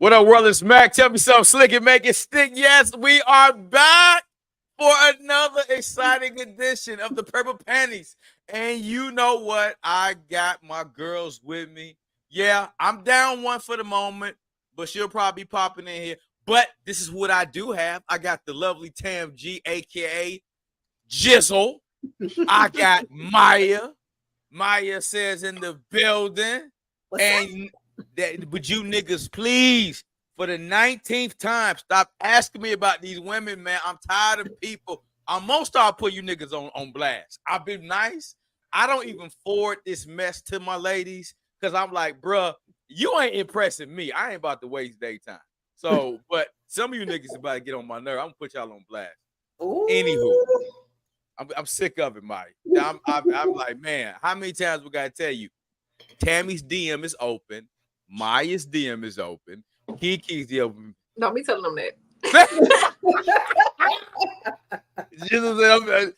What up, world? It's Mac. Tell me something slick and make it stick. Yes, we are back for another exciting edition of the Purple Panties. And you know what? I got my girls with me. Yeah, I'm down one for the moment, but she'll probably be popping in here. But this is what I do have. I got the lovely Tami G, aka Jizzle. I got Maya. Maya says in the building. And that, would you niggas please, for the 19th time, stop asking me about these women, man. I'm tired of people. I'm gonna start putting you niggas on blast. I've been nice. I don't even forward this mess to my ladies because I'm like, bruh, you ain't impressing me. I ain't about to waste daytime. So, but some of you niggas about to get on my nerve. I'm gonna put y'all on blast. Ooh. Anywho, I'm sick of it, Mike. I'm like, man, how many times we gotta tell you? Tammy's DM is open. Maya's DM is open. KiKi's DM open. Don't be telling them that.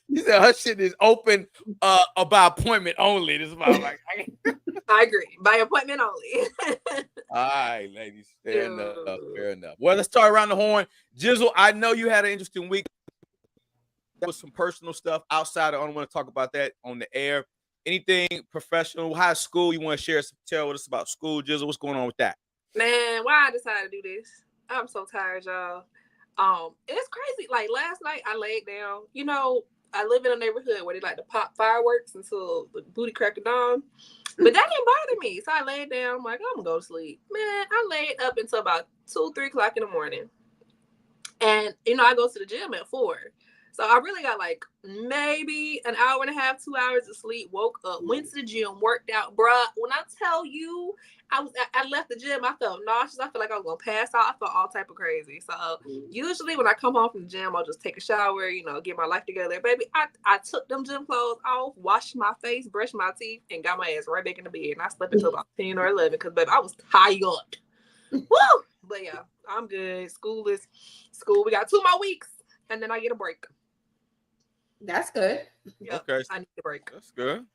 She said her shit is open by appointment only. This is why I'm like, I agree. By appointment only. all right, ladies. Fair enough. Fair enough. Well, let's start around the horn. Jizzle, I know you had an interesting week. That was some personal stuff outside. I don't want to talk about that on the air. Anything professional, high school you want to share? Tell us about school, Jizzle. What's going on with that? Man, why I decided to do this? I'm so tired, y'all. It's crazy. Like last night, I laid down. You know, I live in a neighborhood where they like to pop fireworks until the booty crack of dawn. But that didn't bother me. So I laid down. I'm like, I'm gonna go to sleep. Man, I laid up until about 2-3 o'clock in the morning. And I go to the gym at 4. So I really got like maybe an hour and a half, 2 hours of sleep, woke up, went to the gym, worked out. Bruh, when I tell you, I left the gym, I felt nauseous. I felt like I was going to pass out. I felt all type of crazy. So usually when I come home from the gym, I'll just take a shower, get my life together. Baby, I took them gym clothes off, washed my face, brushed my teeth, and got my ass right back in the bed. And I slept until about 10 or 11 because, baby, I was tired. Woo! But yeah, I'm good. School. We got 2 more weeks, and then I get a break. That's good. Yep, okay, I need a break. That's good.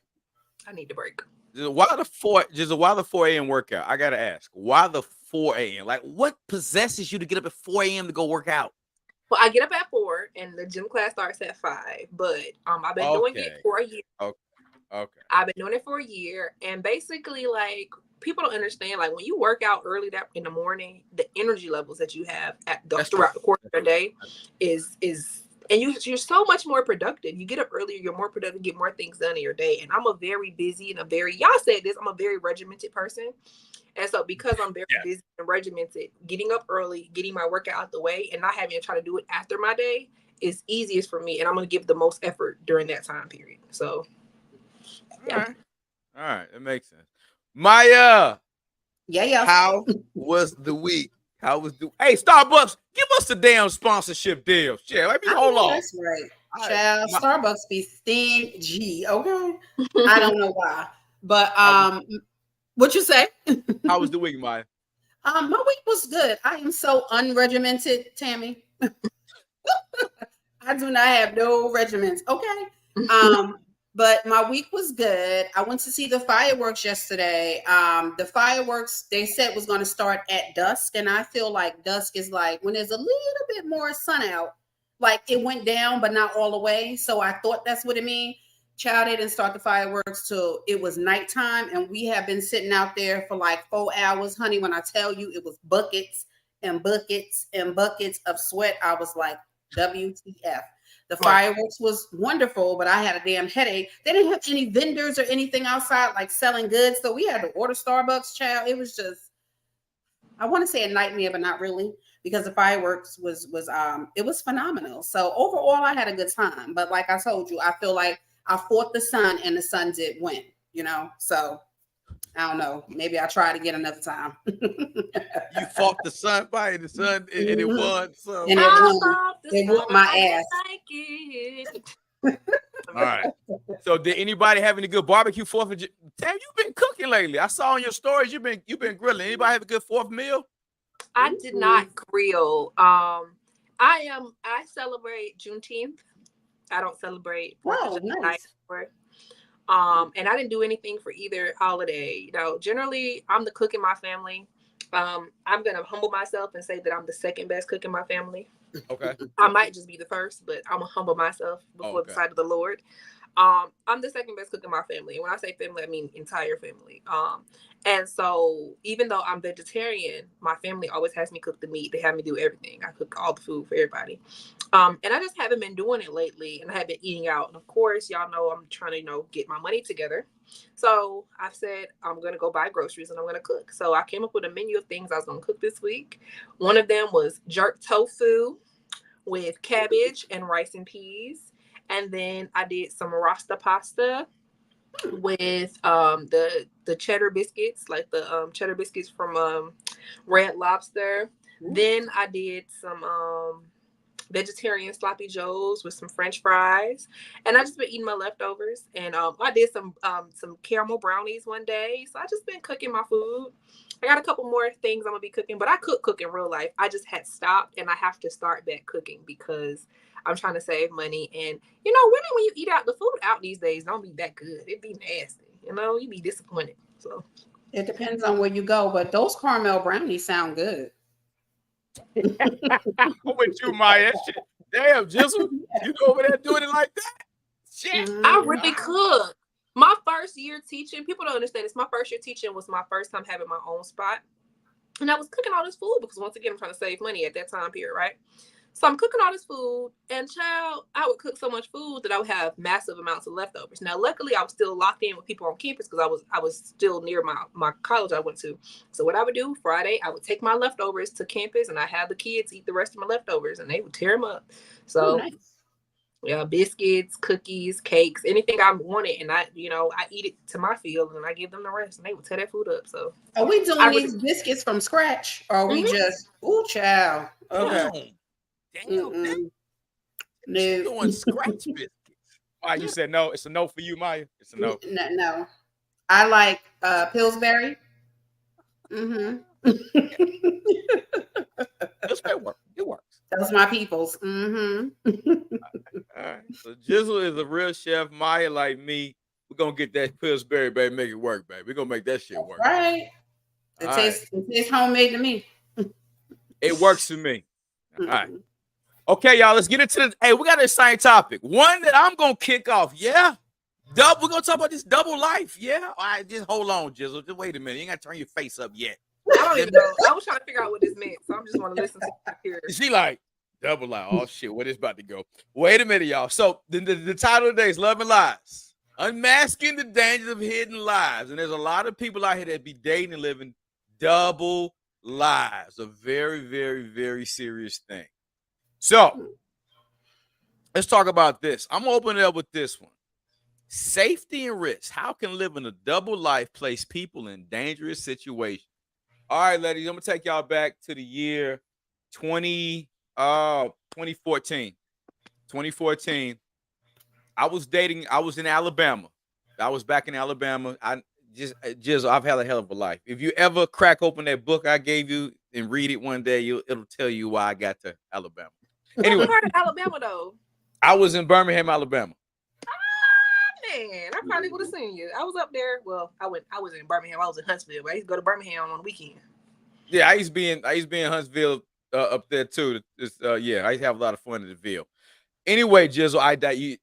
I need the break. Why the 4 a.m. workout? I gotta ask. Why the 4 a.m.? Like, what possesses you to get up at 4 a.m. to go work out? Well, I get up at 4, and the gym class starts at 5. But I've been doing it for a year. Okay. I've been doing it for a year, and basically, like, people don't understand. Like, when you work out early in the morning, the energy levels that you have throughout the course of your day is. And you're so much more productive. You get up earlier, you're more productive, get more things done in your day. And I'm a very busy and y'all said this, I'm a very regimented person. And so because I'm very busy and regimented, getting up early, getting my workout out the way, and not having to try to do it after my day is easiest for me. And I'm going to give the most effort during that time period. So, yeah. All right. That makes sense. Maya. Yeah. How was the week? Hey, Starbucks, give us a damn sponsorship deal. Yeah, let me hold on. That's right. Child, Starbucks be stingy, okay? I don't know why. But what you say? How was the week, Maya? My week was good. I am so unregimented, Tammy. I do not have no regiments, okay? But my week was good. I went to see the fireworks yesterday. The fireworks, they said, was going to start at dusk. And I feel like dusk is like when there's a little bit more sun out. Like it went down, but not all the way. So I thought that's what it means. Child, they didn't start the fireworks till it was nighttime. And we have been sitting out there for like 4 hours. Honey, when I tell you it was buckets and buckets and buckets of sweat, I was like, WTF. The fireworks was wonderful, but I had a damn headache. They didn't have any vendors or anything outside like selling goods. So we had to order Starbucks, child. It was just, I want to say a nightmare, but not really, because the fireworks was it was phenomenal. So overall, I had a good time. But like I told you, I feel like I fought the sun and the sun did win, So I don't know. Maybe I'll try to get another time. You fought the sun, by the sun, and it won. So and it whooped my ass. Like it. All right. So did anybody have any good barbecue 4th of July? Damn, you've been cooking lately. I saw in your stories you've been grilling. Anybody have a good 4th meal? I did not grill. I celebrate Juneteenth. I don't celebrate 4th of July. And I didn't do anything for either holiday. Generally I'm the cook in my family. I'm gonna humble myself and say that I'm the second best cook in my family. Okay. I might just be the first, but I'm gonna humble myself before the sight of the Lord. I'm the second best cook in my family. And when I say family, I mean entire family. And so even though I'm vegetarian, my family always has me cook the meat. They have me do everything. I cook all the food for everybody. And I just haven't been doing it lately, and I have been eating out. And of course, y'all know I'm trying to, get my money together. So I've said I'm gonna go buy groceries and I'm gonna cook. So I came up with a menu of things I was gonna cook this week. One of them was jerk tofu with cabbage and rice and peas. And then I did some rasta pasta with the cheddar biscuits, like the cheddar biscuits from Red Lobster. Then I did some vegetarian sloppy joes with some French fries, and I just been eating my leftovers. And I did some caramel brownies one day, so I just been cooking my food. I got a couple more things I'm gonna be cooking, but I cook in real life. I just had stopped, and I have to start back cooking because I'm trying to save money. And really, when you eat out, the food out these days don't be that good. It be nasty. You be disappointed. So it depends on where you go, but those caramel brownies sound good. I'm with you, Maya. Shit. Damn, Jizzle, you go over there doing it like that? Shit. I really cook. My first year teaching, people don't understand this. My first year teaching was my first time having my own spot. And I was cooking all this food because, once again, I'm trying to save money at that time period, right? So I'm cooking all this food, and child, I would cook so much food that I would have massive amounts of leftovers. Now, luckily, I was still locked in with people on campus because I was still near my college I went to. So what I would do Friday, I would take my leftovers to campus, and I have the kids eat the rest of my leftovers, and they would tear them up. So, nice. Yeah, biscuits, cookies, cakes, anything I wanted, and I eat it to my field, and I give them the rest, and they would tear that food up. So, are we doing these biscuits from scratch, or are we just child? Okay. Damn. She's doing scratch biscuits. Why you said no? It's a no for you, Maya. It's a no. No. I like Pillsbury. It works. Those my peoples. All right. So Jizzle is a real chef. Maya, like me, we're gonna get that Pillsbury, baby, make it work, baby. We're gonna make that shit work. Right. It tastes homemade to me. It works for me. All right. Okay, y'all, let's get into the. Hey, we got an exciting topic. One that I'm gonna kick off. Yeah. We're gonna talk about this double life. Yeah. All right, just hold on, Jizzle. Just wait a minute. You ain't gotta turn your face up yet. I don't even know. I was trying to figure out what this meant, so I'm just want to listen to it here. She like double life. Oh shit, where this about to go? Wait a minute, y'all. So the title of the day is Love and Lies. Unmasking the dangers of hidden lives. And there's a lot of people out here that be dating and living double lives. A very, very, very serious thing. So let's talk about this. I'm gonna open it up with this one. Safety and risk. How can living a double life place people in dangerous situations? All right, ladies, I'm gonna take y'all back to the year 2014. 2014. I was in Alabama. I was back in Alabama. I've had a hell of a life. If you ever crack open that book I gave you and read it one day, it'll tell you why I got to Alabama. Anyway, what part of Alabama though? I was in Birmingham, Alabama. Man, I probably would have seen you. I was up there. Well, I was in Birmingham. I was in Huntsville, but I used to go to Birmingham on the weekend. Yeah, I used to be in Huntsville up there too. I used to have a lot of fun in the Ville. Anyway, Jizzle,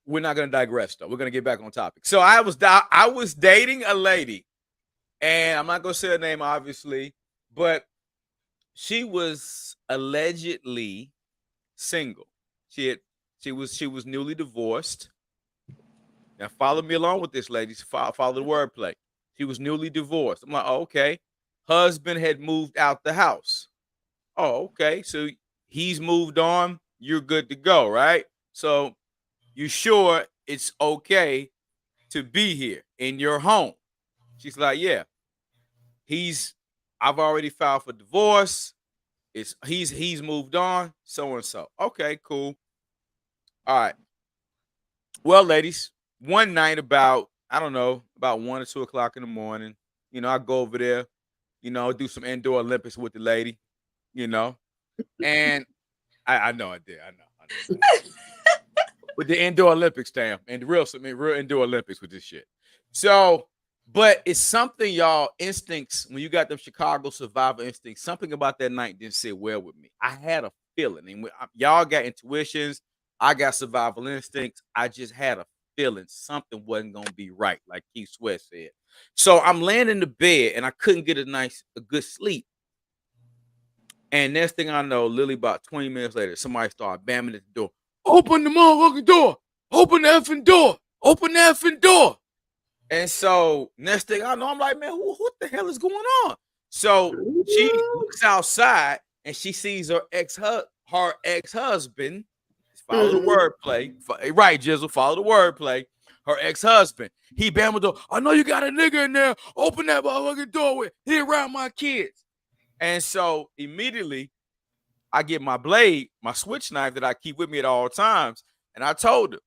we're not gonna digress though. We're gonna get back on topic. So I was dating a lady, and I'm not gonna say her name, obviously, but she was allegedly single. She was newly divorced. Now follow me along with this, ladies. Follow the wordplay. She was newly divorced. I'm like, oh, okay. Husband had moved out the house. Oh, okay. So he's moved on. You're good to go, right? So you sure it's okay to be here in your home? She's like, yeah. I've already filed for divorce. He's moved on, so and so. Okay, cool. All right. Well, ladies, one night about 1 or 2 o'clock in the morning, I go over there, do some indoor Olympics with the lady, and I know I did. I know. With the indoor Olympics, damn, and real indoor Olympics with this shit. So But it's something, y'all, instincts, when you got them Chicago survival instincts, something about that night didn't sit well with me. I had a feeling. And y'all got intuitions. I got survival instincts. I just had a feeling something wasn't going to be right, like Keith Sweat said. So I'm laying in the bed and I couldn't get a good sleep. And next thing I know, literally about 20 minutes later, somebody started bamming at the door. Open the motherfucking door. Open the effing door. Open the effing door. And so next thing I know, I'm like, man, what the hell is going on? So she looks outside and she sees her ex-husband. Follow the wordplay. Right, Jizzle, follow the wordplay. Her ex-husband. He bammed the door. I know you got a nigga in there. Open that motherfucking door. He around my kids. And so immediately I get my blade, my switch knife that I keep with me at all times. And I told her,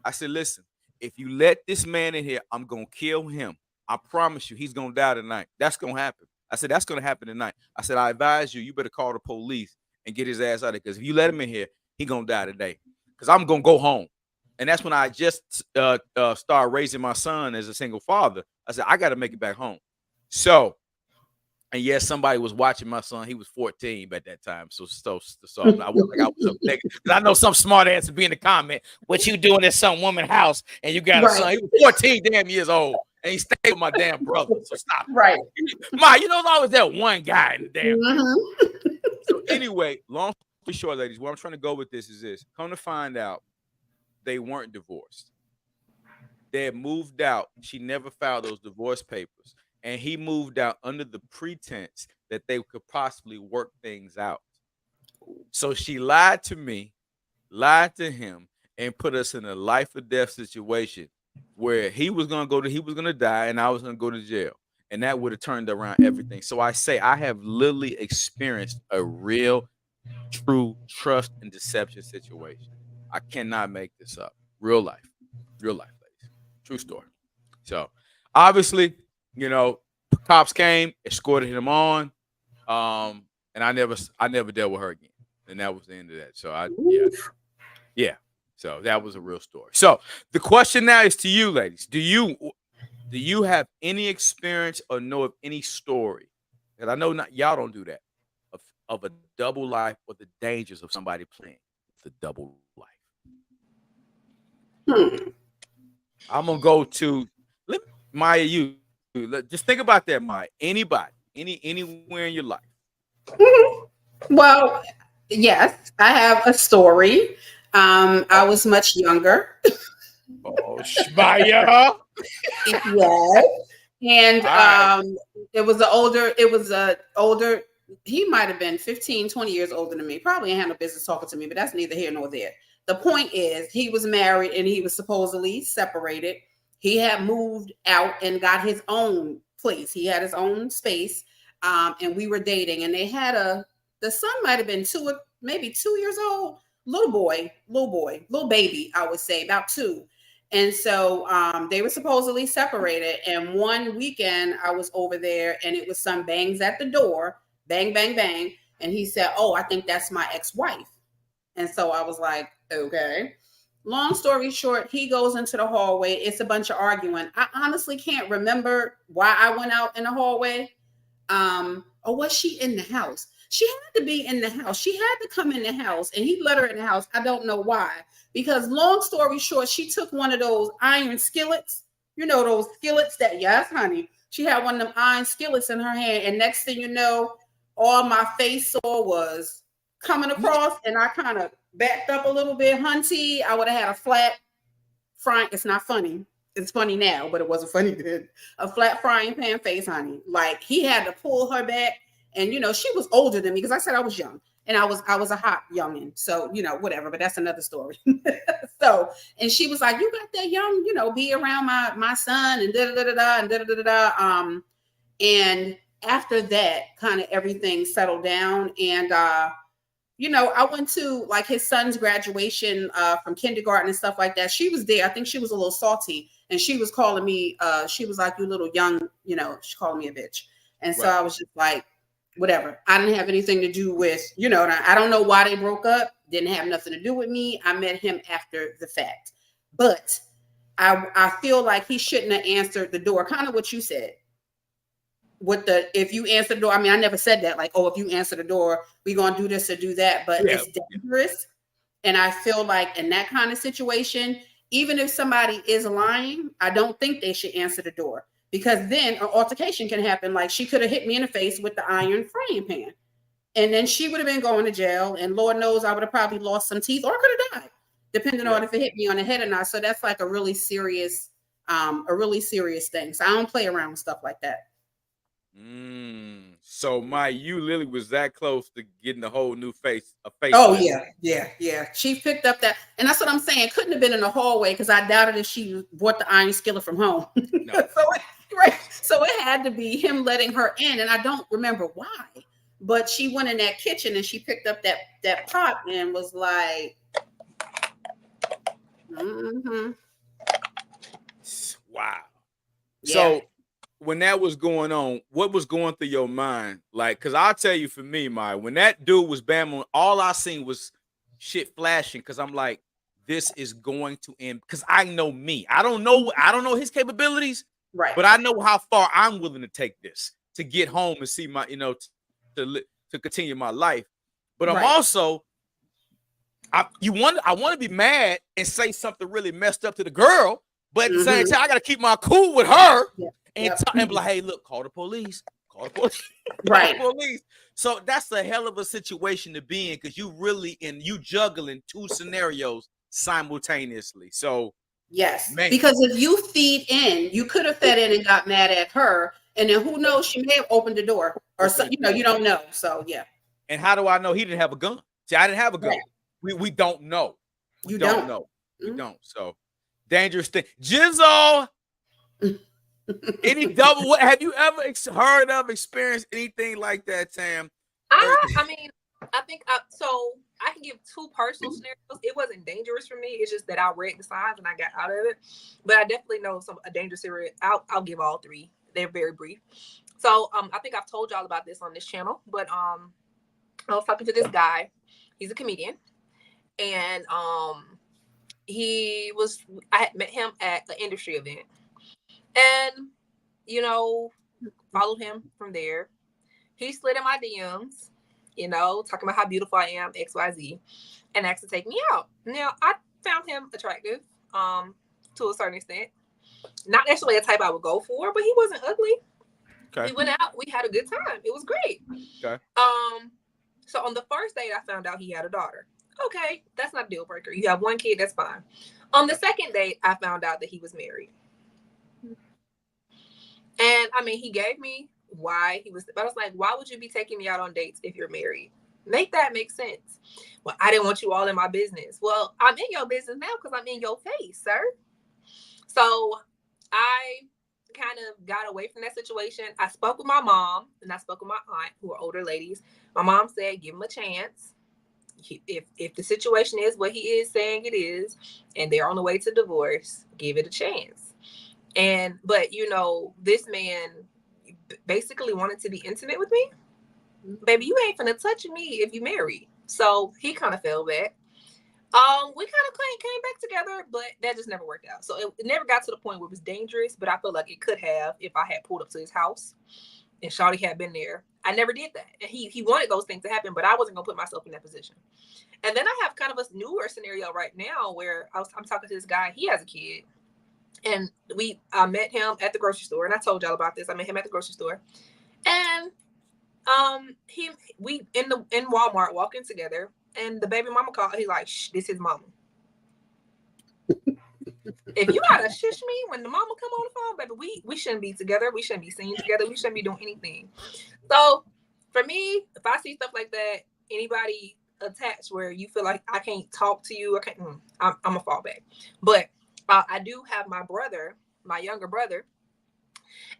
I said, listen, if you let this man in here, I'm going to kill him. I promise you, he's going to die tonight. That's going to happen. I said, that's going to happen tonight. I said, I advise you, you better call the police and get his ass out of there. Because if you let him in here, he's going to die today. Because I'm going to go home. And that's when I just started raising my son as a single father. I said, I got to make it back home. So, and yes, somebody was watching my son. He was 14 at that time. So I was like, I was a nigga. I know some smart ass would be in the comment. What you doing in some woman's house and you got a son? He was 14 damn years old. And he stayed with my damn brother. So stop. Right. Ma, you know, there's always that one guy in the damn. So anyway, long story short, ladies, where I'm trying to go with this is this. Come to find out, they weren't divorced. They had moved out. She never filed those divorce papers. And he moved out under the pretense that they could possibly work things out. So she lied to me, lied to him, and put us in a life or death situation where he was going to die and I was going to go to jail. And that would have turned around everything. So I say I have literally experienced a real, true trust and deception situation. I cannot make this up. Real life, ladies. True story. So obviously, you know, cops came, escorted him on, and I never dealt with her again, and that was the end of that. So yeah. So that was a real story. So the question now is to you, ladies: Do you have any experience or know of any story? And I know not y'all don't do that of a double life or the dangers of somebody playing the double life. I'm gonna go to Maya. You. Just think about that, Maya. Anybody, anywhere in your life. Well, yes, I have a story. I was much younger. Oh, Maya. Yes. And it was a older, he might have been 15, 20 years older than me. Probably had no business talking to me, but that's neither here nor there. The point is, he was married and he was supposedly separated. He had moved out and got his own place. He had his own space. And we were dating, and they had the son might have been maybe 2 years old, little baby, I would say about 2. And so they were supposedly separated. And one weekend I was over there and it was some bangs at the door, bang, bang, bang. And he said, "Oh, I think that's my ex-wife." And so I was like, okay. Long story short, he goes into the hallway. It's a bunch of arguing. I honestly can't remember why I went out in the hallway. Or was she in the house? She had to be in the house. She had to come in the house, and he let her in the house. I don't know why. Because long story short, she took one of those iron skillets. You know, those skillets that, yes, honey. She had one of them iron skillets in her hand. And next thing you know, all my face saw was coming across, and I kind of backed up a little bit. Hunty, I would have had a flat frying. It's not funny. It's funny now, but it wasn't funny then. A flat frying pan face, honey. Like, he had to pull her back. And, you know, she was older than me because I said I was young. And I was a hot youngin'. So, you know, whatever. But that's another story. So, and she was like, "You got that young, you know, be around my son and da-da-da-da-da and da-da-da-da-da." And after that, kind of everything settled down. And, you know, I went to like his son's graduation from kindergarten and stuff like that. She was there. I think she was a little salty. And she was calling me, she was like, "You little young," you know, she called me a bitch. And so I was just like, whatever. I didn't have anything to do with, you know, I don't know why they broke up. Didn't have nothing to do with me. I met him after the fact. But I feel like he shouldn't have answered the door. Kind of what you said. If you answer the door, I mean, I never said that, like, oh, if you answer the door, we're gonna do this or do that, but Yeah. it's dangerous. And I feel like in that kind of situation, even if somebody is lying, I don't think they should answer the door, because then an altercation can happen. Like, she could have hit me in the face with the iron frying pan, and then she would have been going to jail, and Lord knows I would have probably lost some teeth or could have died, depending on if it hit me on the head or not. So that's like a really serious thing. So I don't play around with stuff like that. So you literally was that close to getting a whole new face. Oh yeah. She picked up that, and that's what I'm saying. Couldn't have been in the hallway, because I doubted if she bought the iron skillet from home. No. So it had to be him letting her in, and I don't remember why. But she went in that kitchen and she picked up that pot and was like, Wow. Yeah. So when that was going on, what was going through your mind? Like, because I'll tell you, for me, when that dude was bamming, all I seen was shit flashing, because I'm like, this is going to end, because I know me. I don't know his capabilities, right? But I know how far I'm willing to take this to get home and see my, to continue my life. But I'm also, I want to be mad and say something really messed up to the girl, but at the same time, I got to keep my cool with her. And be like, hey, look, call the police. Call the police. Right. Call the police. So that's a hell of a situation to be in, because you juggling two scenarios simultaneously. So yes, because if you feed in, you could have fed in and got mad at her, and then who knows, she may have opened the door or something. You don't know. So yeah. And how do I know he didn't have a gun? See, I didn't have a gun. Right. We don't know. We don't know. We don't. So dangerous thing. Jizzo. Any double? What have you ever heard of, experienced anything like that, Tam? I mean, I think so. I can give two personal scenarios. It wasn't dangerous for me. It's just that I read the signs and I got out of it. But I definitely know a dangerous scenario. I'll give all three. They're very brief. So I think I've told y'all about this on this channel. But I was talking to this guy. He's a comedian, and I had met him at an industry event. And, followed him from there. He slid in my DMs, talking about how beautiful I am, XYZ, and asked to take me out. Now, I found him attractive, to a certain extent. Not necessarily a type I would go for, but he wasn't ugly. Okay. We went out. We had a good time. It was great. Okay. So on the first date, I found out he had a daughter. Okay, that's not a deal breaker. You have one kid, that's fine. On the second date, I found out that he was married. And I mean, he gave me why he was, but I was like, why would you be taking me out on dates if you're married? Make that make sense. Well, I didn't want you all in my business. Well, I'm in your business now because I'm in your face, sir. So I kind of got away from that situation. I spoke with my mom and I spoke with my aunt, who are older ladies. My mom said, give him a chance. If the situation is what he is saying it is, and they're on the way to divorce, give it a chance. But this man basically wanted to be intimate with me. Baby, you ain't finna touch me if you married. So he kind of fell back. We kind of came back together, but that just never worked out. So it never got to the point where it was dangerous, but I feel like it could have if I had pulled up to his house and Shawty had been there. I never did that. And he wanted those things to happen, but I wasn't gonna put myself in that position. And then I have kind of a newer scenario right now where I'm talking to this guy. He has a kid. And I met him at the grocery store, and I told y'all about this. I met him at the grocery store, and we in Walmart walking together, and the baby mama called. He's like, "Shh, this is mama." If you gotta shush me when the mama come on the phone, baby, we shouldn't be together. We shouldn't be seen together. We shouldn't be doing anything. So for me, if I see stuff like that, anybody attached where you feel like I can't talk to you, I'm a fall back. But I do have my brother, my younger brother,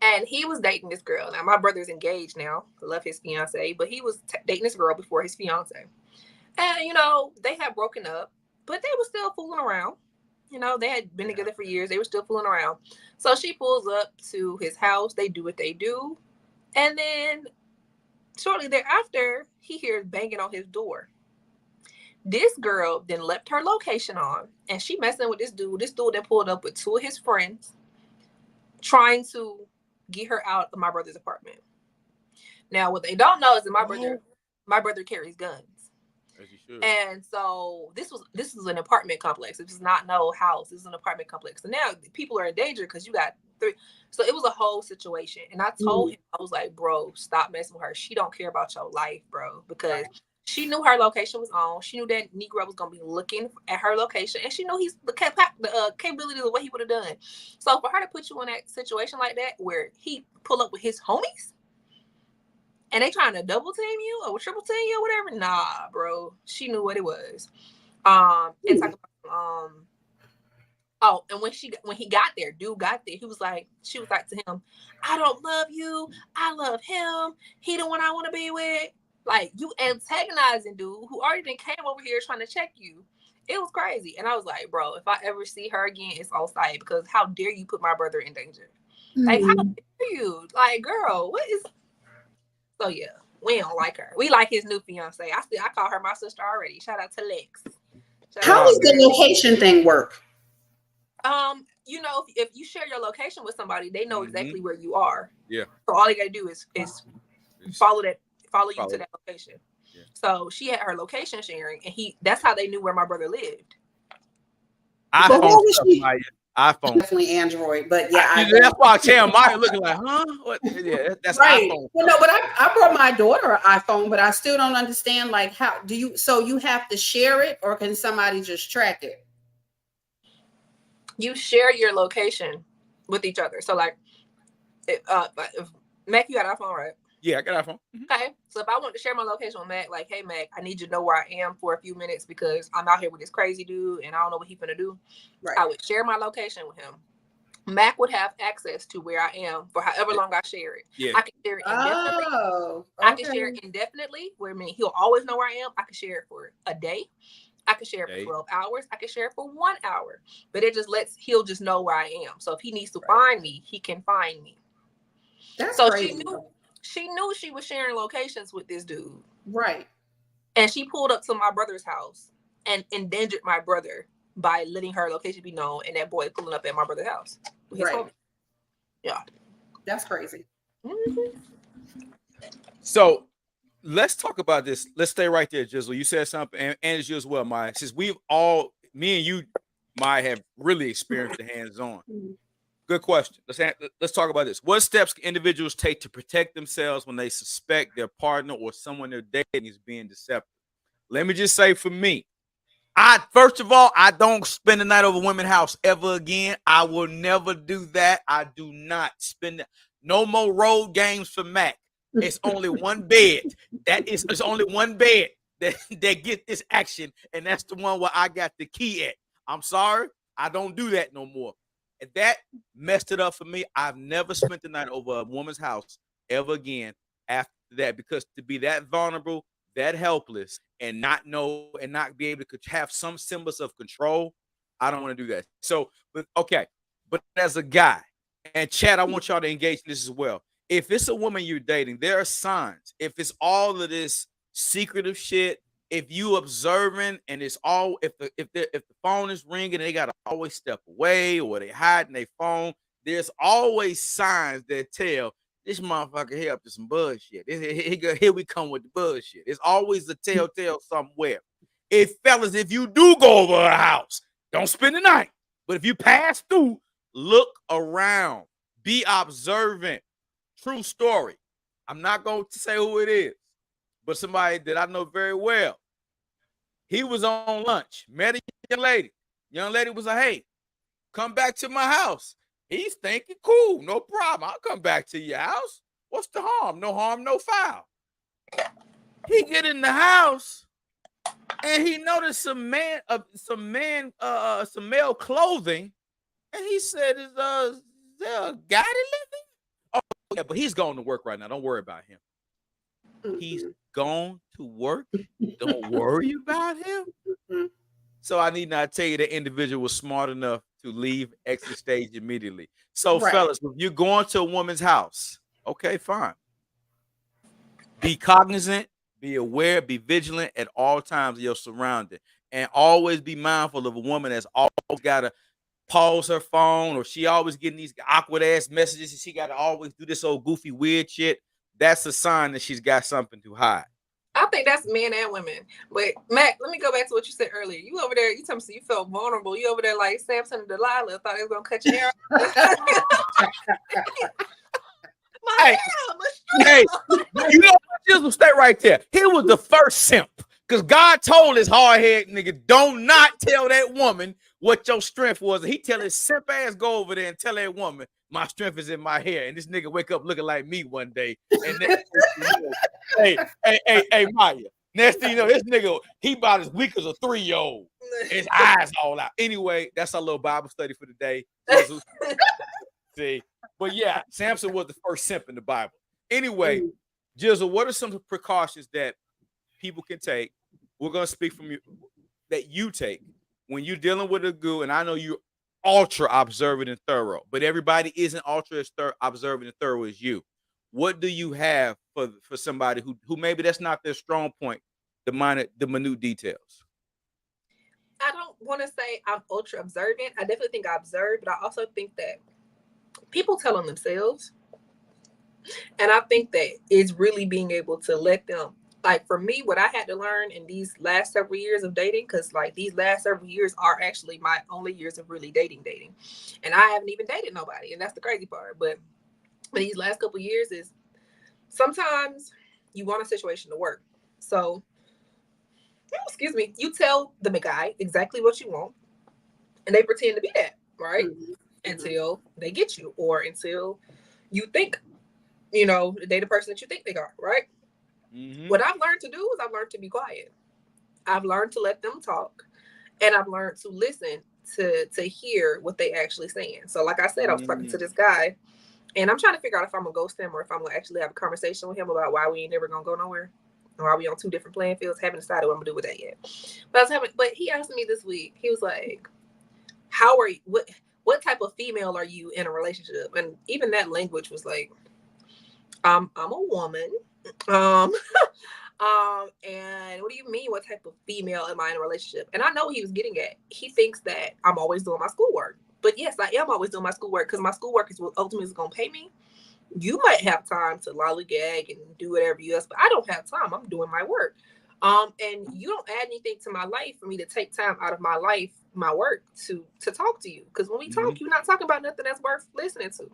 and he was dating this girl. Now, my brother's engaged now. I love his fiance, but he was dating this girl before his fiance. And, they had broken up, but they were still fooling around. They had been together for years. They were still fooling around. So she pulls up to his house. They do what they do. And then shortly thereafter, he hears banging on his door. This girl then left her location on, and she messing with this dude. This dude then pulled up with 2 of his friends, trying to get her out of my brother's apartment. Now, what they don't know is that my brother carries guns. As you should. And so this was an apartment complex. It was not no house. This is an apartment complex. So now people are in danger because you got 3. So it was a whole situation. And I told him, I was like, bro, stop messing with her. She don't care about your life, bro. Because she knew her location was on. She knew that Negro was gonna be looking at her location, and she knew the capability of what he would have done. So for her to put you in that situation like that, where he pull up with his homies, and they trying to double team you or triple team you or whatever, nah, bro. She knew what it was. And talk about oh, and when he got there, dude got there, she was like to him, I don't love you, I love him. He the one I want to be with. Like, you antagonizing dude who already came over here trying to check you. It was crazy. And I was like, bro, if I ever see her again, it's on site, because how dare you put my brother in danger? Like, how dare you? Like, girl, what is... So yeah, we don't like her. We like his new fiance. I call her my sister already. Shout out to Lex. How does the location thing work? You know, if you share your location with somebody, they know exactly where you are. Yeah. So all they gotta do is follow you to that location. Yeah. So she had her location sharing, and that's how they knew where my brother lived. iPhone. Definitely Android, but yeah. That's why I tell Maya looking like, huh? What? Yeah, that's right. iPhone. Well, no, but I brought my daughter an iPhone, but I still don't understand, like, how do you, so you have to share it, or can somebody just track it? You share your location with each other. So like, if Mac, you got an iPhone, right? Yeah, I got an iPhone. Okay. So if I want to share my location with Mac, like, hey Mac, I need you to know where I am for a few minutes because I'm out here with this crazy dude and I don't know what he's gonna do. Right. I would share my location with him. Mac would have access to where I am for however long I share it. Yeah. I can share it indefinitely. Oh, okay. I can share it indefinitely, where I mean he'll always know where I am. I can share it for a day. I can share it for 12 hours. I can share it for 1 hour. But he'll just know where I am. So if he needs to find me, he can find me. That's so crazy. She knew she was sharing locations with this dude. Right. And she pulled up to my brother's house and endangered my brother by letting her location be known, and that boy pulling up at my brother's house. Right. Yeah. That's crazy. Mm-hmm. So let's talk about this. Let's stay right there, Jizzle. You said something, and you as well, Maya. Since me and you, Maya, have really experienced the hands-on. Good question. Let's talk about this. What steps can individuals take to protect themselves when they suspect their partner or someone they're dating is being deceptive? Let me just say, for me, first of all, I don't spend the night over women's house ever again. I will never do that. I do not spend no more road games for Mac. It's only one bed. It's only one bed that get this action, and that's the one where I got the key at. I'm sorry, I don't do that no more. And that messed it up for me. I've never spent the night over a woman's house ever again after that, because to be that vulnerable, that helpless, and not know and not be able to have some semblance of control, I don't want to do that. So, but as a guy, and Chad, I want y'all to engage in this as well. If it's a woman you're dating, there are signs. If it's all of this secretive shit, if you observing and it's all, if the phone is ringing, they gotta always step away or they hiding their phone. There's always signs that tell this motherfucker here up to some bullshit. Here we come with the bullshit. It's always a telltale somewhere. Fellas, if you do go over a house, don't spend the night. But if you pass through, look around, be observant. True story. I'm not going to say who it is, but somebody that I know very well. He was on lunch, met a young lady. Young lady was like, hey, come back to my house. He's thinking, cool, no problem. I'll come back to your house. What's the harm? No harm, no foul. He get in the house and he noticed some male clothing. And he said, is there a guy that living? Oh, yeah, but he's going to work right now. Don't worry about him. He's gone to work. Don't worry about him. So I need not tell you the individual was smart enough to leave exit stage immediately. So, fellas, if you're going to a woman's house, okay, fine. Be cognizant, Be aware, be vigilant at all times of your surrounding, and always be mindful of a woman that's always got to pause her phone, or she always getting these awkward ass messages, and she got to always do this old goofy weird shit. That's a sign that she's got something to hide. I think that's men and women. But Mac, let me go back to what you said earlier. You over there, you told me you felt vulnerable. You over there like Samson and Delilah thought they was gonna cut your hair off. Hey, hey, you know what? Just will stay right there. He was the first simp. Because God told his hard-headed nigga, don't not tell that woman what your strength was. And he tell his simp ass go over there and tell that woman, my strength is in my hair. And this nigga wake up looking like me one day. And then, hey, Maya. Next thing you know, this nigga, he about as weak as a 3-year-old. His eyes all out. Anyway, that's our little Bible study for the day. See, but yeah, Samson was the first simp in the Bible. Anyway, Jizzle, what are some precautions that people can take? We're gonna speak from you that you take when you're dealing with a goo, and I know you're ultra observant and thorough, but everybody isn't ultra observant and thorough as you. What do you have for somebody who maybe that's not their strong point, the minute details? I don't want to say I'm ultra observant. I definitely think I observe, but I also think that people tell on themselves. And I think that it's really being able to let them, like for me, what I had to learn in these last several years of dating, because like these last several years are actually my only years of really dating. And I haven't even dated nobody. And that's the crazy part. But these last couple of years is sometimes you want a situation to work. So, excuse me, you tell the guy exactly what you want and they pretend to be that, right? Until they get you or until you think, you know, they the person that you think they are, right? What I've learned to do is I've learned to be quiet. I've learned to let them talk, and I've learned to listen to hear what they actually saying. So like I said, I was talking to this guy, and I'm trying to figure out if I'm gonna ghost him or if I'm gonna actually have a conversation with him about why we ain't never gonna go nowhere, or are we on 2 different playing fields. Haven't decided what I'm gonna do with that yet. But he asked me this week. He was like, "How are you? What type of female are you in a relationship?" And even that language was like, I'm a woman. And what do you mean? What type of female am I in a relationship? And I know what he was getting at. He thinks that I'm always doing my schoolwork. But yes, I am always doing my schoolwork because my schoolwork is what ultimately is going to pay me. You might have time to lollygag and do whatever else, but I don't have time. I'm doing my work. And you don't add anything to my life for me to take time out of my life, my work to talk to you. Because when we talk, you're not talking about nothing that's worth listening to.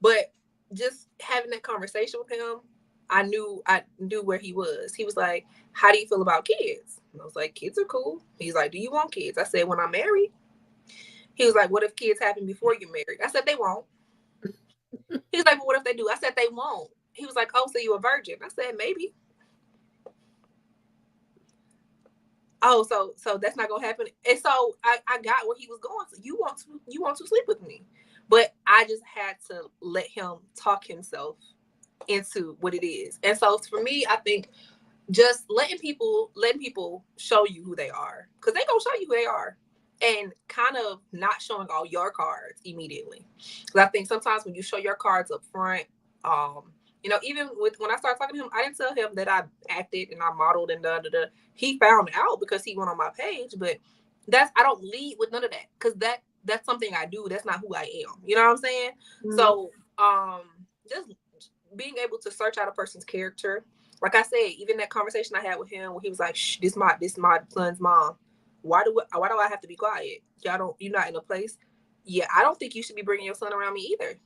But just having that conversation with him, I knew where he was. He was like, "How do you feel about kids?" And I was like, "Kids are cool." He's like, "Do you want kids?" I said, "When I'm married." He was like, "What if kids happen before you're married?" I said, "They won't." He's like, "But what if they do?" I said, "They won't." He was like, "Oh, so you a virgin?" I said, "Maybe." Oh, so that's not gonna happen. And so I got where he was going. So you want to sleep with me. But I just had to let him talk himself into what it is. And so for me, I think just letting people show you who they are, because they gonna show you who they are, and kind of not showing all your cards immediately. Because I think sometimes when you show your cards up front, you know, even when I started talking to him, I didn't tell him that I acted and I modeled and he found out because he went on my page. But I don't lead with none of that, because that's something I do. That's not who I am. You know what I'm saying? So just being able to search out a person's character. Like I said, even that conversation I had with him where he was like, "Shh, this my son's mom. Why do I have to be quiet? You're not in a place." Yeah, I don't think you should be bringing your son around me either.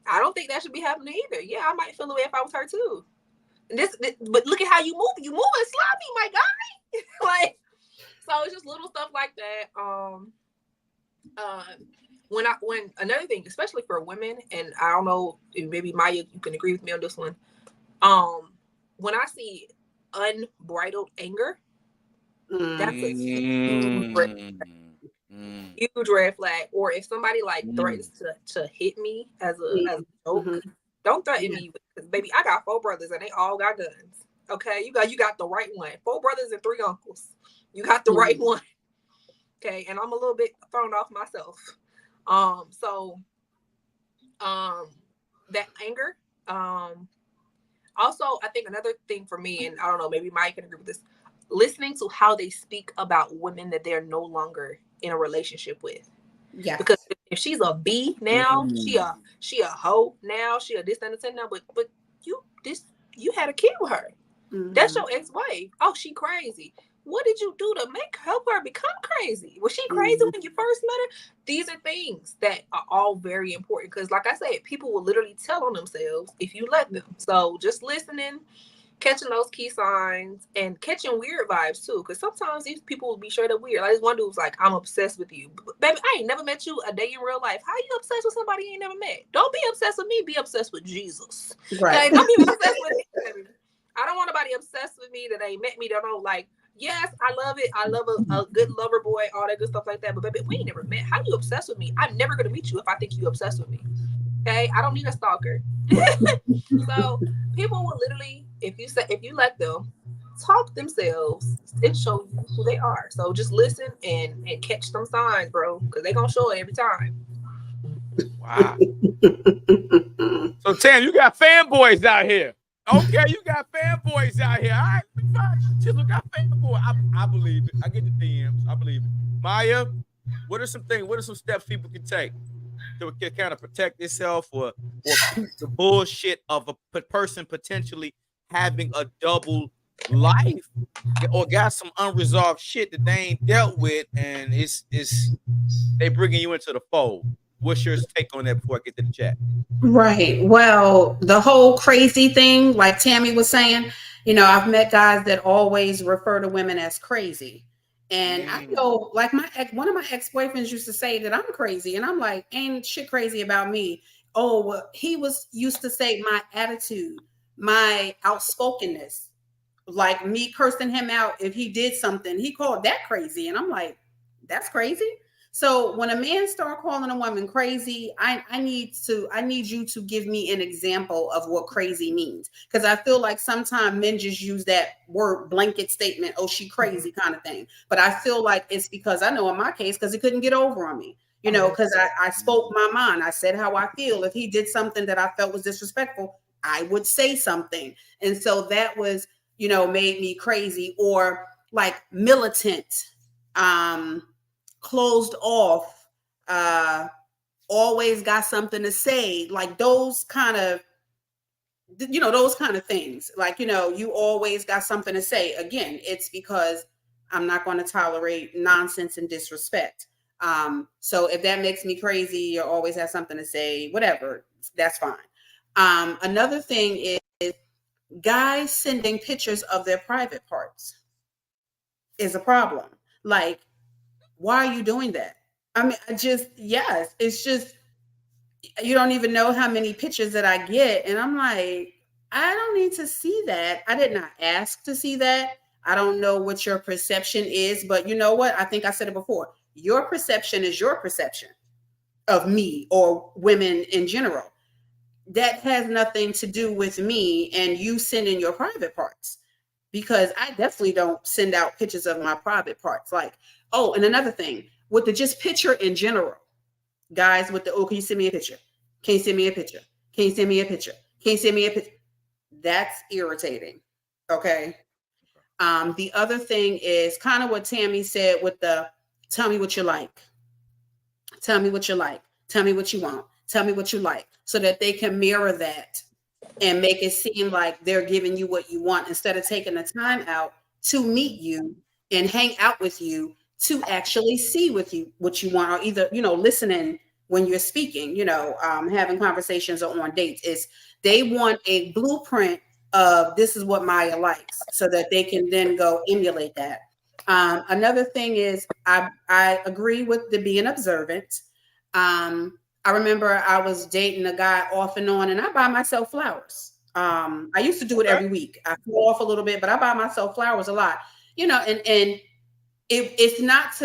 I don't think that should be happening either. Yeah, I might feel the way if I was her too. And but look at how you move. You moving sloppy, my guy. Like, so it's just little stuff like that. When another thing, especially for women, and I don't know, maybe Maya, you can agree with me on this one. When I see unbridled anger, that's a huge red flag. Or if somebody like threatens to hit me as a joke, don't threaten me, because baby, I got 4 brothers and they all got guns. Okay, you got the right one. 4 brothers and 3 uncles. You got the right one. Okay, and I'm a little bit thrown off myself. So that anger, Also, I think another thing for me, and I don't know, maybe Mike can agree with this, listening to how they speak about women that they're no longer in a relationship with. Yeah. Because if she's a B now, she a hoe now, she a this and that now, but you had a kid with her. Mm-hmm. That's your ex-wife. Oh, she crazy. What did you do to help her become crazy? Was she crazy when you first met her? These are things that are all very important because, like I said, people will literally tell on themselves if you let them. So just listening, catching those key signs, and catching weird vibes too. Because sometimes these people will be straight up weird. Like this one dude was like, "I'm obsessed with you, baby. I ain't never met you a day in real life. How you obsessed with somebody you ain't never met? Don't be obsessed with me. Be obsessed with Jesus. Right? Okay? Don't be obsessed with me, baby. I don't want nobody obsessed with me that ain't met me. That don't like." Yes, I love it. I love a good lover boy, all that good stuff like that. But baby, we ain't never met. How you obsessed with me? I'm never gonna meet you if I think you obsessed with me. Okay, I don't need a stalker. So people will literally, if you let them talk themselves and show you who they are. So just listen and catch some signs, bro, because they gonna show it every time. Wow. So Tam, you got fanboys out here. Okay, you got fanboys out here. All right, let me find Chisel got fanboy. I believe it. I get the DMs. I believe it. Maya, what are some things? What are some steps people can take to kind of protect themselves or keep the bullshit of a person potentially having a double life or got some unresolved shit that they ain't dealt with, and it's they bringing you into the fold. What's your take on that before I get to the chat? Right. Well, the whole crazy thing, like Tami was saying, I've met guys that always refer to women as crazy. And I feel like one of my ex-boyfriends used to say that I'm crazy. And I'm like, ain't shit crazy about me. Oh, well, he used to say my attitude, my outspokenness, like me cursing him out if he did something. He called that crazy. And I'm like, that's crazy. So when a man start calling a woman crazy, I need you to give me an example of what crazy means. Because I feel like sometimes men just use that word blanket statement, oh, she crazy kind of thing. But I feel like it's because I know in my case, because he couldn't get over on me, because I spoke my mind. I said how I feel. If he did something that I felt was disrespectful, I would say something. And so that was, made me crazy or like militant, closed off, always got something to say, like those kind of things. Like, you always got something to say. Again, it's because I'm not going to tolerate nonsense and disrespect. So if that makes me crazy or always have something to say, whatever, that's fine. Another thing is guys sending pictures of their private parts is a problem. Like, why are you doing that? I mean, it's just, you don't even know how many pictures that I get. And I'm like, I don't need to see that. I did not ask to see that. I don't know what your perception is, but you know what? I think I said it before. Your perception is your perception of me or women in general. That has nothing to do with me and you sending your private parts, because I definitely don't send out pictures of my private parts. Like, oh, and another thing with the just picture in general, guys with the, oh, can you send me a picture? Can you send me a picture? Can you send me a picture? Can you send me a picture? That's irritating. Okay. The other thing is kind of what Tami said with the tell me what you like. Tell me what you like. Tell me what you want. Tell me what you like, so that they can mirror that and make it seem like they're giving you what you want instead of taking the time out to meet you and hang out with you to actually see with you what you want, or either, listening when you're speaking, having conversations or on dates. Is they want a blueprint of this is what Maya likes, so that they can then go emulate that. Another thing is I agree with the being observant. I remember I was dating a guy off and on, and I buy myself flowers. I used to do it every week. I fall off a little bit, but I buy myself flowers a lot, and it's not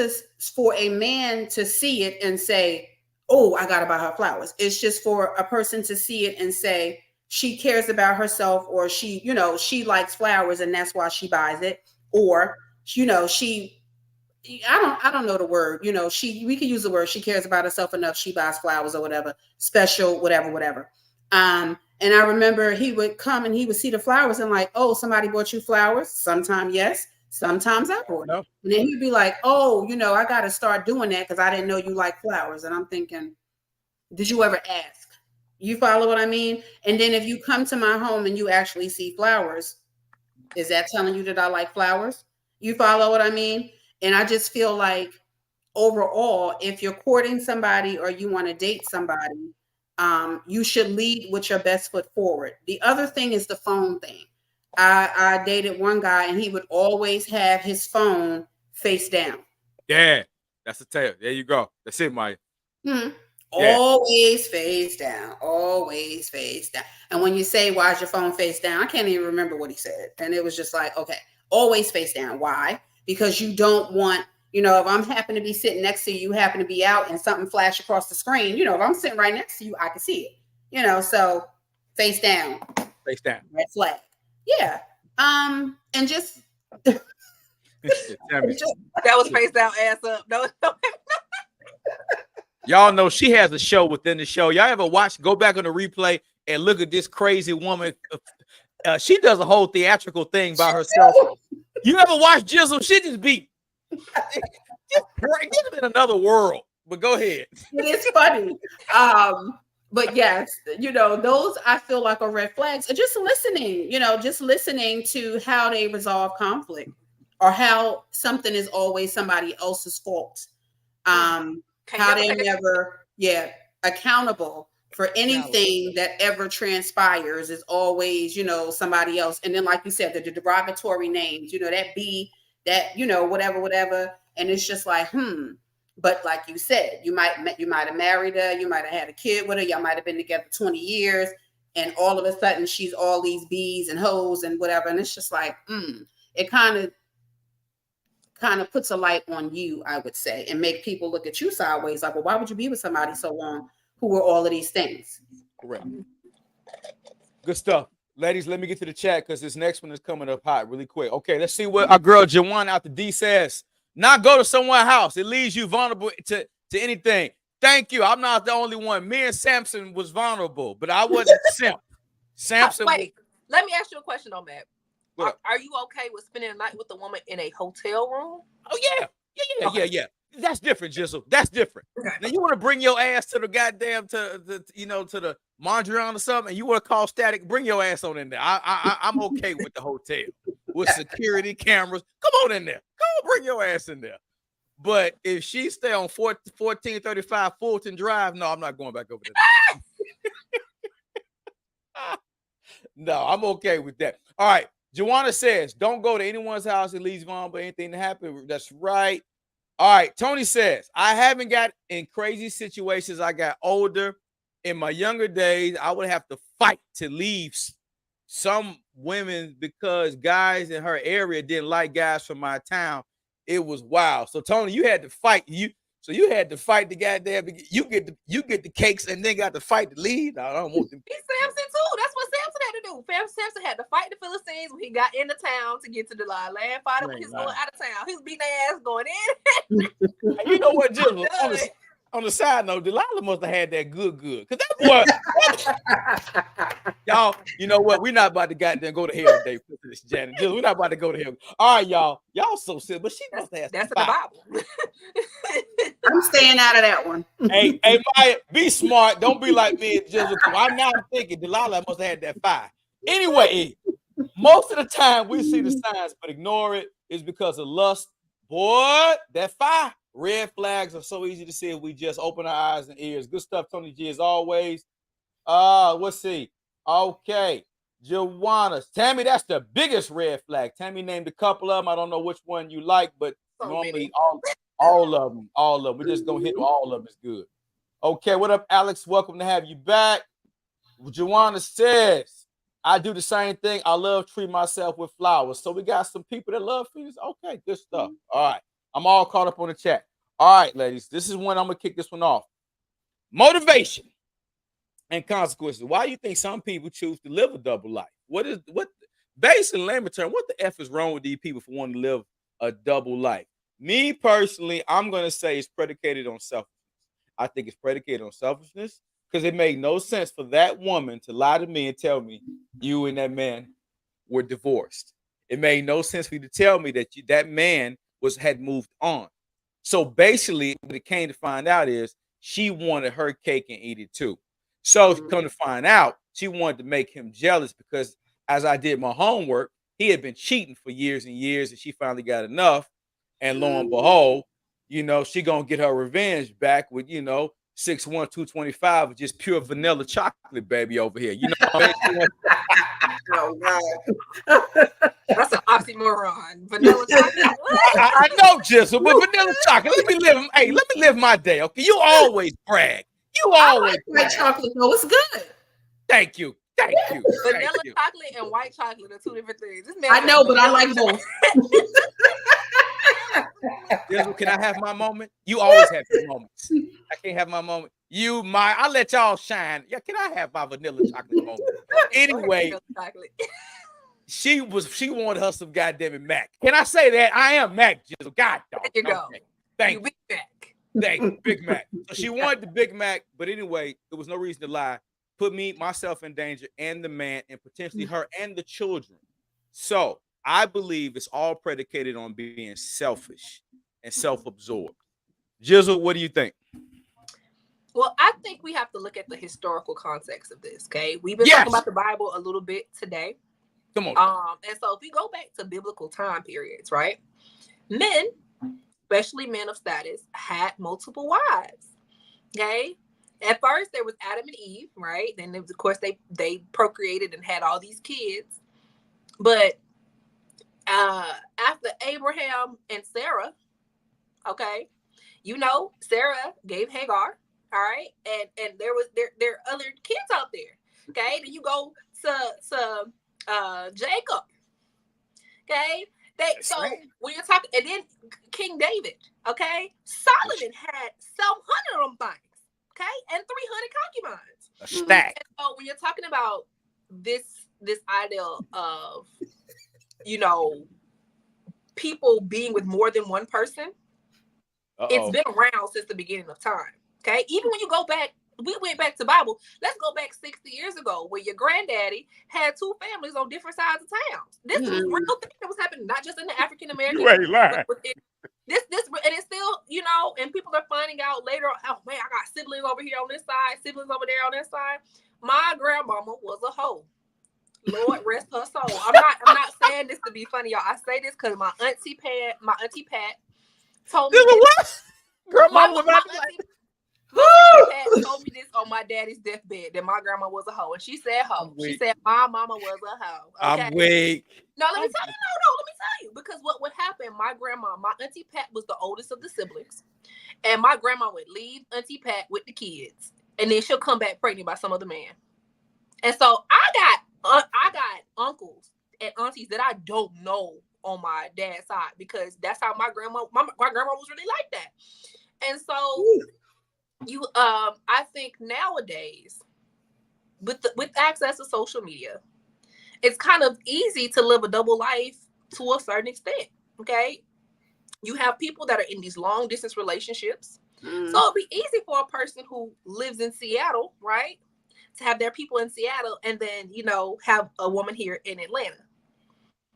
for a man to see it and say, oh, I got to buy her flowers. It's just for a person to see it and say, she cares about herself, or she likes flowers and that's why she buys it. Or, I don't know the word, we could use the word, she cares about herself enough, she buys flowers or whatever, special, whatever. And I remember he would come and he would see the flowers and like, oh, somebody bought you flowers. Sometimes yes, sometimes I bought it. No. And then he'd be like, oh, I got to start doing that because I didn't know you like flowers. And I'm thinking, did you ever ask? You follow what I mean? And then if you come to my home and you actually see flowers, is that telling you that I like flowers? You follow what I mean? And I just feel like overall, if you're courting somebody or you want to date somebody, you should lead with your best foot forward. The other thing is the phone thing. I dated one guy and he would always have his phone face down. Yeah, that's the tale. There you go. That's it, Maya. Yeah. Always face down. Always face down. And when you say, why is your phone face down? I can't even remember what he said. And it was just like, okay, always face down. Why? Because you don't want, if I'm happen to be sitting next to you, you happen to be out and something flash across the screen, if I'm sitting right next to you, I can see it, so face down. Face down. Red flag. Yeah. And just. That was face down, ass up. No. Y'all know she has a show within the show. Y'all ever watch, go back on the replay and look at this crazy woman. She does a whole theatrical thing by herself. You ever watch Jizzle? She just be in another world. But go ahead. It is funny. But yes, those I feel like are red flags. Just listening to how they resolve conflict or how something is always somebody else's fault. How they never, accountable for anything that ever transpires is always, somebody else. And then, like you said, the derogatory names, that B, that, whatever. And it's just like, But like you said, you might have married her, you might have had a kid with her, y'all might have been together 20 years, and all of a sudden she's all these B's and hoes and whatever. And it's just like, it kind of puts a light on you, I would say, and make people look at you sideways. Like, well, why would you be with somebody so long who were all of these things? Correct. Good stuff. Ladies, let me get to the chat because this next one is coming up hot really quick. Okay, let's see what our girl Jawan out the D says. Not go to someone's house. It leaves you vulnerable to anything. Thank you. I'm not the only one. Me and Samson was vulnerable, but I wasn't simp. Samson. Wait, let me ask you a question on that. Are you okay with spending the night with a woman in a hotel room? Oh, yeah. Yeah. That's different, Jizzle. That's different. Okay. Now, you want to bring your ass to the goddamn, to the Mondrian or something, and you want to call static, bring your ass on in there. I'm okay with the hotel. With security cameras. Come on in there. Come on, bring your ass in there. But if she stay on 1435 Fulton Drive, no, I'm not going back over there. No, I'm okay with that. All right. Joanna says, don't go to anyone's house. It leaves vulnerable, anything to happen. That's right. All right. Tony says, I haven't got in crazy situations. I got older. In my younger days, I would have to fight to leave some women because guys in her area didn't like guys from my town. It was wild. So Tony, you had to fight. You had to fight the goddamn. You get the cakes and then got to fight the lead. I don't want them. He's Samson too. That's what Samson had to do. Samson had to fight the Philistines when he got into town to get to Delilah. And fight him when he's going out of town. He was beating their ass going in. You know what, Jill? On the side note, Delilah must have had that good. Because that's what y'all, you know what? We're not about to goddamn go to hell today, Janet. We're not about to go to hell. All right, y'all. Y'all so silly, but she must have. That's in the Bible. I'm staying out of that one. Hey, Maya, be smart. Don't be like me and Jill. I'm now thinking Delilah must have had that fire. Anyway, most of the time we see the signs, but ignore it. It's because of lust. Boy, that fire. Red flags are so easy to see if we just open our eyes and ears. Good stuff, Tony G, as always. Let's see. Okay. Joanna. Tammy, that's the biggest red flag. Tammy named a couple of them. I don't know which one you like, but normally all of them. We're just going to hit all of them. It's good. Okay, what up, Alex? Welcome to have you back. Joanna says, I do the same thing. I love treating myself with flowers. So we got some people that love feelings. Okay, good stuff. All right. I'm all caught up on the chat. All right, ladies. This is when I'm going to kick this one off. Motivation and consequences. Why do you think some people choose to live a double life? Based in layman term, what the F is wrong with these people for wanting to live a double life? Me personally, I'm going to say it's predicated on selfishness. I think it's predicated on selfishness. because it made no sense for that woman to lie to me and tell me you and that man were divorced. It made no sense for you to tell me that that man had moved on. So basically, what it came to find out is she wanted her cake and eat it too. So come to find out, she wanted to make him jealous because as I did my homework, he had been cheating for years and years, and she finally got enough. And lo and behold, she gonna get her revenge back with 6'1", 225 with just pure vanilla chocolate, baby, over here. You know what I mean? Oh God. That's an oxymoron. Vanilla chocolate. I know, Jizzle, but vanilla chocolate. Let me live my day. Okay, you always brag. You always white chocolate though. It's good. Thank you. Vanilla chocolate and white chocolate are two different things. I know, but I like both. Jizzle, can I have my moment? You always have your moments. I can't have my moment. I'll let y'all shine. Yeah, can I have my vanilla chocolate moment? Anyway, she wanted her some goddamn Mac. Can I say that? I am Mac, Jizzle. God dog. There you go. Okay. Thank you. Big Mac. Thank you, Big Mac. So she wanted the Big Mac, but anyway, there was no reason to lie. Put myself in danger, and the man, and potentially her and the children. So I believe it's all predicated on being selfish and self-absorbed. Jizzle, what do you think? Well, I think we have to look at the historical context of this. Okay, we've been talking about the Bible a little bit today. Come on. And so if we go back to biblical time periods, right? Men, especially men of status, had multiple wives. Okay. At first, there was Adam and Eve, right? Then, of course, they procreated and had all these kids. But after Abraham and Sarah, okay, Sarah gave Hagar, all right, and there are other kids out there, okay. Then you go to Jacob, okay. When you're talking, and then King David, okay, Solomon had some 100 of them things, okay, and 300 concubines. A stack. And so when you're talking about this ideal of people being with more than one person, it's been around since the beginning of time. Okay, even when you go back, we went back to Bible. Let's go back 60 years ago, where your granddaddy had two families on different sides of town. This was a real thing that was happening, not just in the African American. You ain't lying. This, and it's still, and people are finding out later. Oh man, I got siblings over here on this side, siblings over there on this side. My grandmama was a hoe. Lord rest her soul. I'm not saying this to be funny, y'all. I say this because my auntie Pat told me what? Grandma was Pat told me this on my daddy's deathbed, that my grandma was a hoe, and she said hoe. She said my mama was a hoe. Okay? I'm weak. No, let me tell you, because what would happen? My auntie Pat was the oldest of the siblings, and my grandma would leave auntie Pat with the kids, and then she'll come back pregnant by some other man. And so I got uncles and aunties that I don't know on my dad's side, because that's how my grandma was really like that. And so I think nowadays with access to social media, it's kind of easy to live a double life to a certain extent. Okay, you have people that are in these long distance relationships, so it'll be easy for a person who lives in Seattle, right, to have their people in Seattle and then, have a woman here in Atlanta.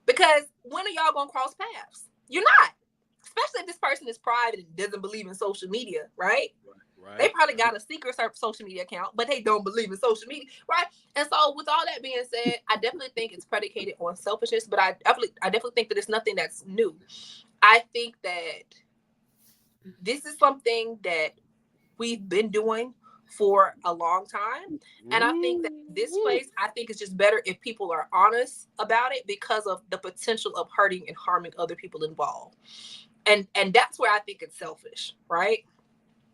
Because when are y'all going to cross paths? You're not. Especially if this person is private and doesn't believe in social media, right? They probably got a secret social media account, but they don't believe in social media, right? And so with all that being said, I definitely think it's predicated on selfishness, but I definitely think that it's nothing that's new. I think that this is something that we've been doing for a long time. And I think that this place, I think it's just better if people are honest about it, because of the potential of hurting and harming other people involved. And that's where I think it's selfish, right?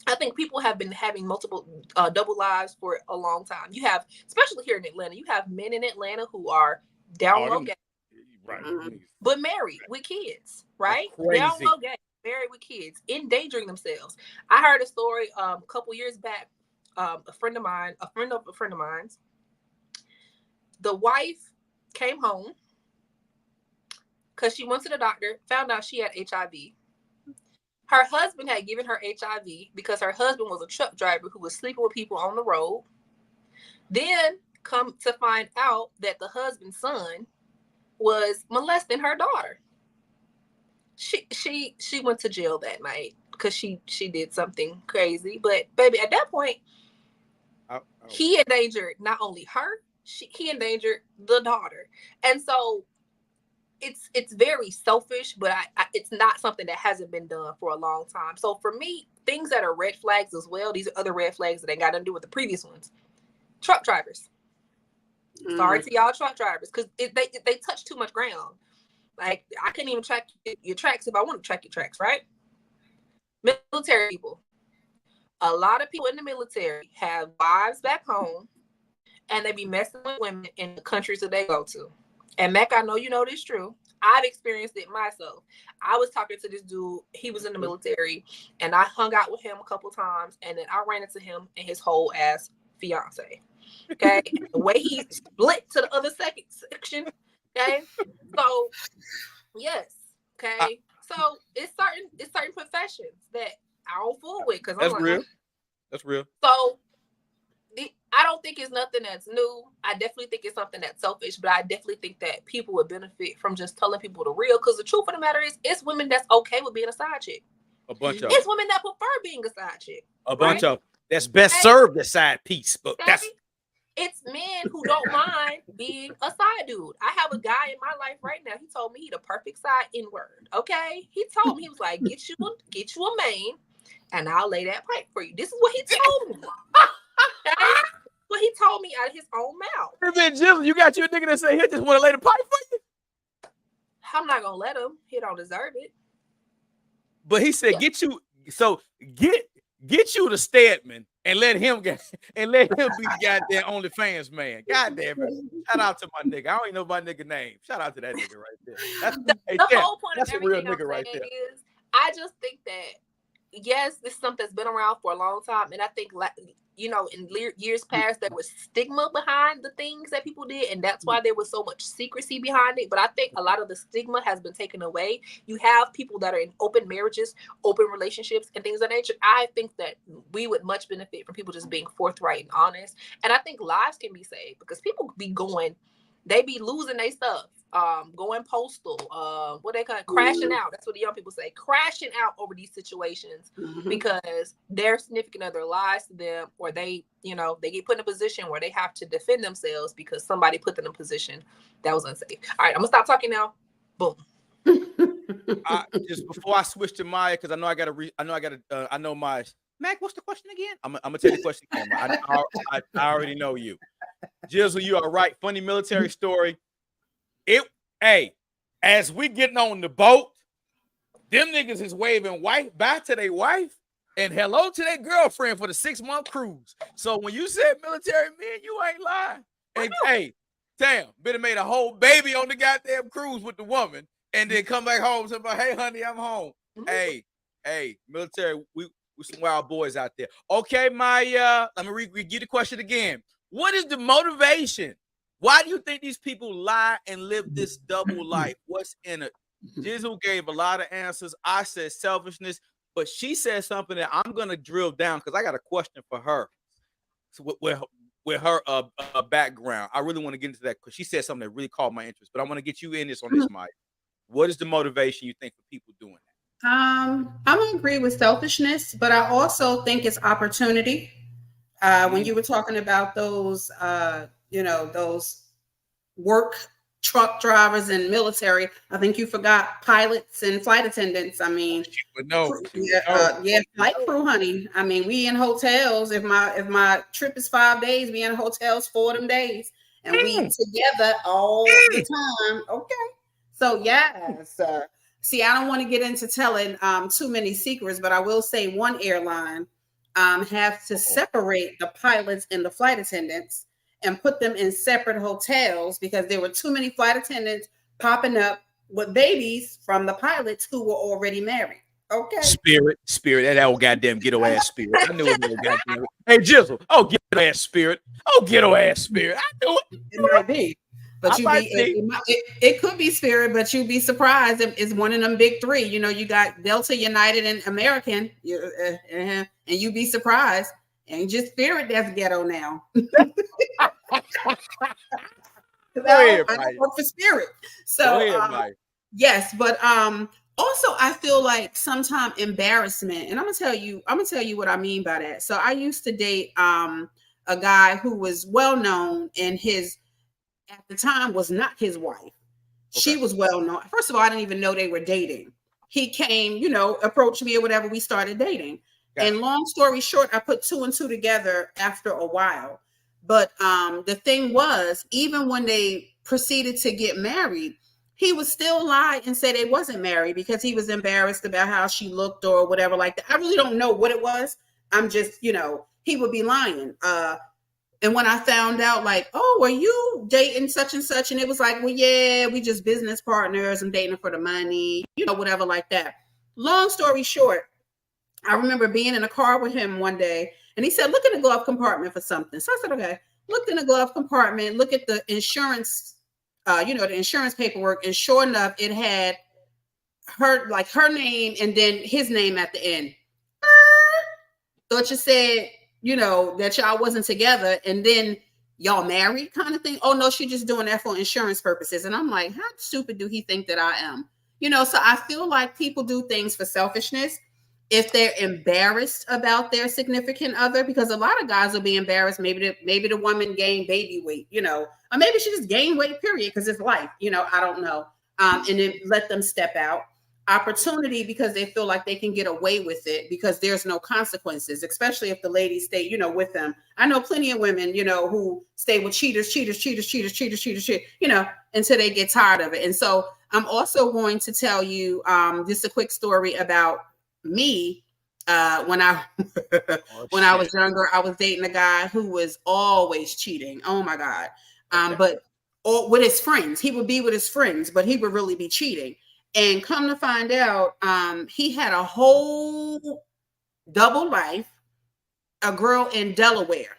I think people have been having multiple double lives for a long time. You have, especially here in Atlanta, you have men in Atlanta who are down low gay, right, but married with kids, right? Down low gay, married with kids, endangering themselves. I heard a story a couple years back. A friend of mine's, the wife came home because she went to the doctor, found out she had HIV. Her husband had given her HIV because her husband was a truck driver who was sleeping with people on the road. Then come to find out that the husband's son was molesting her daughter. She went to jail that night because she did something crazy. But baby, at that point, he endangered not only her, he endangered the daughter. And so it's very selfish, but it's not something that hasn't been done for a long time. So for me, things that are red flags as well, these are other red flags that ain't got nothing to do with the previous ones. Truck drivers. Sorry to y'all truck drivers, because they touch too much ground. Like, I couldn't even track your tracks if I want to track your tracks, right? Military people. A lot of people in the military have wives back home, and they be messing with women in the countries that they go to. And Mac, I know you know this is true. I've experienced it myself. I was talking to this dude. He was in the military, and I hung out with him a couple times, and then I ran into him and his whole ass fiance. Okay, and the way he split to the other section. Okay, so yes. Okay, so it's certain professions that I don't fool with because that's real. That's real. So I don't think it's nothing that's new. I definitely think it's something that's selfish, but I definitely think that people would benefit from just telling people the real. Because the truth of the matter is, it's women that's okay with being a side chick. A bunch of it's women that prefer being a side chick. A bunch of that's best served the side piece, but it's men who don't mind being a side dude. I have a guy in my life right now. He told me he the perfect side N-word. Okay, he told me, he was like, get you a main, and I'll lay that pipe for you. This is what he told me. Okay? What he told me out of his own mouth. You got your nigga that say he just want to lay the pipe for you. I'm not gonna let him. He don't deserve it. But he said, get you the Stedman and let him be the goddamn OnlyFans man. Goddamn it. Shout out to my nigga. I don't even know my nigga name. Shout out to that nigga right there. The whole point of everything a real nigga I'm right saying there. is, I just think that, yes, this is something that's been around for a long time, and I think, you know, in years past, there was stigma behind the things that people did, and that's why there was so much secrecy behind it. But I think a lot of the stigma has been taken away. You have people that are in open marriages, open relationships, and things of that nature. I think that we would much benefit from people just being forthright and honest. And I think lives can be saved because people they be losing their stuff. Going postal, what they call it, crashing out. That's what the young people say, crashing out over these situations because their significant other lies to them, or they get put in a position where they have to defend themselves because somebody put them in a position that was unsafe. All right, I'm gonna stop talking now. Boom. Just before I switch to Maya, because I know my Mac. What's the question again? I'm gonna tell you the question again. I already know you, Jizzle. You are right. Funny military story. As we getting on the boat, them niggas is waving bye to their wife and hello to their girlfriend for the 6-month cruise. So when you said military men, you ain't lying. And damn, better made a whole baby on the goddamn cruise with the woman and then come back home and say, hey, honey, I'm home. Hey, military, we some wild boys out there. Okay, Maya, let me read the question again. What is the motivation? Why do you think these people lie and live this double life? What's in it? Jizzle gave a lot of answers. I said selfishness, but she said something that I'm going to drill down because I got a question for her. So with her background, I really want to get into that because she said something that really caught my interest. But I want to get you in this on this, Mike. What is the motivation you think for people doing that? I'm going to agree with selfishness, but I also think it's opportunity. When you were talking about those those work truck drivers and military, I think you forgot pilots and flight attendants. I mean, flight crew, honey. I mean, we in hotels. If my trip is 5 days, we in hotels 4 of them days, and we together all the time. Okay, so yes. See, I don't want to get into telling too many secrets, but I will say one airline have to separate the pilots and the flight attendants and put them in separate hotels because there were too many flight attendants popping up with babies from the pilots who were already married. Okay. Spirit, that old goddamn ghetto ass spirit. I knew it. Goddamn. Hey, Jizzle. Oh, ghetto ass spirit. Oh, ghetto ass spirit. I knew it. It might be. But I you might be see. it could be Spirit, but you'd be surprised if it's one of them big three. You know, you got Delta, United, and American. And you'd be surprised. Ain't just Spirit that's ghetto now. Go ahead, I don't Mike. work for Spirit. Go So ahead, Mike. yes, but also I feel like sometimes embarrassment, and I'm gonna tell you what I mean by that. So I used to date a guy who was well known, and his at the time was not his wife. She Okay. was well known. First of all, I didn't even know they were dating. He came, you know, approached me or whatever. We started dating. Okay. And long story short, I put two and two together after a while. But the thing was, even when they proceeded to get married, he would still lie and say they wasn't married because he was embarrassed about how she looked or whatever like that. I really don't know what it was. I'm just, you know, he would be lying. And when I found out, like, oh, are you dating such and such? And it was like, well, yeah, we just business partners. I'm dating her for the money, you know, whatever like that. Long story short, I remember being in a car with him one day, and he said, look in the glove compartment for something. So I said, okay. Looked in the glove compartment, look at the insurance, you know, the insurance paperwork. And sure enough, it had her name and then his name at the end. Thought you said, you know, that y'all wasn't together and then y'all married kind of thing. Oh no, she's just doing that for insurance purposes. And I'm like, how stupid do he think that I am? You know, so I feel like people do things for selfishness. If they're embarrassed about their significant other, because a lot of guys will be embarrassed. Maybe the woman gained baby weight, you know, or maybe she just gained weight, period, because it's life, you know, I don't know. And then let them step out. Opportunity because they feel like they can get away with it because there's no consequences, especially if the ladies stay, you know, with them. I know plenty of women, you know, who stay with cheaters, you know, until they get tired of it. And so I'm also going to tell you just a quick story about me. When I when I was younger, I was dating a guy who was always cheating. Oh my God. But or with his friends, he would be with his friends, but he would really be cheating. And come to find out, he had a whole double life, a girl in Delaware.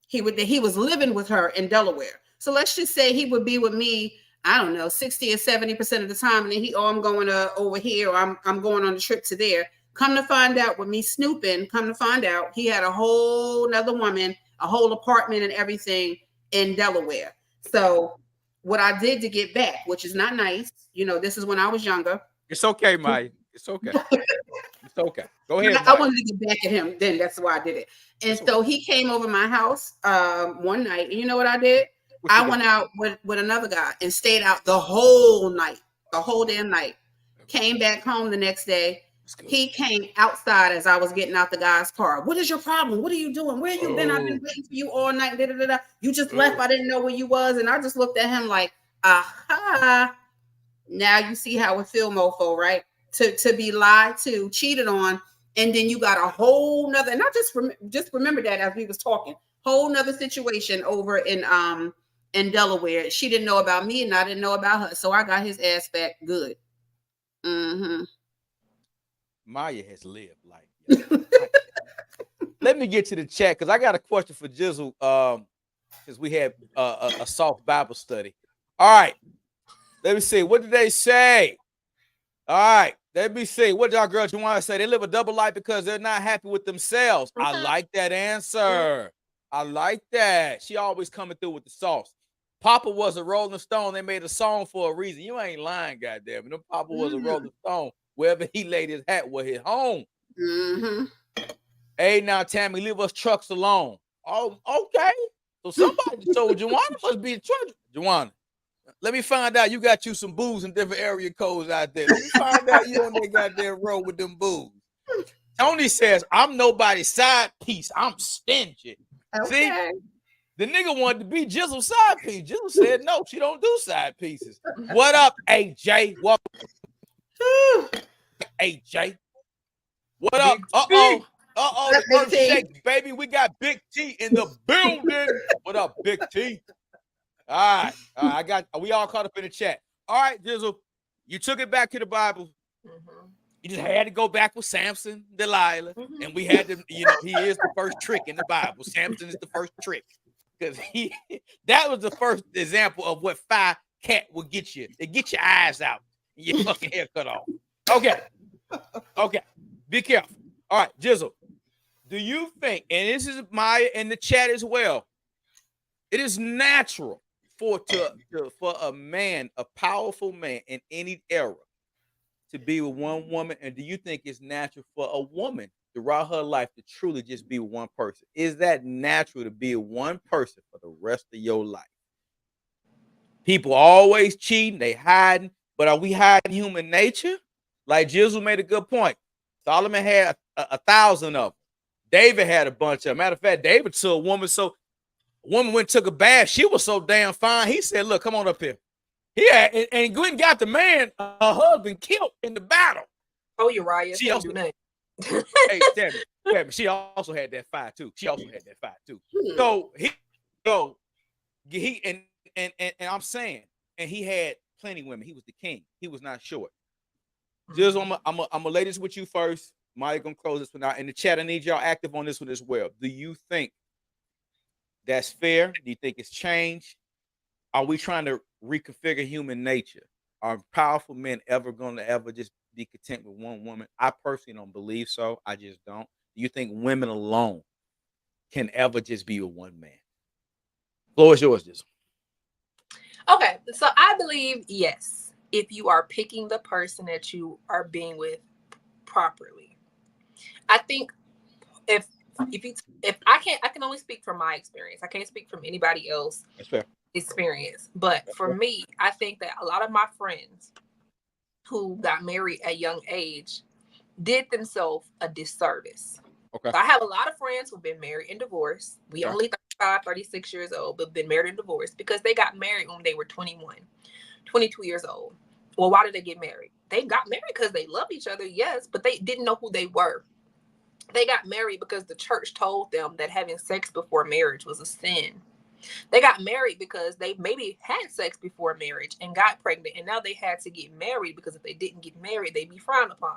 He was living with her in Delaware. So let's just say he would be with me, I don't know, 60 or 70% of the time. And then I'm going over here, or I'm going on a trip to there. Come to find out with me snooping, come to find out he had a whole nother woman, a whole apartment and everything in Delaware. So what I did to get back, which is not nice, you know, this is when I was younger. It's okay, Mike. It's okay. It's okay. Go ahead, Mike. I wanted to get back at him then. That's why I did it. And so he came over my house one night. And you know what I did? I went out with another guy and stayed out the whole night, the whole damn night. Came back home the next day. He came outside as I was getting out the guy's car. What is your problem? What are you doing? Where you been? I've been waiting for you all night. Da, da, da, da. You just left. I didn't know where you was. And I just looked at him like, aha. Now you see how it feel, mofo, right? To be lied to, cheated on, and then you got a whole nother. And I just remember that as we was talking, whole nother situation over in Delaware. She didn't know about me, and I didn't know about her, so I got his ass back good. Maya has lived life. Let me get to the chat because I got a question for Jizzle. Because we had a soft Bible study. All right. Let me see. What did they say? All right. Let me see. What did our girl Juwan say? They live a double life because they're not happy with themselves. I like that answer. I like that. She always coming through with the sauce. Papa was a Rolling Stone. They made a song for a reason. You ain't lying, goddamn. No, Papa was a Rolling Stone. Wherever he laid his hat was his home. Hey, now, Tami, leave us trucks alone. Oh, okay. So somebody told Juwan must be a truck. Juwan, let me find out you got you some booze in different area codes out there. Let me find out you on that goddamn road with them booze. Tony says, I'm nobody's side piece. I'm stingy. Okay. See, the nigga wanted to be Jizzle's side piece. Jizzle said, no, she don't do side pieces. What up, AJ? What? AJ. What up? Uh-oh. Uh-oh, the earth shakes, baby. We got Big T in the building. What up, Big T? All right. We all caught up in the chat. All right, Jizzle, you took it back to the Bible. You just had to go back with Samson, Delilah, and we had to, you know, he is the first trick in the Bible. Samson is the first trick. because that was the first example of what fire cat will get you. They get your eyes out and your fucking hair cut off. Okay. Be careful. All right, Jizzle. Do you think, and this is Maya in the chat as well, it is natural for a man, a powerful man in any era, to be with one woman? And do you think it's natural for a woman throughout her life to truly just be with one person? Is that natural to be with one person for the rest of your life? People always cheating, they hiding, but are we hiding human nature? Like Jizzle made a good point. Solomon had 1,000 of them. David had a bunch of them. Matter of fact, David took a woman, so a woman went and took a bath. She was so damn fine. He said, look, come on up here. Yeah, and Gwen got the man, her husband, killed in the battle. Oh, Uriah. She also, do nothing. hey, Tammy, she also had that fire too. So and I'm saying, and he had plenty of women. He was the king. He was not short. Just I'm gonna lay this with you first. Maya gonna close this one out. In the chat, I need y'all active on this one as well. Do you think that's fair? Do you think it's changed? Are we trying to reconfigure human nature? Are powerful men ever going to ever just be content with one woman? I personally don't believe so. I just don't. Do you think women alone can ever just be with one man? Floor is yours, Jizzle. Okay, so I believe yes, if you are picking the person that you are being with properly. I think if I can only speak from my experience. I can't speak from anybody else. That's fair. Experience. But for me, I think that a lot of my friends who got married at a young age did themselves a disservice. Okay. So I have a lot of friends who've been married and divorced. We only 35, 36 years old, but been married and divorced because they got married when they were 21, 22 years old. Well, why did they get married? They got married because they loved each other, yes, but they didn't know who they were. They got married because the church told them that having sex before marriage was a sin. They got married because they maybe had sex before marriage and got pregnant, and now they had to get married because if they didn't get married, they'd be frowned upon.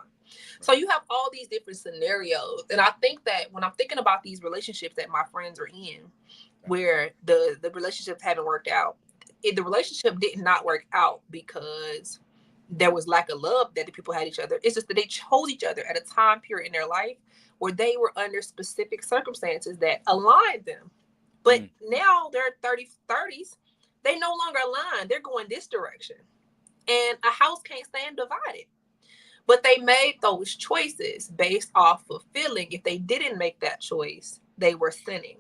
So you have all these different scenarios. And I think that when I'm thinking about these relationships that my friends are in, where the relationships haven't worked out, the relationship did not work out because there was lack of love that the people had each other. It's just that they chose each other at a time period in their life where they were under specific circumstances that aligned them. But now they're 30s. They no longer align. They're going this direction. And a house can't stand divided. But they made those choices based off of feeling. If they didn't make that choice, they were sinning.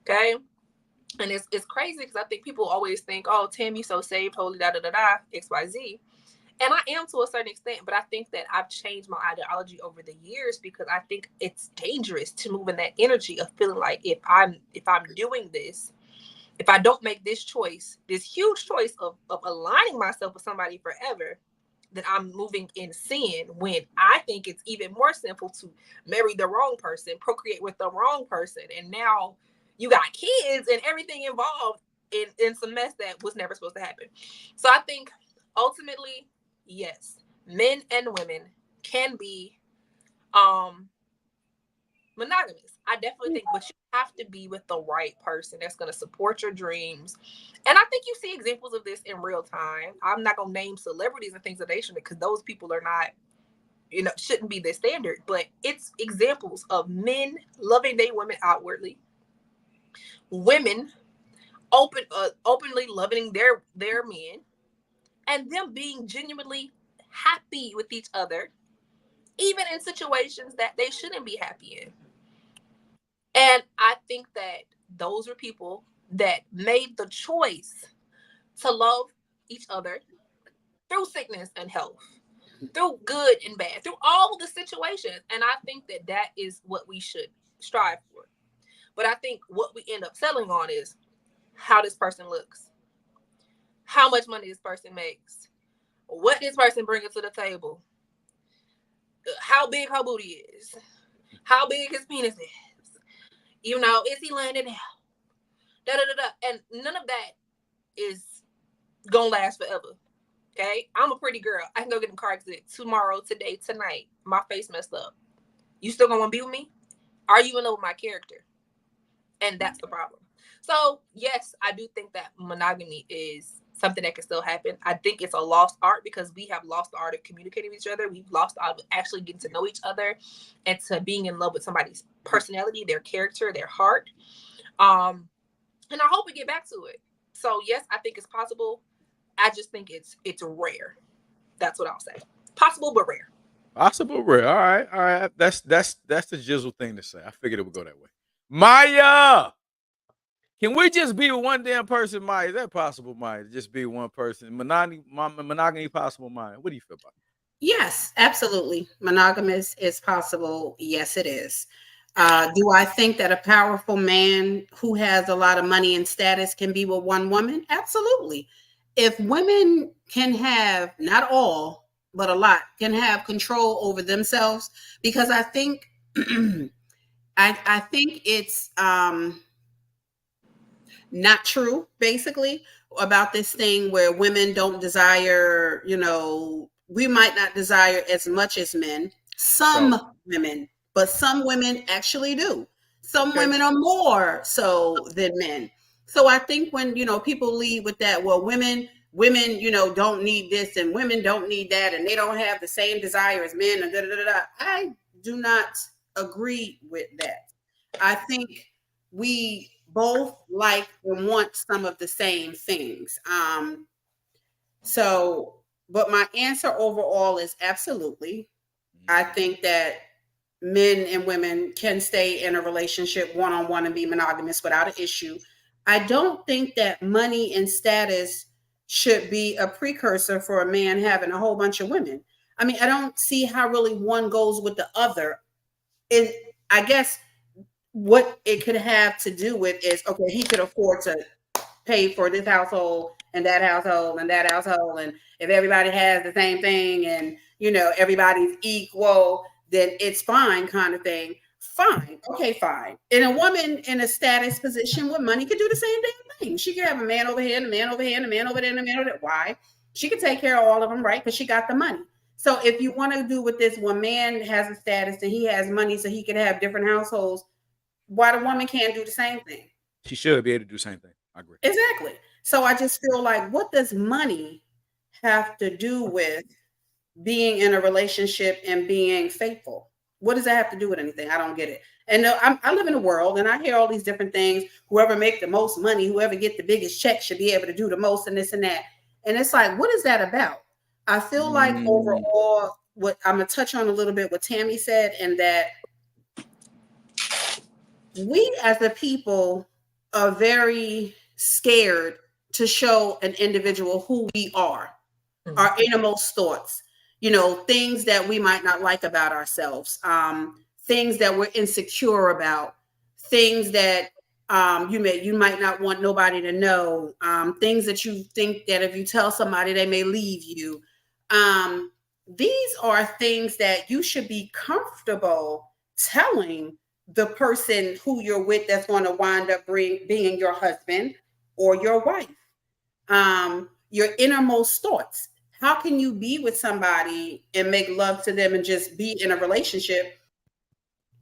Okay? And it's crazy because I think people always think, oh, Tammy, so saved, holy, XYZ. And I am to a certain extent, but I think that I've changed my ideology over the years because I think it's dangerous to move in that energy of feeling like if I'm doing this, if I don't make this choice, this huge choice of aligning myself with somebody forever, then I'm moving in sin, when I think it's even more sinful to marry the wrong person, procreate with the wrong person. And now you got kids and everything involved in some mess that was never supposed to happen. So I think ultimately, yes, men and women can be monogamous. I definitely think, but you have to be with the right person that's going to support your dreams. And I think you see examples of this in real time. I'm not going to name celebrities and things of that nature because those people are not, shouldn't be the standard. But it's examples of men loving their women outwardly, women openly loving their men, and them being genuinely happy with each other, even in situations that they shouldn't be happy in. And I think that those are people that made the choice to love each other through sickness and health, through good and bad, through all the situations. And I think that that is what we should strive for. But I think what we end up settling on is how this person looks, how much money this person makes, what this person brings to the table, how big her booty is, how big his penis is. Is he laying it down? And none of that is gonna last forever. Okay? I'm a pretty girl. I can go get in car accident tomorrow, today, tonight. My face messed up. You still gonna want to be with me? Are you in love with my character? And that's the problem. So yes, I do think that monogamy is something that can still happen. I think it's a lost art because we have lost the art of communicating with each other. We've lost the art of actually getting to know each other and to being in love with somebody's personality, their character, their heart. And I hope we get back to it. So yes, I think it's possible. I just think it's rare. That's what I'll say. Possible but rare. Possible rare. All right, all right. That's the jizzle thing to say. I figured it would go that way. Maya, can we just be one damn person, Maya? Is that possible, Maya? Just be one person. Monogamy possible, Maya. What do you feel about it? Yes, absolutely. Monogamous is possible. Yes, it is. Do I think that a powerful man who has a lot of money and status can be with one woman? Absolutely. If women can have, not all, but a lot, can have control over themselves, because I think I think it's not true, basically, about this thing where women don't desire, we might not desire as much as men. Some women, but some women actually do. Some women are more so than men. So I think when, people lead with that, well, women, don't need this and women don't need that and they don't have the same desire as men and I do not agree with that. I think we both like and want some of the same things. But my answer overall is absolutely. I think that men and women can stay in a relationship one-on-one and be monogamous without an issue. I don't think that money and status should be a precursor for a man having a whole bunch of women. I mean, I don't see how really one goes with the other. And I guess what it could have to do with is, okay, he could afford to pay for this household and that household and that household. And if everybody has the same thing and, everybody's equal, then it's fine, kind of thing. Fine. Okay, fine. And a woman in a status position with money could do the same damn thing. She could have a man over here and a man over here and a man over there and a man over there. Why? She could take care of all of them, right? Because she got the money. So if you want to do with this, one man has a status and he has money so he could have different households, why the woman can't do the same thing? She should be able to do the same thing. I agree. Exactly. So I just feel like, what does money have to do with being in a relationship and being faithful? What does that have to do with anything? I don't get it. And I live in a world and I hear all these different things. Whoever make the most money, whoever get the biggest check should be able to do the most and this and that. And it's like, what is that about? I feel like overall, what I'm going to touch on a little bit what Tami said, and that we as a people are very scared to show an individual who we are, our innermost thoughts, things that we might not like about ourselves, things that we're insecure about, things that you might not want nobody to know, things that you think that if you tell somebody, they may leave you. These are things that you should be comfortable telling the person who you're with that's going to wind up being your husband or your wife. Your innermost thoughts. How can you be with somebody and make love to them and just be in a relationship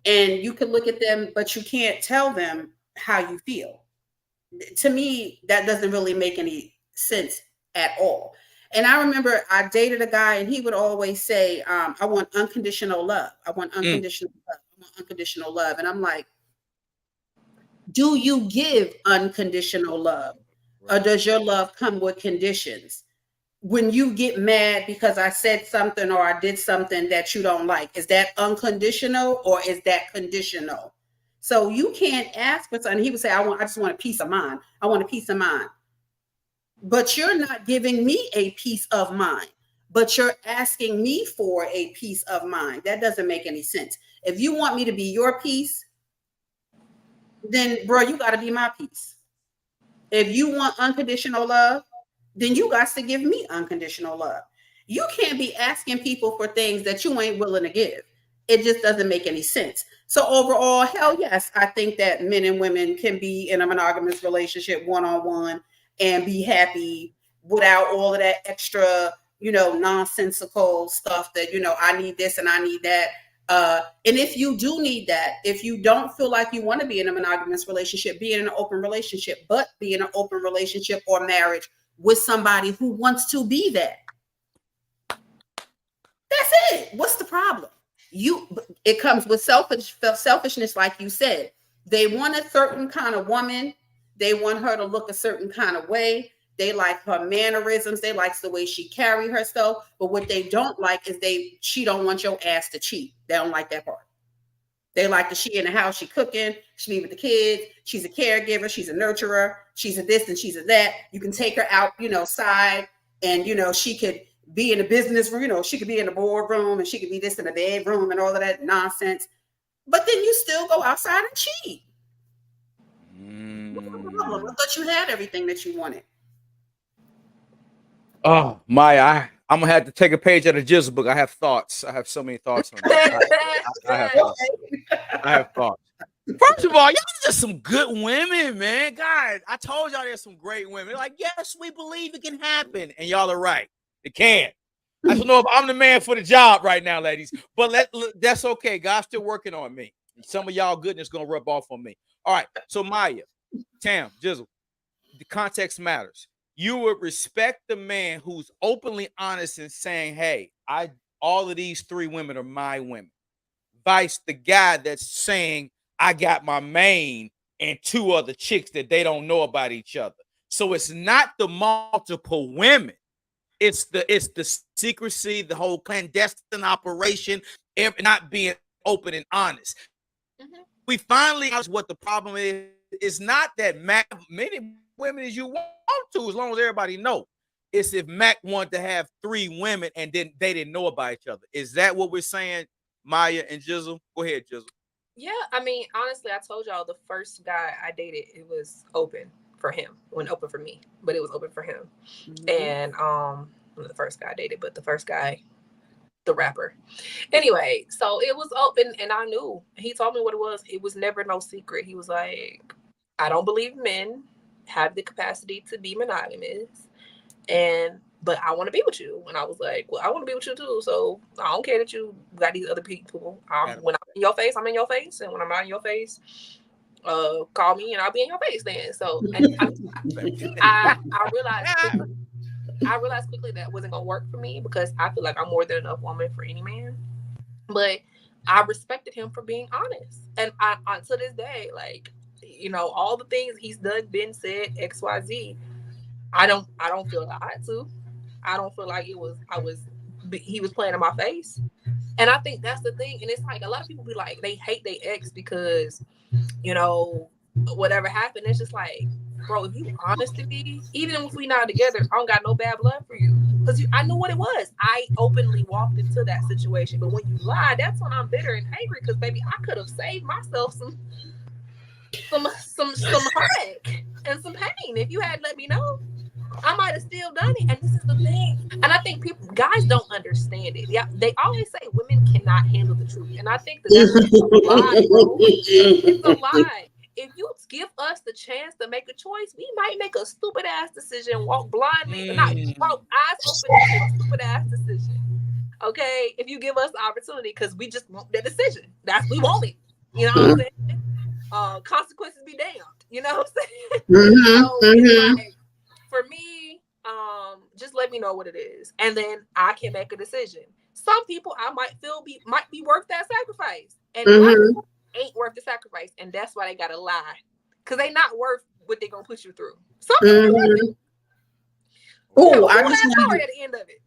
and you can look at them, but you can't tell them how you feel? To me, that doesn't really make any sense at all. And I remember I dated a guy and he would always say, I want unconditional love. I want unconditional love. I want unconditional love. And I'm like, do you give unconditional love? Or does your love come with conditions? When you get mad because I said something or I did something that you don't like, is that unconditional or is that conditional? So you can't ask for something. He would say, I just want a peace of mind. I want a peace of mind. But you're not giving me a peace of mind, but you're asking me for a peace of mind. That doesn't make any sense. If you want me to be your peace, then bro, you got to be my peace. If you want unconditional love, then you got to give me unconditional love. You can't be asking people for things that you ain't willing to give. It just doesn't make any sense. So overall, hell yes, I think that men and women can be in a monogamous relationship one-on-one and be happy without all of that extra, nonsensical stuff that, I need this and I need that. And if you do need that, if you don't feel like you want to be in a monogamous relationship, be in an open relationship, but be in an open relationship or marriage with somebody who wants to be that. That's it. What's the problem? It comes with selfishness, like you said. They want a certain kind of woman. They want her to look a certain kind of way. They like her mannerisms. They like the way she carry herself. But what they don't like is she don't want your ass to cheat. They don't like that part. They like that she in the house, she cooking, she be with the kids, she's a caregiver, she's a nurturer, she's a this and she's a that. You can take her out, side, and she could be in the business room, she could be in the boardroom, and she could be this in the bedroom and all of that nonsense. But then you still go outside and cheat. I thought you had everything that you wanted. Oh, Maya, I'm gonna have to take a page out of Jizzle book. I have thoughts. I have so many thoughts on that. I have thoughts. First of all, y'all just some good women, man. Guys, I told y'all there's some great women. They're like, yes, we believe it can happen, and y'all are right. It can. I don't know if I'm the man for the job right now, ladies, but that's okay. God's still working on me. Some of y'all goodness gonna rub off on me. All right, so Maya, Tam, Jizzle, the context matters. You would respect the man who's openly honest and saying, hey, all of these 3 women are my women. Vice the guy that's saying, I got my main and 2 other chicks that they don't know about each other. So it's not the multiple women. It's the secrecy, the whole clandestine operation, not being open and honest. Mm-hmm. We finally know what the problem is. It's not that many women as you want to, as long as everybody know. It's if Mac wanted to have 3 women and then they didn't know about each other. Is that what we're saying, Maya and Jizzle? Go ahead, Jizzle. Yeah, I mean, honestly, I told y'all the first guy I dated, it was open for him. It wasn't open for me, but it was open for him. Mm-hmm. And the first guy I dated, but the first guy, the rapper. Anyway, so it was open, and I knew. He told me what it was. It was never no secret. He was like, I don't believe men have the capacity to be monogamous, but I want to be with you. And I was like, well, I want to be with you too. So I don't care that you got these other people. When I'm in your face, I'm in your face. And when I'm not in your face, call me and I'll be in your face then. So I realized quickly that wasn't going to work for me because I feel like I'm more than enough woman for any man. But I respected him for being honest. And I to this day, like, all the things he's done, been said, XYZ, I don't feel lied to. I don't feel like he was playing in my face. And I think that's the thing. And it's like a lot of people be like, they hate their ex because, whatever happened. It's just like, bro, if you honest to me, even if we not together, I don't got no bad blood for you. Because I knew what it was. I openly walked into that situation. But when you lie, that's when I'm bitter and angry. Because baby, I could have saved myself some heartache and some pain if you had let me know. I might have still done it. And this is the thing. And I think guys don't understand it. Yeah, they always say women cannot handle the truth. And I think that's a lie, bro. It's a lie. If you give us the chance to make a choice, we might make a stupid ass decision, walk blindly, but not walk eyes open into a stupid ass decision. Okay? If you give us the opportunity, because we just want that decision. We want it. You know what I'm saying? Consequences be damned. You know what I'm saying? So it's like, for me, just let me know what it is, and then I can make a decision. Some people I might feel might be worth that sacrifice, and people ain't worth the sacrifice, and that's why they gotta lie, because they not worth what they gonna put you through. Some people worth it. Oh, I just want at the end of it,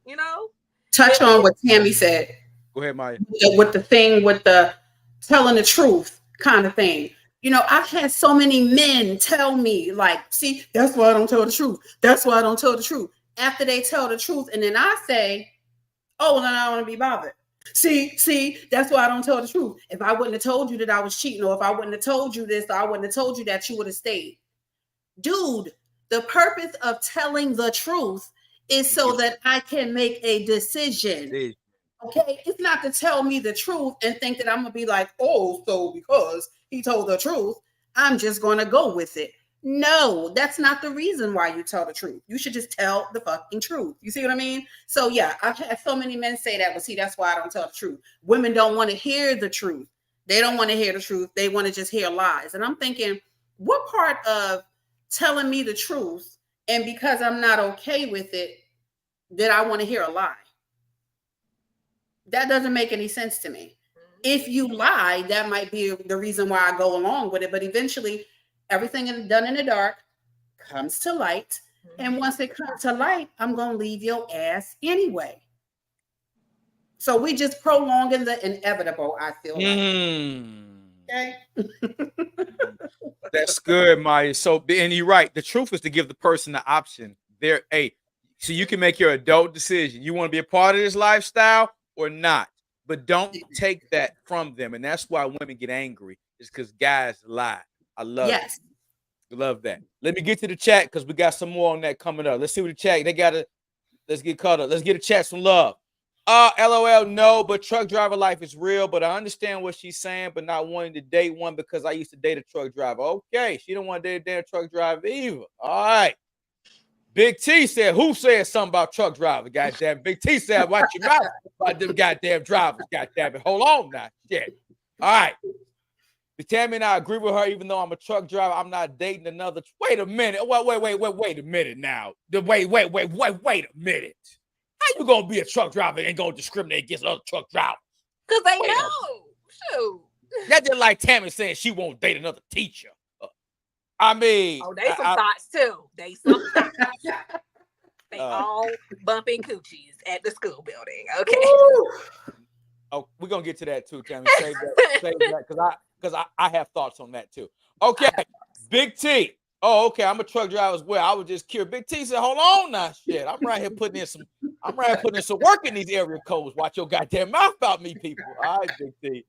touch on what Tammy said. Go ahead, Maya. With the thing with the telling the truth kind of thing. I've had so many men tell me, like, see, that's why I don't tell the truth. That's why I don't tell the truth. After they tell the truth, and then I say, oh, well, then I don't want to be bothered. See, that's why I don't tell the truth. If I wouldn't have told you that I was cheating, or if I wouldn't have told you this, or I wouldn't have told you that, you would have stayed. Dude, the purpose of telling the truth is so that I can make a decision. Okay, it's not to tell me the truth and think that I'm gonna be like, oh, so because he told the truth, I'm just gonna go with it. No, that's not the reason why you tell the truth. You should just tell the fucking truth. You see what I mean? So yeah, I've had so many men say that, but see, that's why I don't tell the truth. Women don't want to hear the truth. They don't want to hear the truth. They want to just hear lies. And I'm thinking, what part of telling me the truth, and because I'm not okay with it, did I want to hear a lie? That doesn't make any sense to me. If you lie, that might be the reason why I go along with it. But eventually, everything is done in the dark comes to light. And once it comes to light, I'm going to leave your ass anyway. So we just prolonging the inevitable, I feel like. Okay. That's good, Maya. So, and you're right. The truth is to give the person the option. So you can make your adult decision. You want to be a part of this lifestyle or not, but don't take that from them. And that's why women get angry. Is because guys lie. I love it. Love that. Let me get to the chat because we got some more on that coming up. Let's see what the chat. Let's get caught up. Let's get a chat some love. LOL, no, but truck driver life is real. But I understand what she's saying, but not wanting to date one because I used to date a truck driver. Okay, she don't want to date a damn truck driver either. All right. Big T said, who said something about truck driver? Goddamn. Big T said, watch your mouth about them goddamn drivers. Goddamn it. Hold on now. Shit. All right. Tami and I agree with her, even though I'm a truck driver, I'm not dating another. Wait a minute. Wait a minute now. Wait a minute. How you gonna be a truck driver and gonna discriminate against other truck drivers? Because they know. Shoot. That's just like Tami saying she won't date another teacher. I mean, they some thoughts too. They some thoughts. They all bumping coochies at the school building. Okay. Oh, we're gonna get to that too, Tami. Save that because I have thoughts on that too. Okay, Big T. Oh, okay. I'm a truck driver as well. I was just curious. Big T said, "Hold on now, shit. I'm right here putting in some work in these area codes. Watch your goddamn mouth about me, people." All right, Big T.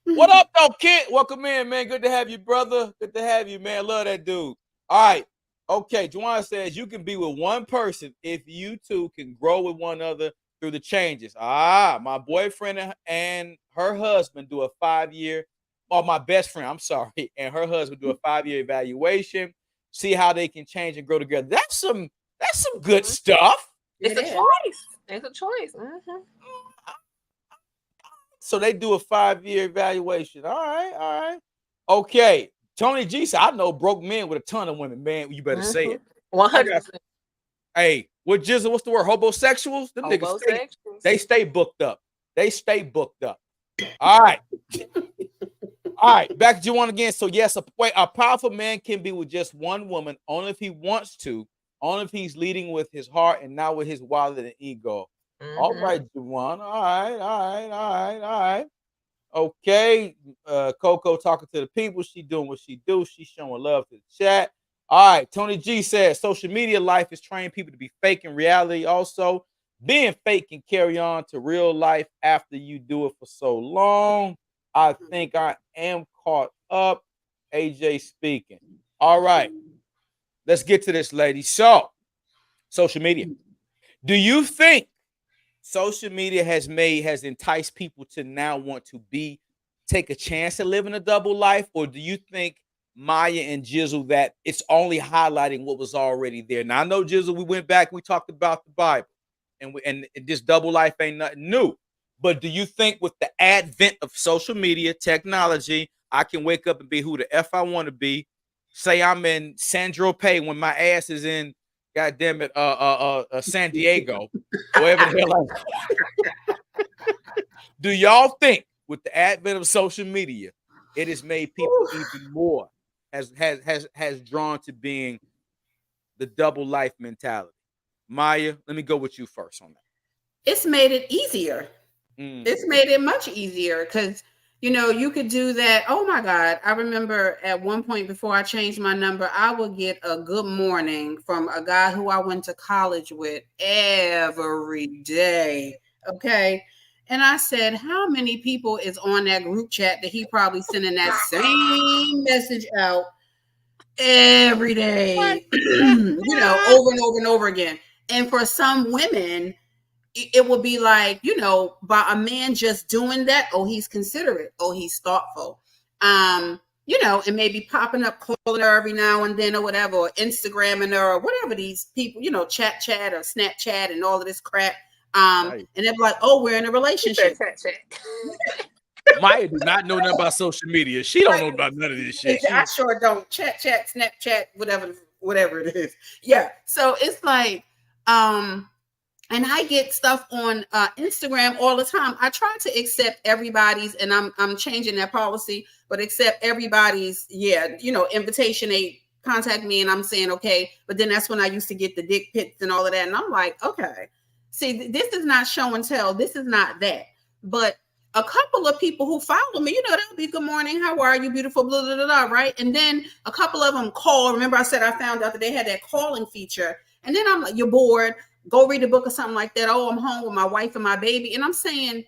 What up, though, Kent? Welcome in, man. Good to have you, brother. Good to have you, man. Love that dude. All right. Okay, Juwan says you can be with one person if you two can grow with one another through the changes. My boyfriend and her husband do a 5-year, or my best friend, I'm sorry, and her husband do a 5-year evaluation, see how they can change and grow together. That's some good stuff. It's a choice. It's a choice. So they do a 5-year evaluation. All right. Okay. Tony G said, I know broke men with a ton of women, man. You better say it. 100%. Hey, what's the word? Hobosexuals? Them niggas they stay booked up. All right. All right, back to Juwan again. So yes, a powerful man can be with just one woman only if he wants to, only if he's leading with his heart and not with his wallet and ego. All right, Juwan. All right. Okay. Coco talking to the people. She doing what she do. She's showing love to the chat. All right. Tony G says social media life is training people to be fake in reality. Also, being fake can carry on to real life after you do it for so long. I think I am caught up. AJ speaking. All right. Let's get to this, lady. So, social media. Do you think social media has enticed people to now want to take a chance at living a double life? Or do you think, Maya and Jizzle, that it's only highlighting what was already there? Now, I know, Jizzle, we went back and we talked about the Bible, and this double life ain't nothing new. But do you think with the advent of social media technology, I can wake up and be who the F I want to be? Say I'm in Sandro Pay when my ass is in, goddamn it, San Diego, wherever the hell do y'all think with the advent of social media, it has made people even more, has drawn to being the double life mentality? Maya, let me go with you first on that. It's made it easier. It's made it much easier because, you could do that. Oh my God. I remember at one point before I changed my number, I would get a good morning from a guy who I went to college with every day. Okay. And I said, how many people is on that group chat that he probably sending that same message out every day, over and over and over again. And for some women, it would be like, by a man just doing that, oh, he's considerate, oh, he's thoughtful. you know, and maybe popping up, calling her every now and then or whatever, or Instagramming her or whatever these people, you know, chat or Snapchat and all of this crap. Right. And they're like, oh, we're in a relationship. Chat. Maya do not know nothing about social media. She don't know about none of this shit. I sure don't. Chat, Snapchat, whatever it is. Yeah. So it's like, and I get stuff on Instagram all the time. I try to accept everybody's, and I'm changing that policy, but accept everybody's, you know, invitation. They contact me, and I'm saying okay. But then that's when I used to get the dick pics and all of that, and I'm like, okay, see, this is not show and tell. This is not that. But a couple of people who follow me, you know, they'll be good morning, how are you, beautiful, blah, blah, blah, blah, right? And then a couple of them call. Remember, I said I found out that they had that calling feature, and then I'm like, you're bored. Go read a book or something like that. Oh, I'm home with my wife and my baby. And I'm saying,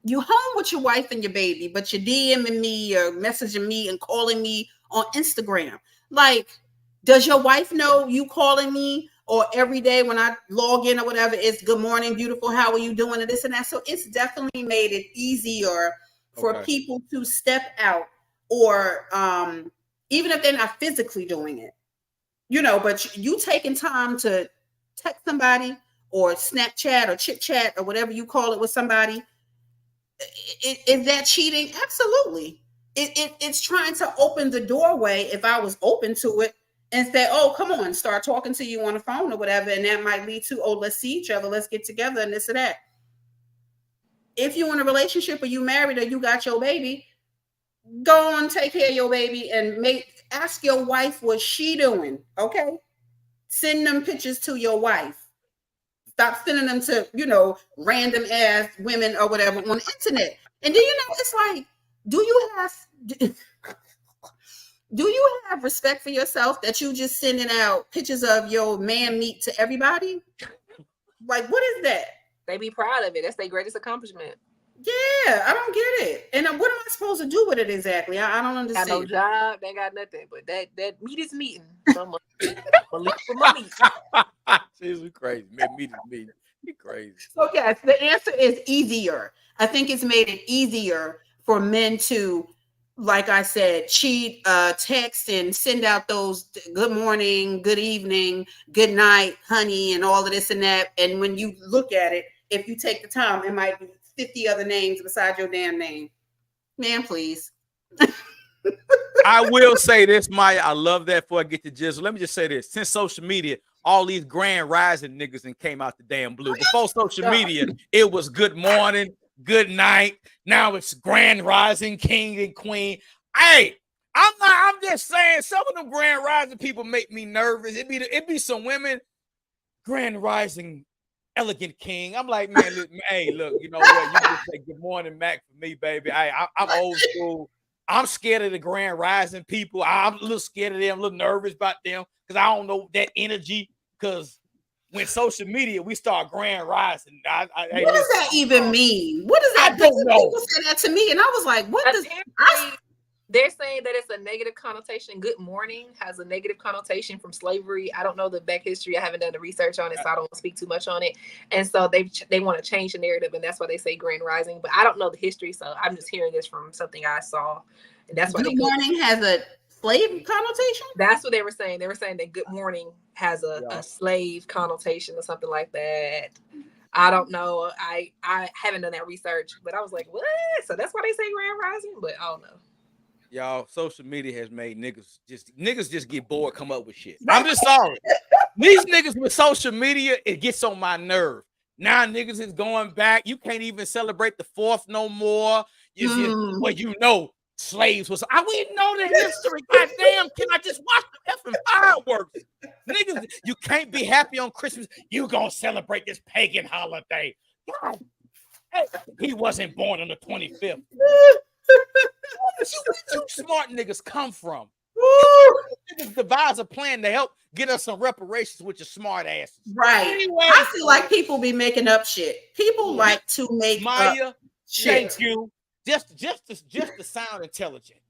you home with your wife and your baby, but you're DMing me or messaging me and calling me on Instagram. Like, does your wife know you calling me? Or every day when I log in or whatever, it's good morning, beautiful, how are you doing? And this and that. So it's definitely made it easier for people to step out, or even if they're not physically doing it, you know, but you taking time to text somebody or Snapchat or chit chat or whatever you call it with somebody. Is that cheating? Absolutely. It's trying to open the doorway, if I was open to it, and say, oh, come on, start talking to you on the phone or whatever. And that might lead to, oh, let's see each other, let's get together and this or that. If you're in a relationship or you married or you got your baby, go on, take care of your baby and ask your wife what she doing, okay? Send them pictures to your wife. Stop sending them to, you know, random ass women or whatever on the internet. And then, you know, it's like, do you have respect for yourself that you just sending out pictures of your man meat to everybody? Like, what is that? They be proud of it. That's their greatest accomplishment. Yeah, I don't get it. And what am I supposed to do with it exactly? I don't understand. Got no job, they got nothing. But that meat is meeting. So believe for money. She's crazy. Meat is meat. You crazy. So yes, the answer is easier. I think it's made it easier for men to, like I said, cheat, text and send out those good morning, good evening, good night, honey, and all of this and that. And when you look at it, if you take the time, it might be 50 other names beside your damn name. Man, please. I will say this, Maya. I love that before I get to jizzle. Let me just say this. Since social media, all these grand rising niggas and came out the damn blue. Before social media, it was good morning, good night. Now it's grand rising, king and queen. Hey, I'm just saying, some of them grand rising people make me nervous. It be some women, grand rising, elegant king. I'm like, man, look, hey, look, you know what? You just say good morning, Mac, for me, baby. I'm old school. I'm scared of the grand rising people. I'm a little scared of them, a little nervous about them because I don't know that energy. Because when social media, we start grand rising. What does that even mean? What does that? I don't know. People said that to me, and I was like, "What does?" They're saying that it's a negative connotation. Good morning has a negative connotation from slavery. I don't know the back history. I haven't done the research on it, so I don't speak too much on it. And so they want to change the narrative, and that's why they say grand rising. But I don't know the history, so I'm just hearing this from something I saw, and that's why good morning has a slave connotation. That's what they were saying. They were saying that good morning has a slave connotation or something like that. I don't know. I haven't done that research, but I was like, what? So that's why they say grand rising, but I don't know. Y'all, social media has made niggas just get bored, come up with shit. I'm just sorry. These niggas with social media, it gets on my nerve. Now niggas is going back. You can't even celebrate the 4th no more. Well, you know, slaves was. We didn't know the history. Goddamn, can I just watch the effing fireworks? Niggas, you can't be happy on Christmas. You gonna celebrate this pagan holiday. God, hey, he wasn't born on the 25th. Where you smart niggas come from? Niggas devise a plan to help get us some reparations with your smart asses. Right. Anyway, I feel like people be making up shit. People like to make Maya, up shit. Thank you. Just to sound intelligent.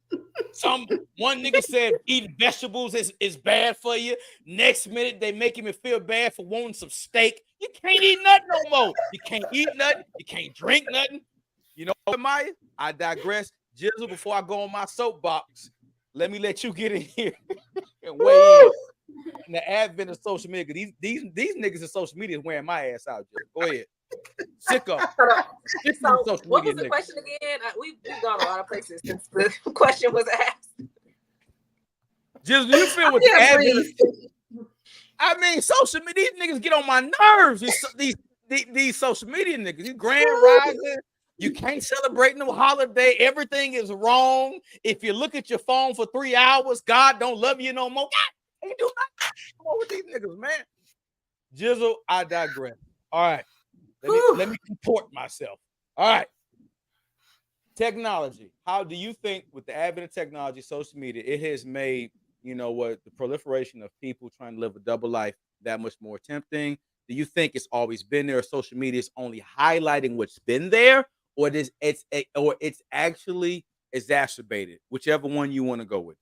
One nigga said eating vegetables is bad for you. Next minute they making me feel bad for wanting some steak. You can't eat nothing no more. You can't eat nothing. You can't drink nothing. You know what, Maya? I digress. Jizzle, before I go on my soapbox, let me let you get in here and weigh in the advent of social media. These niggas in social media is wearing my ass out, Jizzle. Go ahead. Sick of So, social what media was the niggas. question again? We've gone a lot of places since the question was asked. Jizzle, do you feel with the advent I mean, social media, these niggas get on my nerves. These social media niggas, these grand rising. You can't celebrate no holiday. Everything is wrong. If you look at your phone for 3 hours, God don't love you no more. God ain't do nothing. Come on with these niggas, man. Jizzle, I digress. All right. Let me comport myself. All right. Technology. How do you think with the advent of technology, social media, it has made, you know what, the proliferation of people trying to live a double life that much more tempting? Do you think it's always been there, or social media is only highlighting what's been there, or it's actually exacerbated? Whichever one you want to go with.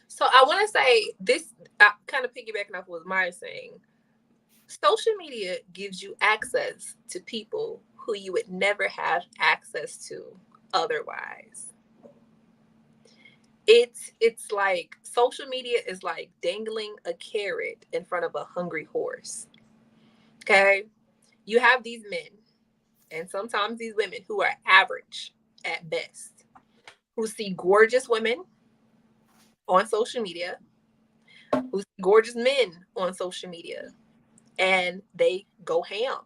So I want to say this, kind of piggybacking off what Maya saying. Social media gives you access to people who you would never have access to otherwise. It's like social media is like dangling a carrot in front of a hungry horse. Okay? You have these men and sometimes these women who are average at best, who see gorgeous women on social media, who see gorgeous men on social media, and they go ham.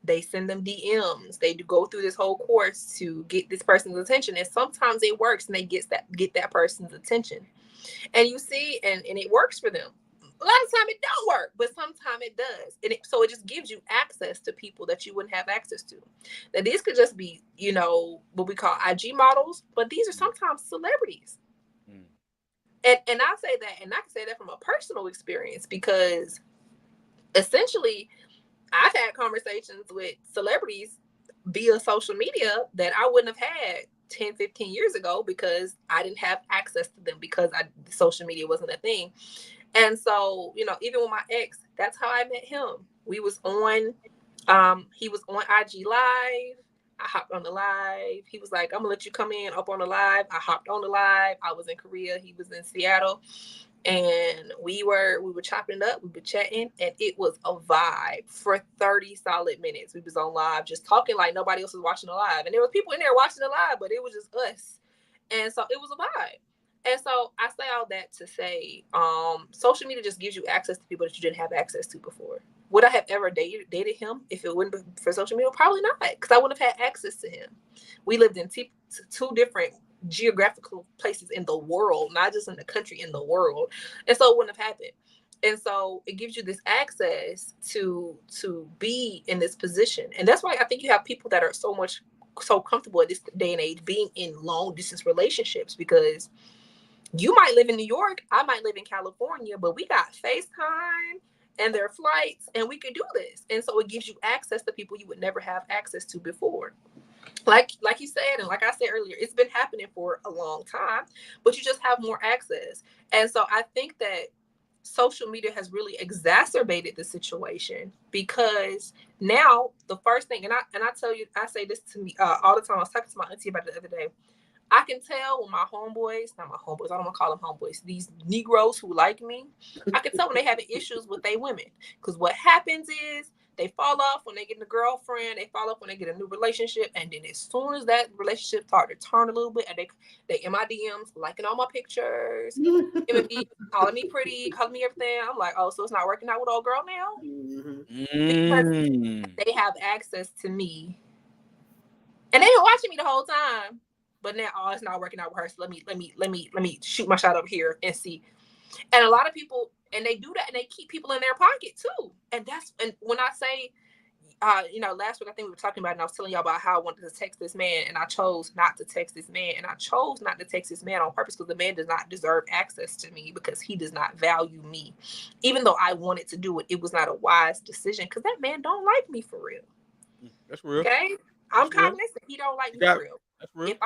They send them DMs. They do go through this whole course to get this person's attention, and sometimes it works, and they get that person's attention. And you see, and it works for them. A lot of time it don't work, but sometimes it does, and so it just gives you access to people that you wouldn't have access to. Now these could just be, what we call IG models, but these are sometimes celebrities. And I say that, and I can say that from a personal experience, because essentially I've had conversations with celebrities via social media that I wouldn't have had 10, 15 years ago because I didn't have access to them, because social media wasn't a thing. And so, even with my ex, that's how I met him. We was on, he was on IG Live. I hopped on the live. He was like, I'm gonna let you come in up on the live. I hopped on the live. I was in Korea. He was in Seattle. And we were chopping it up, we were chatting, and it was a vibe for 30 solid minutes. We was on live just talking like nobody else was watching the live. And there was people in there watching the live, but it was just us. And so it was a vibe. And so I say all that to say, social media just gives you access to people that you didn't have access to before. Would I have ever dated him if it wouldn't be for social media? Probably not, because I wouldn't have had access to him. We lived in two different geographical places in the world, not just in the country, in the world. And so it wouldn't have happened. And so it gives you this access to be in this position. And that's why I think you have people that are so comfortable at this day and age being in long distance relationships, because you might live in New York, I might live in California, but we got FaceTime and their flights, and we could do this. And so it gives you access to people you would never have access to before. Like you said, and like I said earlier, it's been happening for a long time, but you just have more access. And so I think that social media has really exacerbated the situation, because now the first thing, and I tell you, I say this to me all the time. I was talking to my auntie about it the other day. I can tell when my homeboys, not my homeboys, I don't want to call them homeboys, these Negroes who like me, I can tell when they having issues with their women. Because what happens is they fall off when they get a girlfriend, they fall off when they get a new relationship, and then as soon as that relationship start to turn a little bit, and they in my DMs, liking all my pictures, calling me pretty, calling me everything. I'm like, oh, so it's not working out with old girl now? Because they have access to me. And they been watching me the whole time. But now, it's not working out with her. So let me shoot my shot up here and see. And a lot of people, and they do that, and they keep people in their pocket too. And when I say, last week I think we were talking about it, and I was telling y'all about how I wanted to text this man, and I chose not to text this man, and I chose not to text this man on purpose, because the man does not deserve access to me, because he does not value me. Even though I wanted to do it, it was not a wise decision, because that man don't like me for real. That's real. Okay, I'm cognizant he don't like me for real. That's real.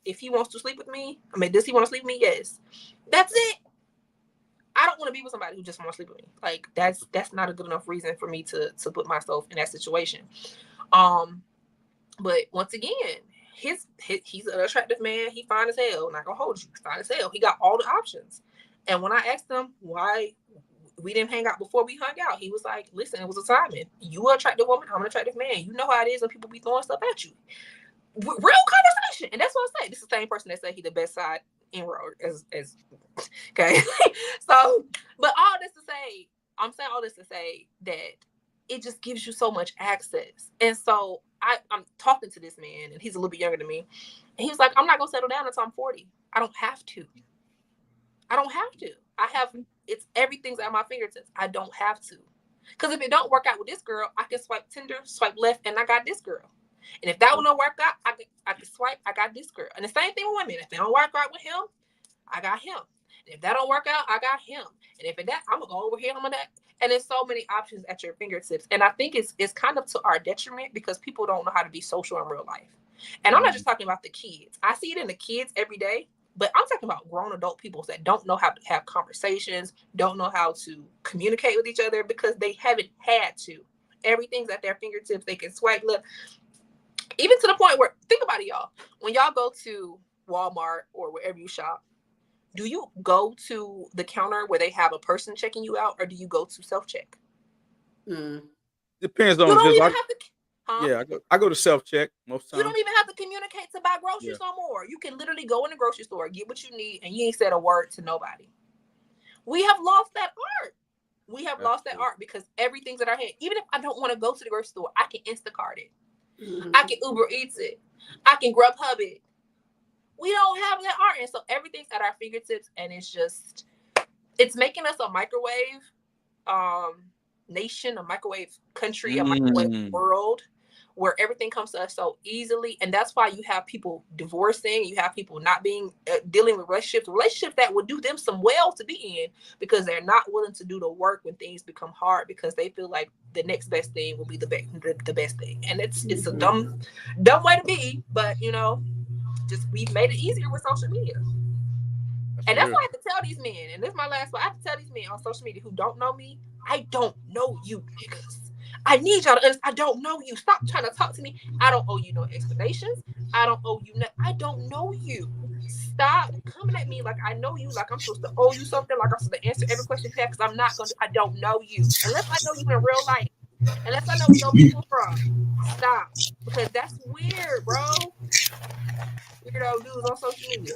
If he wants to sleep with me, does he want to sleep with me? Yes. That's it. I don't want to be with somebody who just wants to sleep with me. Like that's not a good enough reason for me to put myself in that situation. But once again, he's an attractive man. He fine as hell. Not gonna hold you. He's fine as hell. He got all the options. And when I asked him why we didn't hang out before we hung out, he was like, "Listen, it was a timing. You an attractive woman. I'm an attractive man. You know how it is when people be throwing stuff at you. Real conversation." And that's what I say. This is the same person that said he the best side inroad as okay. So, but all this to say, I'm saying all this to say that it just gives you so much access. And so I'm talking to this man, and he's a little bit younger than me. And he was like, "I'm not gonna settle down until I'm 40. I don't have to. I don't have to. It's everything's at my fingertips. I don't have to. Because if it don't work out with this girl, I can swipe Tinder, swipe left, and I got this girl. And if that one don't work out, I can swipe, I got this girl. And the same thing with women. If they don't work out with him, I got him. And if that don't work out, I got him. And if it that, I'm gonna go over here, I'm gonna that. And there's so many options at your fingertips. And I think it's kind of to our detriment because people don't know how to be social in real life. And I'm not just talking about the kids. I see it in the kids every day. But I'm talking about grown adult people that don't know how to have conversations, don't know how to communicate with each other because they haven't had to. Everything's at their fingertips. They can swipe left. Even to the point where, think about it, y'all. When y'all go to Walmart or wherever you shop, do you go to the counter where they have a person checking you out, or do you go to self-check? Depends on. You don't even have to. Yeah, I go to self-check most times. You don't even have to communicate to buy groceries no more. You can literally go in the grocery store, get what you need, and you ain't said a word to nobody. We have lost that art. We have lost that art because everything's in our head. Even if I don't want to go to the grocery store, I can Instacart it. I can Uber Eats it. I can Grubhub it. We don't have that art. And so everything's at our fingertips, and it's making us a microwave nation, a microwave country, a microwave world, where everything comes to us so easily. And that's why you have people divorcing, you have people not being dealing with relationships that would do them some well to be in, because they're not willing to do the work when things become hard, because they feel like the next best thing will be the best thing. And it's a dumb way to be, but just we've made it easier with social media. And that's why I have to tell these men, and this is my last one, I have to tell these men on social media who don't know me, I don't know you niggas. I need y'all to understand, I don't know you. Stop trying to talk to me. I don't owe you no explanations. I don't owe you I don't know you. Stop coming at me like I know you, like I'm supposed to owe you something, like I'm supposed to answer every question you have, because I'm not going to. I don't know you. Unless I know you in real life. Unless I know where your people from. Stop. Because that's weird, bro. Weirdo dudes on social media.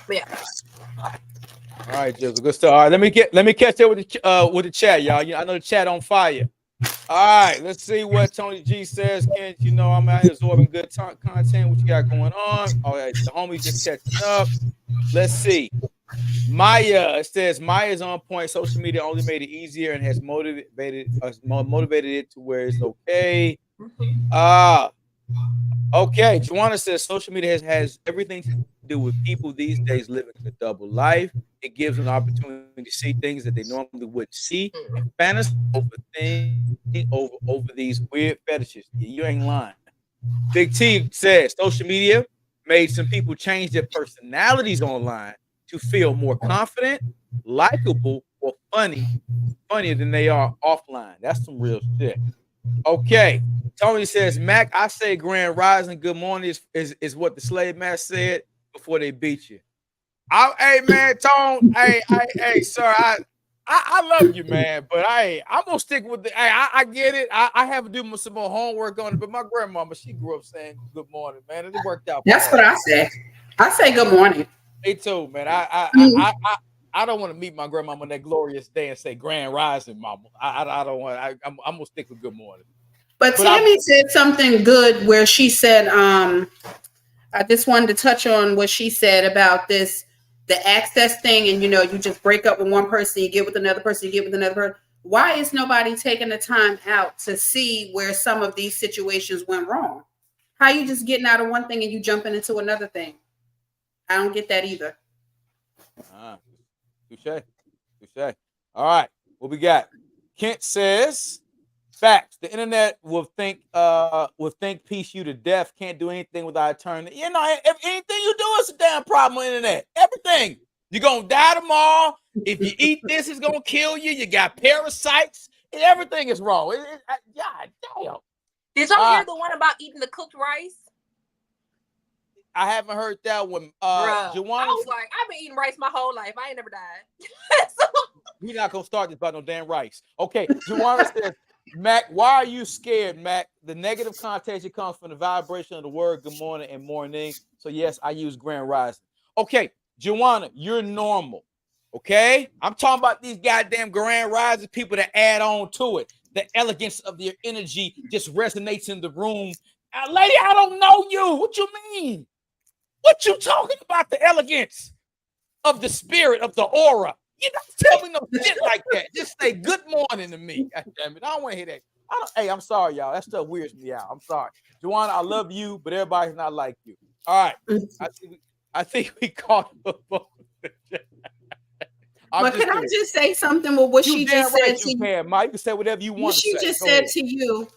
But yeah. All right, Jizzle, good stuff. All right, let me catch up with the chat, y'all. I know the chat on fire. All right, let's see what Tony G says. Kent, I'm out here absorbing good content. What you got going on? All right, the homies just catching up. Let's see. Maya, it says Maya's on point. Social media only made it easier and has motivated it to where it's okay. Okay, Juana says social media has everything to do with people these days living a double life. It gives them an opportunity to see things that they normally wouldn't see and fantasize over these weird fetishes. You ain't lying. Big T says social media made some people change their personalities online to feel more confident, likable, or funnier than they are offline. That's some real shit. Okay. Tony says, Mac, I say grand rising, good morning is what the slave master said before they beat you. Hey man, Tone, hey, sir, I love you, man, but I'm gonna stick with I get it. I have to do some more homework on it, but my grandmama, she grew up saying good morning, man, and it worked out. That's what I say. I say good morning. Me too, man. I don't want to meet my grandmama on that glorious day and say grand rising, mama. I don't want. I'm gonna stick with good morning. But Tammy said something good where she said, I just wanted to touch on what she said about the access thing. And, you just break up with one person, you get with another person, you get with another person. Why is nobody taking the time out to see where some of these situations went wrong? How you just getting out of one thing and you jumping into another thing? I don't get that either. Touche. All right, what we got? Kent says, facts. The internet will think piece you to death. Can't do anything without a turn. Anything you do is a damn problem on the internet. Everything. You're gonna die tomorrow. If you eat this, it's gonna kill you. You got parasites. Everything is wrong. God damn. Did y'all hear the one about eating the cooked rice? I haven't heard that one. Bruh, Juwan, I was like, I've been eating rice my whole life. I ain't never died. So, we're not gonna start this about no damn rice. Okay, Juwan says, Mac, why are you scared, Mac? The negative connotation comes from the vibration of the word good morning and morning. So yes, I use grand rising. Okay, Joanna, you're normal. Okay, I'm talking about these goddamn grand rising people that add on to it. The elegance of their energy just resonates in the room. Lady, I don't know you. What you mean? What you talking about? The elegance of the spirit of the aura. You don't tell me no shit like that. Just say good morning to me. God damn it. I don't want to hear that. Hey, I'm sorry, y'all. That stuff weirds me out. I'm sorry. Joanna, I love you, but everybody's not like you. All right. I think we caught up. But can I just say something with what she just said to you? Mike, you can say whatever you want to say. What she just said to you,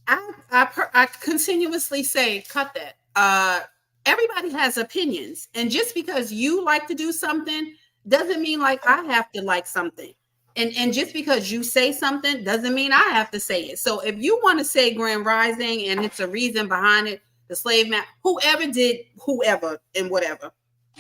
I continuously say, cut that. Everybody has opinions. And just because you like to do something doesn't mean like I have to like something. And just because you say something doesn't mean I have to say it. So if you want to say grand rising and it's a reason behind it, the slave man, whoever did whoever and whatever,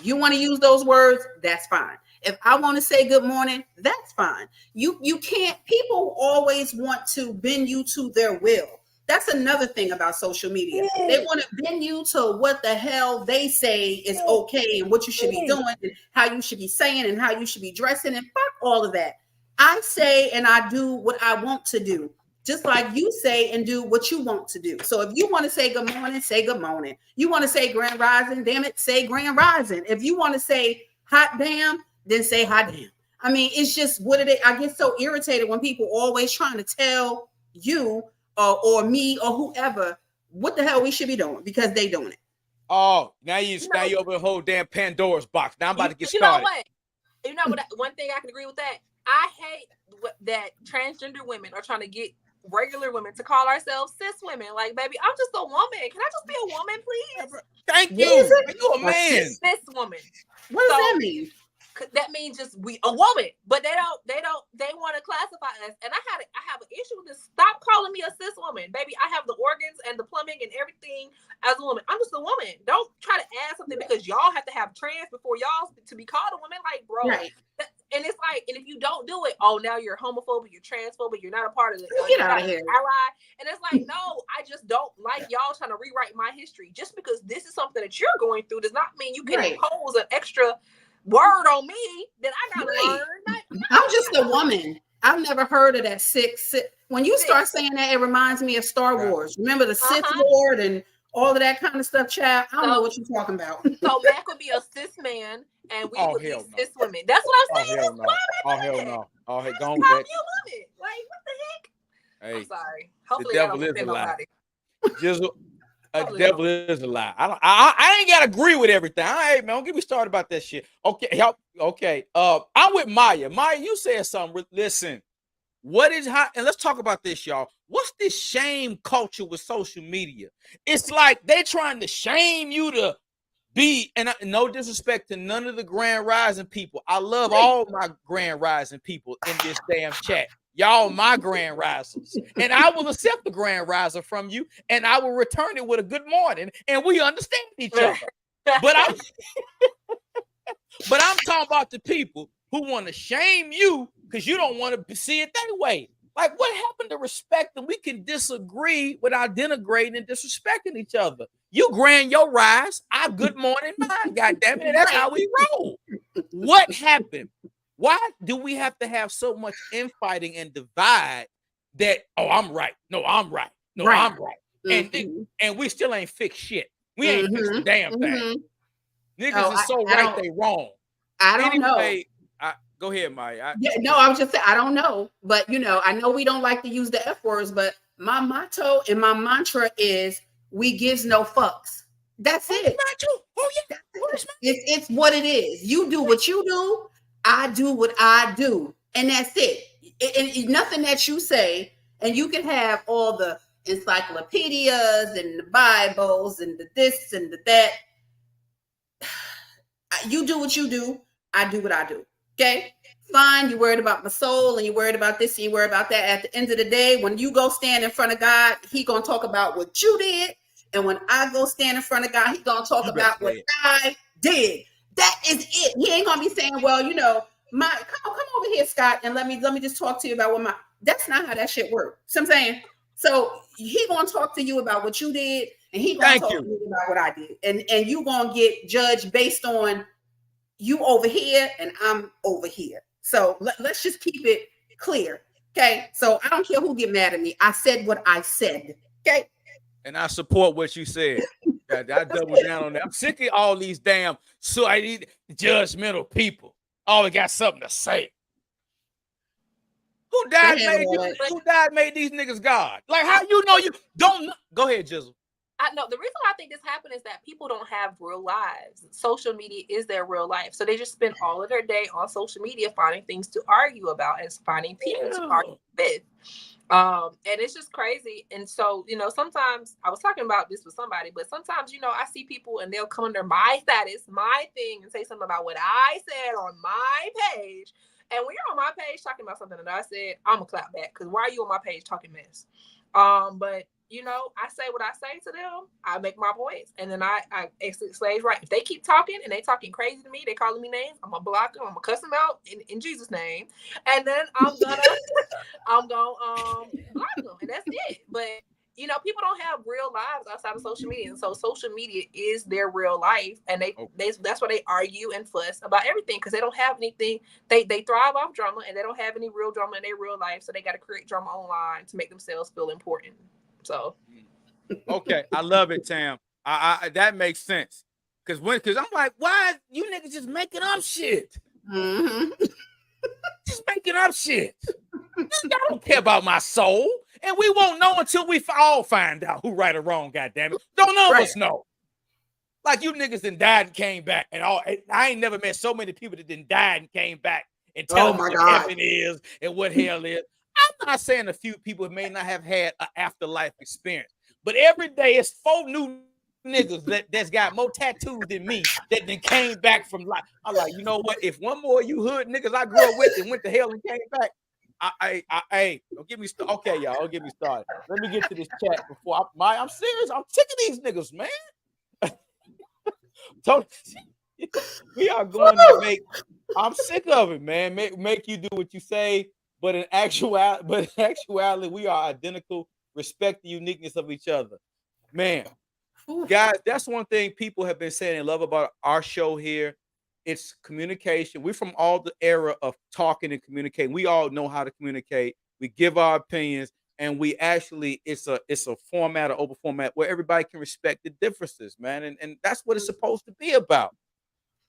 you want to use those words, that's fine. If I want to say good morning, that's fine. You can't, people always want to bend you to their will. That's another thing about social media. They want to bend you to what the hell they say is okay and what you should be doing and how you should be saying and how you should be dressing, and fuck all of that. I say and I do what I want to do, just like you say and do what you want to do. So if you want to say good morning, say good morning. You want to say grand rising, damn it, say grand rising. If you want to say hot damn, then say hot damn. I mean, it's just what it is. I get so irritated when people always trying to tell you or me or whoever what the hell we should be doing because they doing it. Oh, now you open a whole damn Pandora's box. Now I'm about to get started. You know what? You know what? One thing I can agree with that. I hate that transgender women are trying to get regular women to call ourselves cis women. Like, baby, I'm just a woman. Can I just be a woman, please? Thank you. You a man. Cis woman. What does that mean? That means just we a woman, but they want to classify us. And I have an issue with this. Stop calling me a cis woman, baby. I have the organs and the plumbing and everything as a woman. I'm just a woman. Don't try to add something because y'all have to have trans before y'all to be called a woman. Like, bro. Right. And it's like, and if you don't do it, oh, now you're homophobic, you're transphobic, you're not a part of it. Get out of here. Ally. And it's like, no, I just don't like y'all trying to rewrite my history. Just because this is something that you're going through does not mean you can impose an extra word on me that I gotta learn. I'm just a woman. I've never heard of that six. When you start saying that, it reminds me of Star Wars. Remember the Sith Lord and all of that kind of stuff, child? I don't know what you're talking about. So Mac would be a cis man and we would be cis women. That's what I'm saying. Hell no. Oh, hey, go on with that. Like, what the heck? Hey, I'm sorry. Hopefully the devil is a lie. A devil is a lie. I ain't gotta agree with everything. Hey, man, don't get me started about that shit. Okay. I'm with Maya. Maya, you said something. Listen, what is hot? And let's talk about this, y'all. What's this shame culture with social media? It's like they trying to shame you to be, and no disrespect to none of the grand rising people. I love all my grand rising people in this damn chat. Y'all my grand risers. And I will accept the grand riser from you, and I will return it with a good morning, and we understand each other. But I'm talking about the people who want to shame you because you don't want to see it that way. Like, what happened to respect? And we can disagree without denigrating and disrespecting each other. You grand your rise, I good morning mine, goddamn it. That's how we roll. What happened? Why do we have to have so much infighting and divide that, oh, I'm right. No, I'm right. No, I'm right. And we still ain't fixed shit. We ain't fixed the damn thing. Niggas is so right, they wrong. I don't know. Go ahead, Maya. I was just saying, I don't know. But, I know we don't like to use the F words, but my motto and my mantra is we gives no fucks. That's it. Oh, yeah. It's what it is. You do what you do. I do what I do. And that's it. And nothing that you say, and you can have all the encyclopedias and the Bibles and the this and the that. You do what you do. I do what I do. Okay? Fine, you worried about my soul and you worried about this and you worried about that. At the end of the day, when you go stand in front of God, he gonna talk about what you did. And when I go stand in front of God, he gonna talk You better about say what it. I did. That is it. He ain't gonna be saying, well, my come over here, Scott, and let me just talk to you about what my that's not how that shit works. So I'm saying, so he gonna talk to you about what you did, and he gonna Thank talk to you. me about what I did. And you gonna get judged based on you over here and I'm over here. So let's just keep it clear. Okay. So I don't care who get mad at me. I said what I said. Okay. And I support what you said. I double down on that. I'm sick of all these damn judgmental people. Always got something to say. Who died made you? Who died made these niggas God? Like how you know you don't? Go ahead, Jizzle. I know the reason why I think this happened is that people don't have real lives. Social media is their real life. So they just spend all of their day on social media finding things to argue about and finding people to argue with. And it's just crazy. And so, sometimes I was talking about this with somebody, but sometimes, I see people and they'll come under my status, my thing, and say something about what I said on my page. And when you're on my page talking about something that I said, I'm gonna clap back because why are you on my page talking mess? But I say what I say to them. I make my points, and then I exit stage right. If they keep talking and they talking crazy to me, they calling me names, I'm gonna block them. I'm gonna cuss them out in Jesus' name, and then I'm gonna block them, and that's it. But people don't have real lives outside of social media, and so social media is their real life, and that's why they argue and fuss about everything because they don't have anything. They thrive off drama, and they don't have any real drama in their real life, so they got to create drama online to make themselves feel important. So, okay, I love it, Tam. I that makes sense because I'm like, why you niggas just making up shit? Mm-hmm. Just making up shit. I don't care about my soul, and we won't know until we all find out who right or wrong. Goddamn it, don't none of us know. Like you niggas done died and came back, and all. I ain't never met so many people that done died and came back and tell me what heaven is and what hell is. I'm not saying a few people may not have had an afterlife experience, but every day it's 4 new niggas that's got more tattoos than me that then came back from life. I'm like, you know what? If one more of you hood niggas I grew up with and went to hell and came back, don't get me started. Okay, y'all, don't get me started. Let me get to this chat before I'm serious. I'm sick of these niggas, man. We are going to make. I'm sick of it, man. Make you do what you say, but in actuality, we are identical. Respect the uniqueness of each other, man. Guys, that's one thing people have been saying and love about our show here. It's communication. We're from all the era of talking and communicating. We all know how to communicate. We give our opinions, and we actually it's a format, an open format where everybody can respect the differences, man. And that's what it's supposed to be about.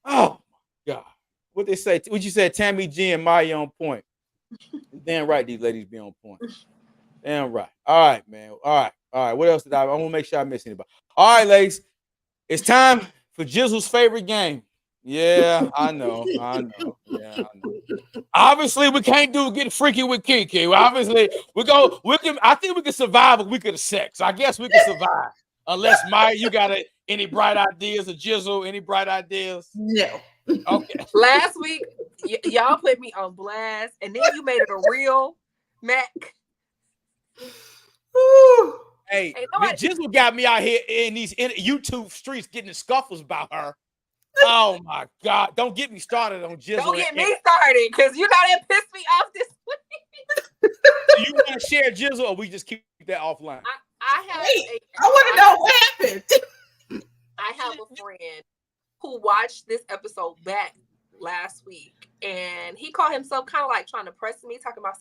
Oh my God. What they say? What you said, Tami G and Maya on point. Damn right, these ladies be on point. Damn right. All right, man. All right. What else did I want to make sure I miss anybody? All right, ladies. It's time for Jizzle's favorite game. Yeah, I know. Yeah, I know. Obviously, we can't get freaky with KiKI. Obviously, I think we can survive a week of the sex. I guess we can survive. Unless Maya, you got any bright ideas, or Jizzle, any bright ideas? No. Okay. Last week, y'all put me on blast, and then you made it a real Mac. Hey, Jizzle got me out here in these YouTube streets getting the scuffles about her. Oh my God! Don't get me started on Jizzle. Don't get me started, because you know that pissed me off this week. Do you want to share Jizzle, or we just keep that offline? I want to know what happened. I have a friend who watched this episode back last week, and he called himself kind of like trying to press me, talking about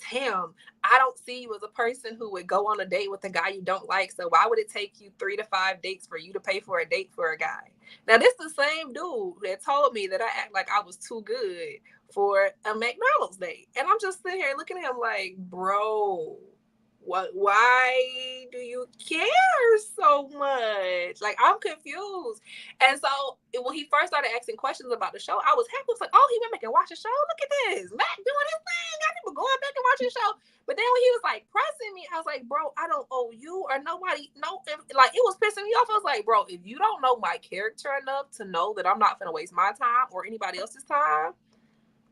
Tam, I don't see you as a person who would go on a date with a guy you don't like, so why would it take you 3 to 5 dates for you to pay for a date for a guy? Now this is the same dude that told me that I act like I was too good for a McDonald's date, and I'm just sitting here looking at him like, bro, why do you care so much? Like, I'm confused. And so when he first started asking questions about the show, I was happy. I was like, oh, he went back and watched the show. Look at this. Mac doing his thing. Got people going back and watching the show. But then when he was like pressing me, I was like, bro, I don't owe you or nobody. No, like, it was pissing me off. I was like, bro, if you don't know my character enough to know that I'm not going to waste my time or anybody else's time,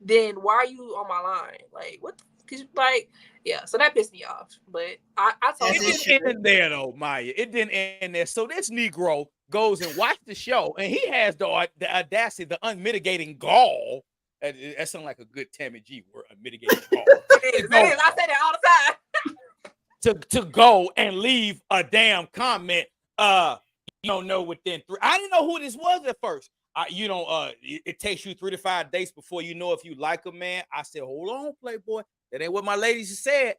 then why are you on my line? Like, what? Cause like, yeah. So that pissed me off. But I told him it didn't end there though, Maya. It didn't end there. So this Negro goes and watches the show, and he has the audacity, the unmitigating gall. That sounds like a good Tami G word, unmitigating gall. It is. I say that all the time. To go and leave a damn comment. You don't know within 3. I didn't know who this was at first. It takes you 3 to 5 days before you know if you like a man. I said, hold on, Playboy. That ain't what my ladies said.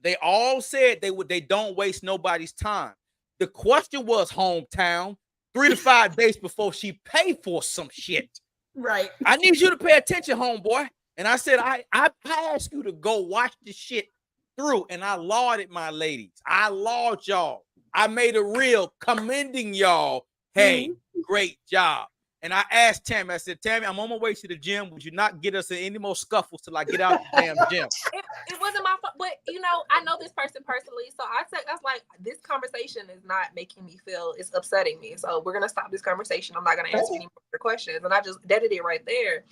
They all said they don't waste nobody's time. The question was, hometown, 3 to 5 days before she paid for some shit. Right. I need you to pay attention, homeboy. And I said, I asked you to go watch this shit through, and I lauded my ladies. I laud y'all. I made a reel commending y'all. Hey, great job. And I asked Tami, I said, Tami, I'm on my way to the gym. Would you not get us in any more scuffles till I get out the damn gym? It wasn't my fault, but I know this person personally. So I said, that's like, this conversation is not making me feel, it's upsetting me. So we're going to stop this conversation. I'm not going to answer any more questions. And I just deaded it right there.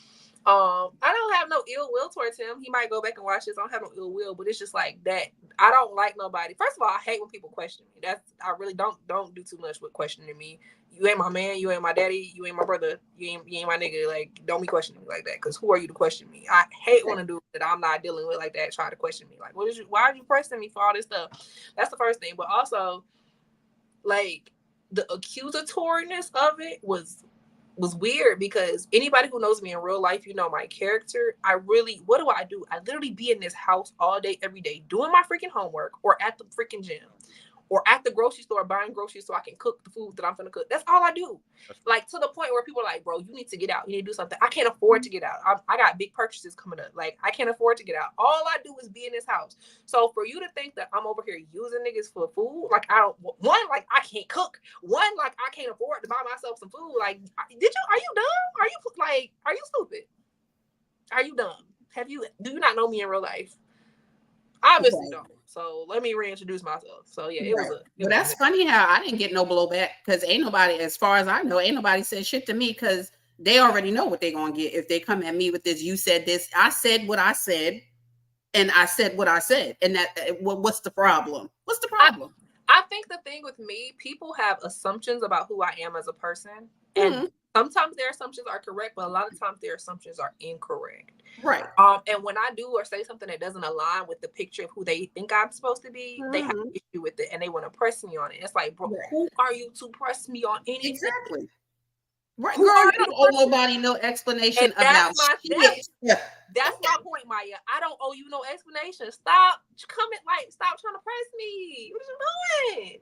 I don't have no ill will towards him. He might go back and watch this. I don't have no ill will, but it's just like that. I don't like nobody. First of all, I hate when people question me. I really don't do too much with questioning me. You ain't my man. You ain't my daddy. You ain't my brother. You ain't my nigga. Like, don't be questioning me like that. Because who are you to question me? I hate when a dude that I'm not dealing with like that try to question me. Like, why are you pressing me for all this stuff? That's the first thing. But also, like, the accusatoriness of it was weird, because anybody who knows me in real life, my character. What do? I literally be in this house all day, every day, doing my freaking homework, or at the freaking gym, or at the grocery store buying groceries so I can cook the food that I'm gonna cook. That's all I do. Like, to the point where people are like, bro, you need to get out. You need to do something. I can't afford to get out. I got big purchases coming up. Like, I can't afford to get out. All I do is be in this house. So for you to think that I'm over here using niggas for food, like, I can't cook. One, like, I can't afford to buy myself some food. Like, are you dumb? Are you stupid? Are you dumb? Do you not know me in real life? Obviously don't. So let me reintroduce myself. So yeah, But that's funny how I didn't get no blowback, because ain't nobody, as far as I know, ain't nobody said shit to me, because they already know what they're gonna get if they come at me with this. You said this. I said what I said, and I said what I said, and that. What's the problem? What's the problem? I think the thing with me, people have assumptions about who I am as a person, and sometimes their assumptions are correct, but a lot of times their assumptions are incorrect. Right. And when I do or say something that doesn't align with the picture of who they think I'm supposed to be, they have an issue with it, and they want to press me on it. It's like, bro, who are you to press me on anything? Exactly. Right, girl, you don't owe nobody no explanation about shit. That's my point, Maya. I don't owe you no explanation. Stop trying to press me. What are you doing?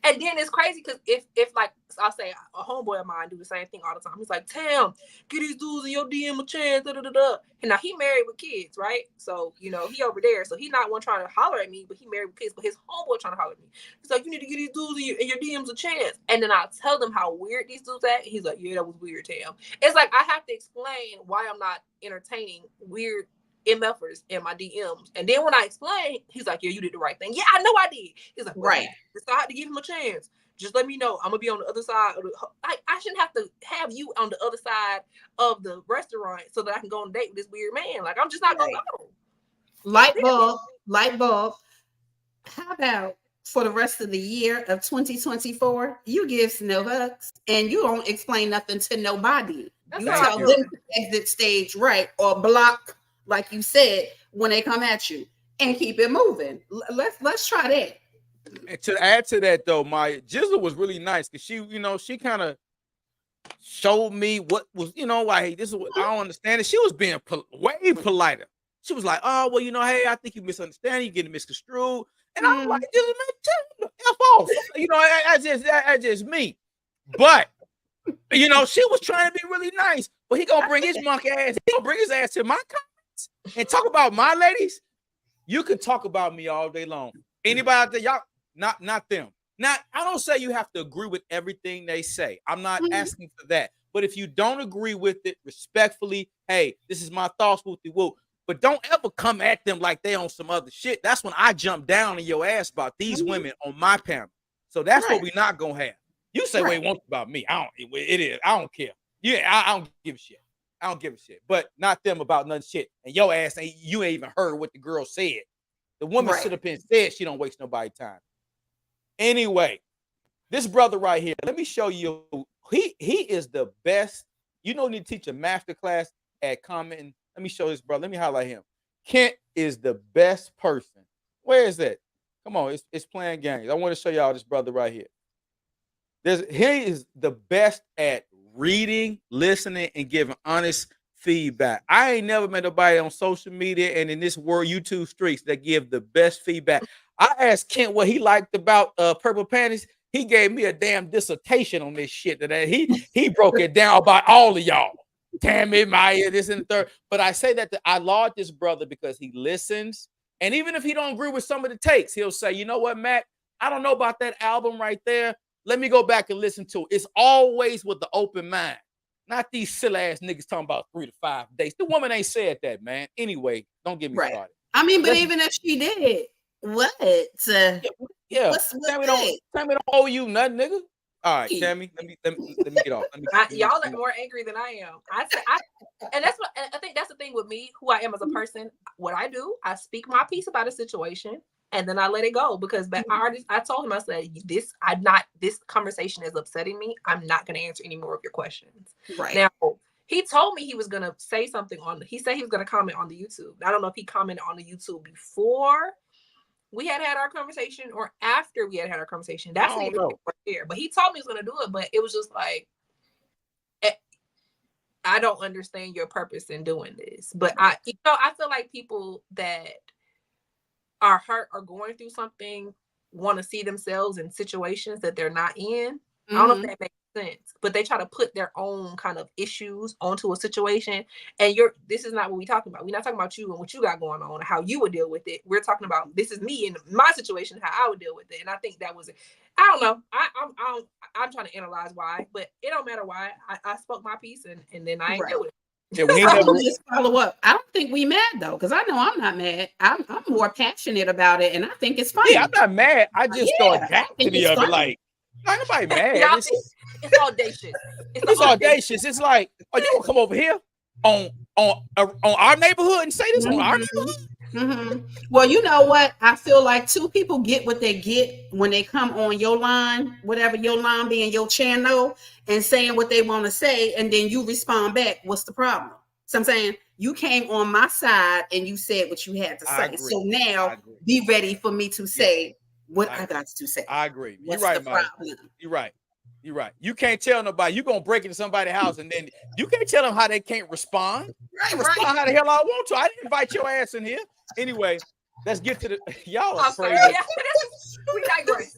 And then it's crazy because if like I'll say a homeboy of mine do the same thing all the time. He's like, Tam, get these dudes in your DM a chance. And now he married with kids, right? So he over there. So he's not one trying to holler at me, but he married with kids. But his homeboy trying to holler at me. He's like, you need to get these dudes in your DMs a chance. And then I'll tell them how weird these dudes at. He's like, yeah, that was weird, Tam. It's like I have to explain why I'm not entertaining weird MFers in my DMs. And then when I explain, he's like, yeah, you did the right thing. Yeah, I know I did. He's like, right. Decide to give him a chance. Just let me know. I'm gonna be on the other side of I shouldn't have to have you on the other side of the restaurant so that I can go on a date with this weird man. Like, I'm just not gonna go. Light bulb. How about for the rest of the year of 2024, you give no hugs and you don't explain nothing to nobody. You tell them to exit stage right or block, like you said, when they come at you, and keep it moving. Let's try that. And to add to that, though, my Jizzle was really nice because she kind of showed me what was, like, this is what I don't understand it. She was being way politer. She was like, oh, well, hey, I think you misunderstand. You're getting misconstrued. And I'm like, Jizzle, man, tell the F off. That's just me. But, she was trying to be really nice. But he gonna bring his monkey ass. He gonna bring his ass to my comments and talk about my ladies. You can talk about me all day long. Anybody out there, y'all, not them. Now, I don't say you have to agree with everything they say. I'm not asking for that. But if you don't agree with it respectfully, hey, this is my thoughts, woo. But don't ever come at them like they on some other shit. That's when I jump down in your ass about these women on my panel. So that's what we're not gonna have. You say what you want about me. It is. I don't care. Yeah, I don't give a shit. I don't give a shit. But not them about none shit. And your ass ain't even heard what the girl said. The woman Right. stood up and said she don't waste nobody's time. Anyway, this brother right here, let me show you. He is the best. You don't need to teach a master class at commenting. Let me show this brother. Let me highlight him. Kent is the best person. Where is that? Come on, it's playing games. I want to show y'all this brother right here. He is the best at reading, listening, and giving honest feedback. I ain't never met nobody on social media and in this world YouTube streets that give the best feedback. I asked Kent what he liked about Purple Panties. He gave me a damn dissertation on this shit today. He broke it down about all of y'all. Tami, Maya, this and the third. But I say that I laud this brother because he listens. And even if he don't agree with some of the takes, he'll say, you know what, Matt? I don't know about that album right there. Let me go back and listen to it. It's always with the open mind. Not these silly ass niggas talking about 3 to 5 days. The woman ain't said that, man. Anyway, don't get me started. I mean, but even if she did, what? Yeah. What's Tami don't owe you nothing, nigga. All right, Tami, let me get off. Y'all are more angry than I am. And that's what I think. That's the thing with me, who I am as a person. What I do, I speak my piece about a situation, and then I let it go because I told him, I said, this conversation is upsetting me. I'm not going to answer any more of your questions. Right now, he told me he was going to say something he said he was going to comment on the YouTube. I don't know if he commented on the YouTube before we had our conversation or after we had our conversation. That's what here. But he told me he was going to do it, but it was just like, I don't understand your purpose in doing this. But I feel like people that are hurt or going through something want to see themselves in situations that they're not in. Mm-hmm. I don't know if that makes sense, but they try to put their own kind of issues onto a situation. And this is not what we're talking about. We're not talking about you and what you got going on, how you would deal with it. We're talking about this is me in my situation, how I would deal with it. And I think that was, I don't know. I'm trying to analyze why, but it don't matter why. I spoke my piece and then I ain't deal with it. Yeah, I will just follow up. I don't think we mad though, because I know I'm not mad. I'm more passionate about it, and I think it's funny. Yeah, I'm not mad. I just the audacity of it, like nobody mad. It's audacious. It's audacious. It's like, oh, you gonna come over here on our neighborhood and say this on our neighborhood? Mm-hmm. Well, you know what? I feel like two people get what they get when they come on your line, whatever your line being your channel, and saying what they want to say, and then you respond back. What's the problem? So I'm saying you came on my side and you said what you had to say. So now be ready for me to say what I got to say. I agree. What's You're right, the problem? You're right. You're right. You can't tell nobody. You're going to break into somebody's house and then you can't tell them how they can't respond. Respond how the hell I want to. I didn't invite your ass in here. Anyway, let's get to the y'all are crazy. We digress.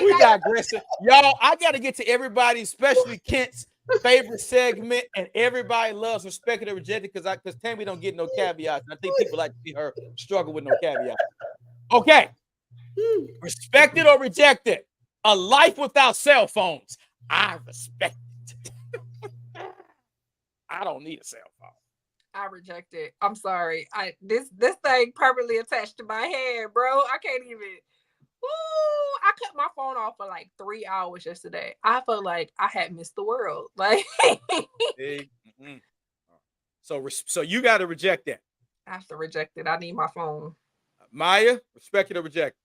We digressing. Y'all, I got to get to everybody, especially Kent's favorite segment, and everybody loves respected or rejected because Tami don't get no caveats. And I think people like to see her struggle with no caveats. Okay. Respected or rejected? A life without cell phones. I respect it. I don't need a cell phone. I reject it. I'm sorry. This thing permanently attached to my head, bro. I can't even. Ooh, I cut my phone off for like 3 hours yesterday. I felt like I had missed the world. Like, so you got to reject that. I have to reject it. I need my phone. Maya, respect it or reject it?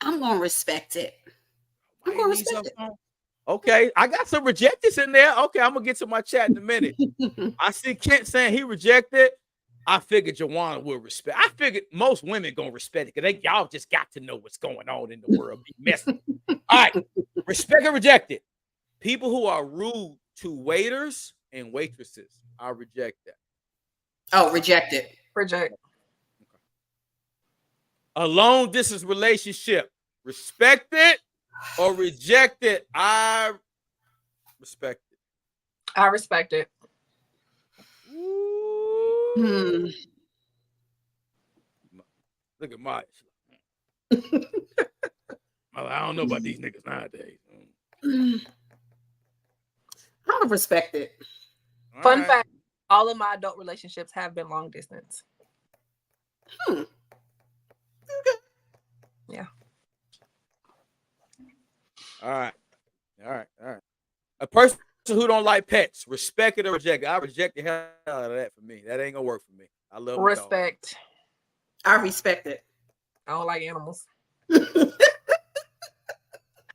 I'm gonna respect it. I'm gonna respect it. Okay, I got some rejectors in there. Okay, I'm gonna get to my chat in a minute. I see Kent saying he rejected. I figured Joanna would respect. I figured most women gonna respect it because y'all just got to know what's going on in the world. Be messy. All right, respect or reject it. People who are rude to waiters and waitresses, I reject that. Oh, reject it. Reject. A long distance relationship, respect it or reject it? I respect it. I respect it. Look at Maya. I don't know about these niggas nowadays. I'm gonna respect it. Fun fact: all of my adult relationships have been long distance. Okay. Yeah. All right. A person who don't like pets, respect it or reject it. I reject the hell out of that for me. That ain't gonna work for me. I love my dog. Respect. I respect it. I don't like animals.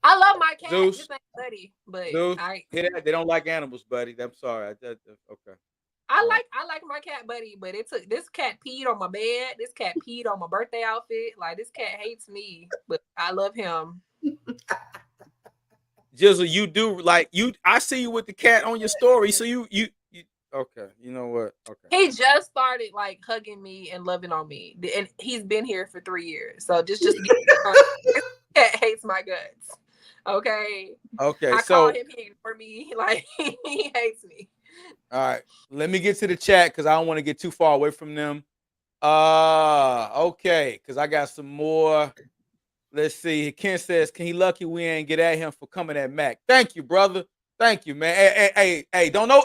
I love my cat. Zeus, This ain't buddy, but Zeus, I they don't like animals, buddy. I'm sorry. Okay. I like my cat buddy, but this cat peed on my bed. This cat peed on my birthday outfit. Like this cat hates me, but I love him. Jizzle, you do like you. I see you with the cat on your story. So you. Okay, you know what? Okay. He just started like hugging me and loving on me, and he's been here for 3 years. So just this cat hates my guts. Okay. Okay. I so call him for me. Like he hates me. All right. Let me get to the chat because I don't want to get too far away from them. Okay, because I got some more. Let's see. Ken says, "Can he lucky we ain't get at him for coming at Mac?" Thank you, brother. Thank you, man. Hey. Don't know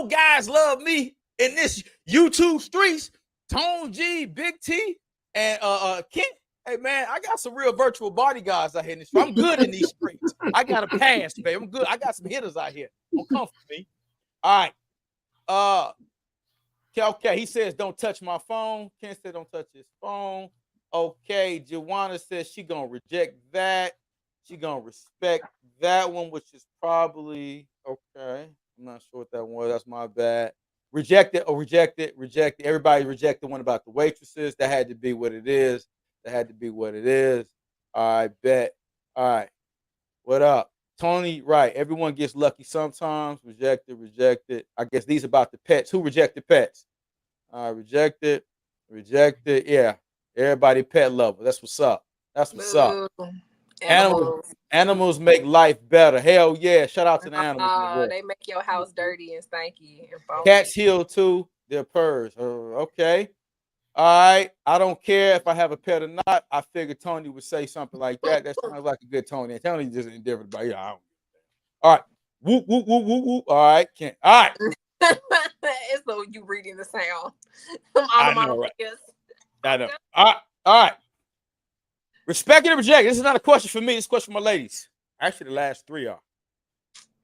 guys love me in this YouTube streets. Tone G, Big T, and Ken. Hey man, I got some real virtual bodyguards out here in this. I'm good in these streets. I got a pass, baby. I'm good. I got some hitters out here. Don't come for me. All right. Okay. He says, "Don't touch my phone." Ken said, "Don't touch his phone." Okay. Joanna says she gonna reject that. She gonna respect that one, which is probably okay. I'm not sure what that one was. That's my bad. Reject it or reject it. Reject it. Everybody reject the one about the waitresses. That had to be what it is. That had to be what it is. I bet. All right. What up? Tony, right. Everyone gets lucky sometimes. Reject it, reject it. I guess these about the pets. Who rejected pets? Reject it, reject it. Yeah. Everybody pet lover. That's what's up. That's what's up. Animals make life better. Hell yeah. Shout out to the animals. They make your house dirty and stanky. And cats heal too. They're purrs. Okay. All right. I don't care if I have a pet or not. I figured Tony would say something like that. That sounds like a good Tony. Tony just indifferent about it. I don't. All right. Whoop, whoop, whoop, whoop, whoop. All right. All right. It's so you reading the sound. I know, right? I know. All right. Respect it or reject it. This is not a question for me. This is a question for my ladies. Actually, the last three are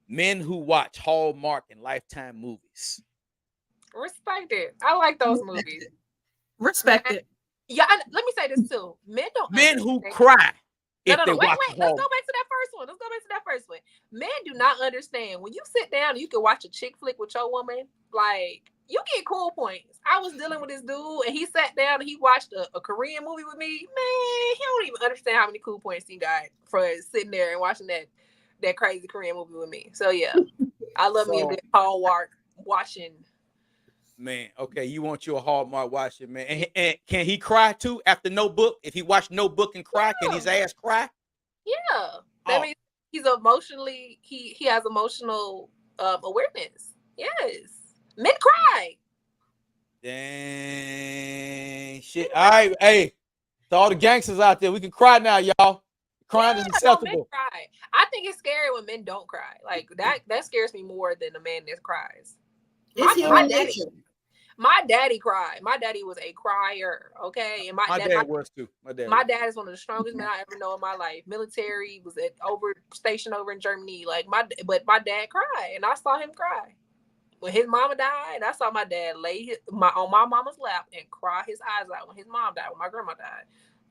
men who watch Hallmark and Lifetime movies. Respect it. I like those movies. Respect it. Yeah, let me say this too. Men who cry. No. Wait. Let's go back to that first one. Men do not understand when you sit down and you can watch a chick flick with your woman. Like you get cool points. I was dealing with this dude and he sat down and he watched a Korean movie with me. Man, he don't even understand how many cool points he got for sitting there and watching that crazy Korean movie with me. So yeah, I love me a good Hallmark watching. Man, okay, you want your Hallmark watching, man. And can he cry too after Notebook? If he watched Notebook and cry, can his ass cry? Yeah. That means he's emotionally, he has emotional awareness. Yes. Men cry. Dang shit. All right, hey, to all the gangsters out there, we can cry now, y'all. Crying is acceptable. Men cry. I think it's scary when men don't cry. Like that scares me more than a man that cries. My daddy cried. My daddy was a crier. Okay, and my dad was too. My dad is one of the strongest men I ever know in my life. Military, was stationed over in Germany. But my dad cried, and I saw him cry when his mama died. I saw my dad lay on my mama's lap and cry his eyes out when his mom died. When my grandma died,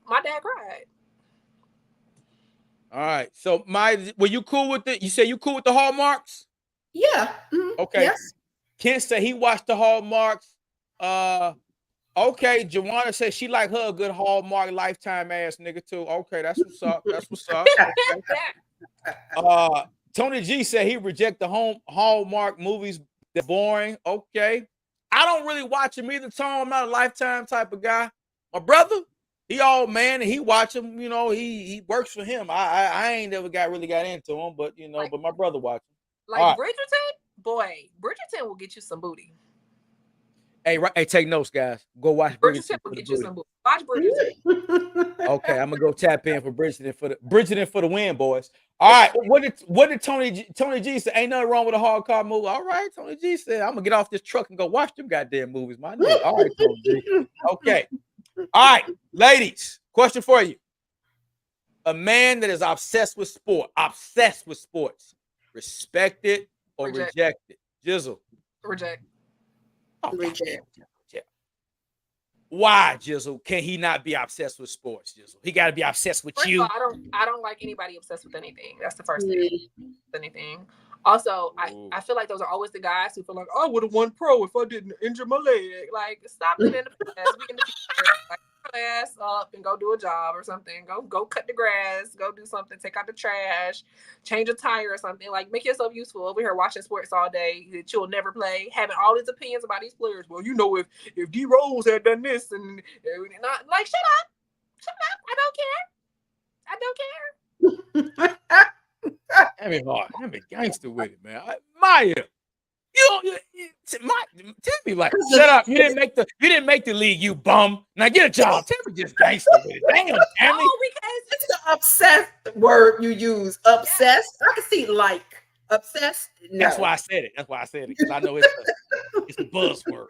my dad cried. All right. So were you cool with it? You say you cool with the Hallmarks? Yeah. Mm-hmm. Okay. Yes. Ken said he watched the Hallmarks. Okay. Joanna said she like her a good Hallmark Lifetime ass nigga too. Okay, that's what's up. That's what's up. Okay. Tony G said he reject the Hallmark movies. They're boring. Okay. I don't really watch them either, Tom. I'm not a Lifetime type of guy. My brother, he old man and he watch him. You know, he works for him. I ain't never really got into him, but but my brother watch him. Like Bridgerton. Boy, Bridgerton will get you some booty. Hey, take notes, guys. Go watch Bridgerton. Will get you some booty. Watch Bridgerton. Okay, I'm gonna go tap in for Bridgerton for the win, boys. All right, what did Tony G say? Ain't nothing wrong with a hard car movie. All right, Tony G said I'm gonna get off this truck and go watch them goddamn movies, my nigga. All right, Tony G. Okay. All right, ladies. Question for you: a man that is obsessed with sports. Respect it or Reject. reject it. Jizzle. Reject. Oh, Reject. goddamn. Why, Jizzle? Can he not be obsessed with sports, Jizzle? He got to be obsessed with First you. of all, I don't like anybody obsessed with anything. That's the first thing. Anything. Also, I feel like those are always the guys who feel like I would have won pro if I didn't injure my leg. Like, stop it in the past. We in the future. Like, put your ass up and go do a job or something. Go cut the grass. Go do something. Take out the trash. Change a tire or something. Like, make yourself useful. Over here watching sports all day that you'll never play, having all these opinions about these players. Well, you know, if D Rose had done this and not like, shut up. I don't care. I mean, I'm a gangster with it, man. Maya, tell me like, shut up. You didn't make the league, you bum. Now get a job. Tell me just gangster with it. Damn, Tammy. Oh, because It's the obsessed word you use. Obsessed. I can see like obsessed. No. That's why I said it. Because I know it's a buzzword.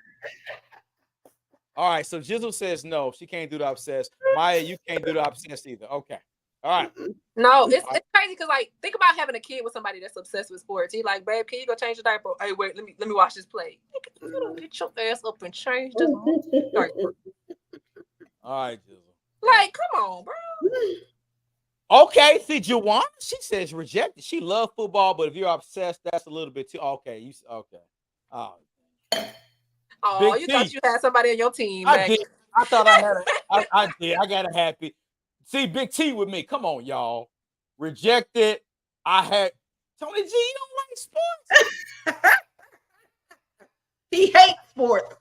All right, so Jizzle says no, she can't do the obsessed. Maya, you can't do the obsessed either. Okay. All right. No, it's crazy because like think about having a kid with somebody that's obsessed with sports. He's like, babe, can you go change the diaper? Hey, wait, let me watch this play. You don't get your ass up and change this diaper. All right, Jizzle. Like, come on, bro. Okay, see, Juwan, she says rejected. She loves football, but if you're obsessed, that's a little bit too. Okay, okay. Oh, Big you T. thought you had somebody on your team. I did. I thought I had I did. I got a happy. See, Big T with me. Come on, y'all. Rejected. I had Tony G, you don't like sports? He hates sports.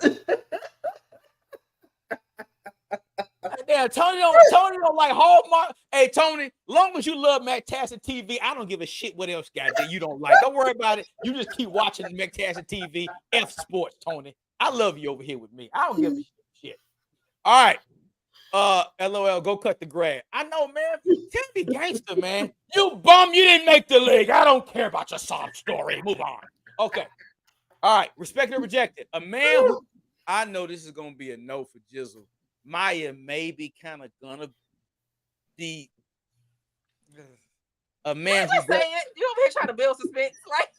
Yeah, Tony don't like Hallmark. Hey, Tony, long as you love McTassin TV, I don't give a shit what else goddamn you don't like. Don't worry about it. You just keep watching McTassin TV. F sports, Tony. I love you over here with me. I don't give a shit. All right. LOL, go cut the grass. I know, man. Tell me gangster, man. You bum, you didn't make the league. I don't care about your sob story. Move on. Okay. All right. Respected or rejected. A man who, I know this is going to be a no for Jizzle. Maya may be kind of going to be a man who's say it. You over here trying to build suspense. Like,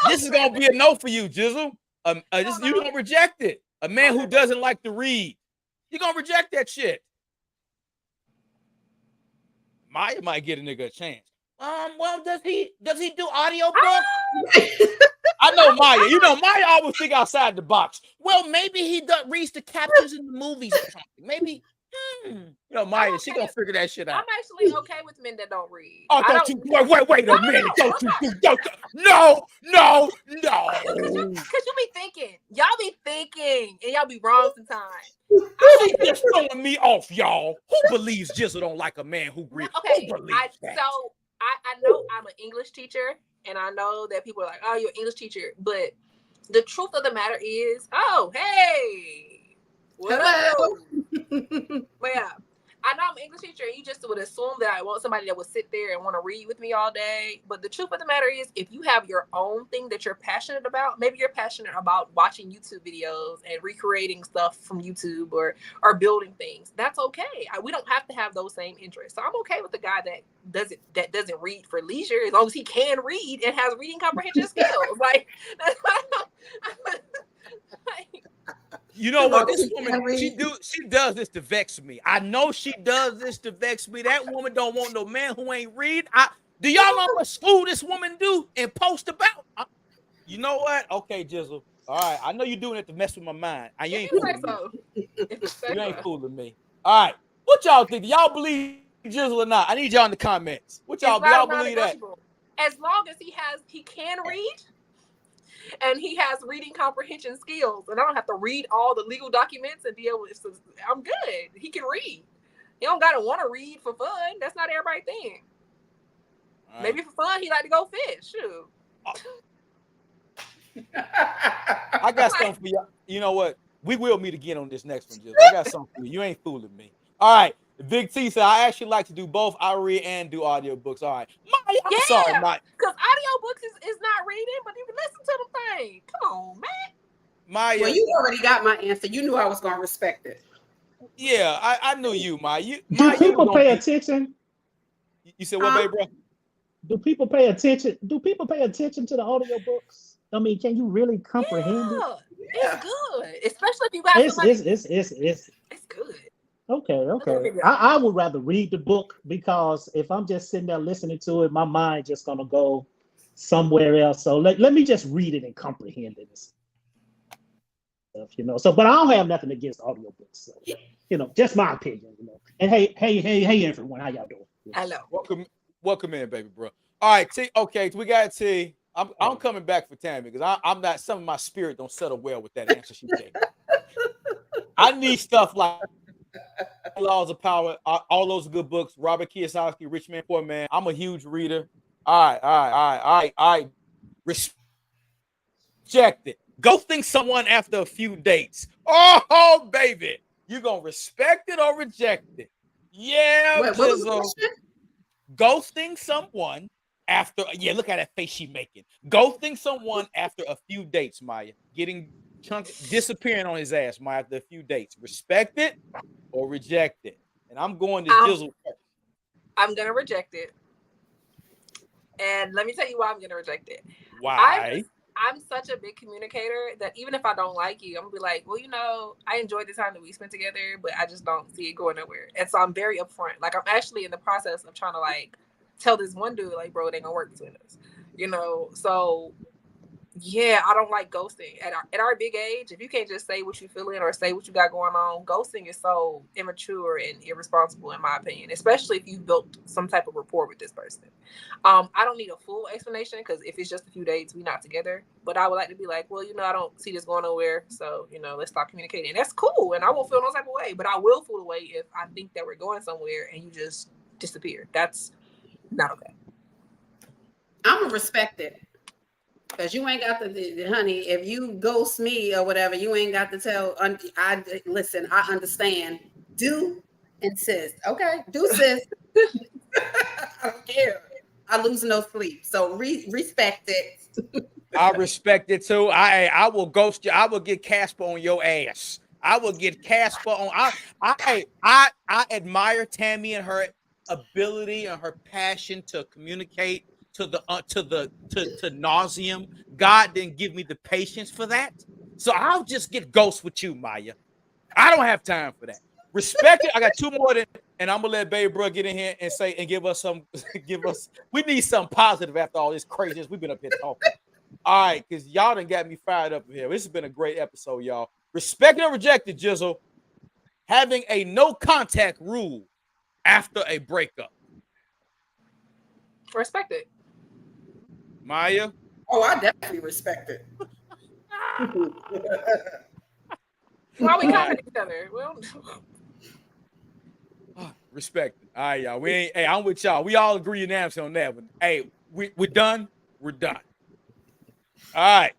this is going to be a no for you, Jizzle. You don't reject it. A man who doesn't like to read. You're going to reject that shit. Maya might get a nigga a chance. Well, does he do audio books? I know Maya. You know, Maya always think outside the box. Well, maybe he reads the captions in the movies or something. Maybe, you know, Maya, she gonna figure that shit out. I'm actually okay with men that don't read. Oh, wait a minute. No. Because you be thinking. Y'all be thinking. And y'all be wrong sometimes. You're throwing me off, y'all. Who believes Jizzle don't like a man who reads? Okay, who believes that? So I know I'm an English teacher, and I know that people are like, oh, you're an English teacher. But the truth of the matter is, oh, hey. What up? But yeah, I know I'm an English teacher, and you just would assume that I want somebody that would sit there and want to read with me all day. But the truth of the matter is, if you have your own thing that you're passionate about, maybe you're passionate about watching YouTube videos and recreating stuff from YouTube or building things. That's okay. We don't have to have those same interests. So I'm okay with the guy that doesn't read for leisure, as long as he can read and has reading comprehension skills. Like, that's like you know what? This woman, she does this to vex me. I know she does this to vex me. That woman don't want no man who ain't read. Do y'all know what school this woman do and post about? You know what? Okay, Jizzle. All right. I know you're doing it to mess with my mind. You ain't fooling me. All right. What y'all think? Do y'all believe Jizzle or not? I need y'all in the comments. What y'all believe that? As long as he can read. And he has reading comprehension skills, and I don't have to read all the legal documents and be able to. I'm good. He can read. He don't gotta want to read for fun. That's not everybody's thing. Right. Maybe for fun, he like to go fish. Shoot. I got something for you. You know what? We will meet again on this next one, Jill. I got something for you. You ain't fooling me. All right. Big T said, I actually like to do both. I read and do audiobooks. All right. Maya, I'm sorry, Maya. Because audiobooks is not reading, but you can listen to the thing. Come on, man. Maya. Well, you already got my answer. You knew I was going to respect it. Yeah, I knew you, Maya. Do people pay attention? You said what, baby, bro? Do people pay attention? Do people pay attention to the audiobooks? I mean, can you really comprehend it? Yeah, it's Yeah. good, especially if you got It's somebody. it's it's it's, it's It's good. okay, Look at the okay. video. I would rather read the book because if I'm just sitting there listening to it, my mind just gonna go somewhere else. So let me just read it and comprehend it and stuff. So but I don't have nothing against audiobooks. So just my opinion. And hey, everyone, how y'all doing? Hello. Welcome in, baby, bro. All right, T. Okay, we got T. I'm coming back for Tami because I'm not. Some of my spirit don't settle well with that answer she gave. I need stuff like Laws of Power, all those good books. Robert Kiyosaki, Rich Man, Poor Man. I'm a huge reader. All right. Reject it. Ghosting someone after a few dates. Oh, baby, you gonna respect it or reject it? Yeah, What was the Jizzle. question? Ghosting someone after look at that face she making. Ghosting someone after a few dates, Maya. Disappearing on his ass, Maya, after a few dates. Respect it or reject it. And I'm going to Jizzle first. I'm gonna reject it. And let me tell you why I'm gonna reject it. Why? I'm such a big communicator that even if I don't like you, I'm gonna be like, well, I enjoyed the time that we spent together, but I just don't see it going nowhere. And so I'm very upfront. Like I'm actually in the process of trying to like tell this one dude, like, bro, it ain't gonna work between us. So yeah, I don't like ghosting. At our big age, if you can't just say what you feeling or say what you got going on, ghosting is so immature and irresponsible in my opinion, especially if you've built some type of rapport with this person. I don't need a full explanation because if it's just a few dates, we're not together. But I would like to be like, well, I don't see this going nowhere. So, let's stop communicating. And that's cool. And I won't feel no type of way. But I will feel the way if I think that we're going somewhere and you just disappear. That's not okay. I'm gonna respect it. Because you ain't got the honey, if you ghost me or whatever, you ain't got to tell. Listen, I understand. Do insist. Okay, do sis. I don't care. I lose no sleep. So respect it. I respect it too. I will ghost you. I will get Casper on your ass. I will get Casper on. I admire Tami and her ability and her passion to communicate to nauseum. God didn't give me the patience for that, so I'll just get ghost with you, Maya. I don't have time for that. Respect it. I got two more, and I'm gonna let Baby Bro get in here and give us some. We need something positive after all this craziness we've been up here talking. All right, because y'all done got me fired up here. This has been a great episode, y'all. Respect or reject it, Jizzle. Having a no contact rule after a breakup. Respect it. Maya? Oh, I definitely respect it. Why we copying each other? Well, respect it. All right, y'all. Hey, I'm with y'all. We all agree unanimously on that one. Hey, we're done. We're done. All right.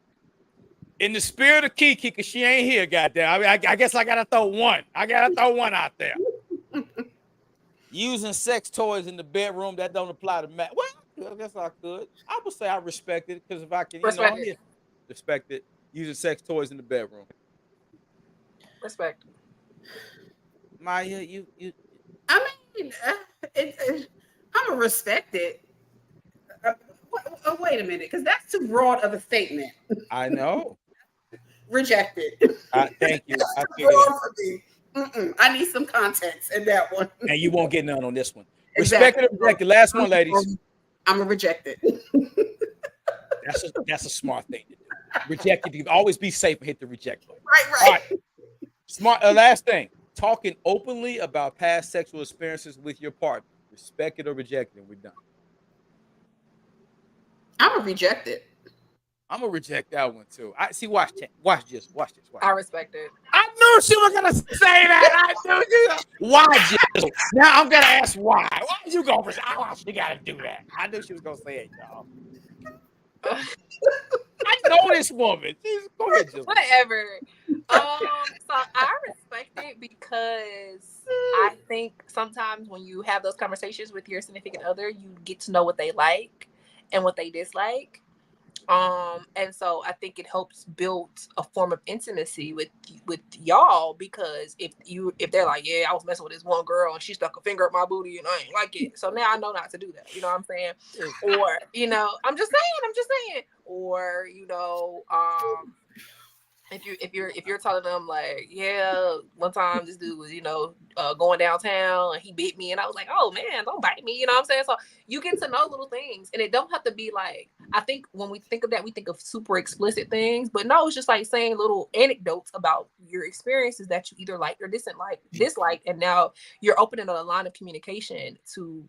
In the spirit of KiKI, because she ain't here, goddamn. I mean, I guess I gotta throw one. Out there. Using sex toys in the bedroom, that don't apply to Matt. Well, I guess I could. I would say I respect it because if I can, respect it. Using sex toys in the bedroom. Respect. Maya, you. I mean, I'm gonna respect it. Wait a minute, because that's too broad of a statement. I know. Reject it. Thank you. I broad for me. I need some context in that one. And you won't get none on this one. Exactly. Respect it. Reject it. Last one, ladies. I'm gonna reject it. That's a smart thing to do. Reject it. You can always be safe and hit the reject button. Right. All right. Smart. Last thing. Talking openly about past sexual experiences with your partner. Respect it or reject it, and we're done. I'm gonna reject it. I'm gonna reject that one too. Watch this. I respect it. I knew she was gonna say that. I knew you. Why, Jill? Now I'm gonna ask why. Why you gonna? Why she gotta do that? I knew she was gonna say it, y'all. I know this woman. Go ahead, Jill. Whatever. So I respect it because I think sometimes when you have those conversations with your significant other, you get to know what they like and what they dislike. And so I think it helps build a form of intimacy with y'all, because if they're like, yeah, I was messing with this one girl and she stuck a finger up my booty and I ain't like it, so now I know not to do that. You know what I'm saying? Or I'm just saying. Or if you're telling them like, yeah, one time this dude was going downtown and he bit me and I was like, oh man, don't bite me, you know what I'm saying? So you get to know little things, and it don't have to be like, I think when we think of that, we think of super explicit things, but no, it's just like saying little anecdotes about your experiences that you either liked or dislike, and now you're opening a line of communication to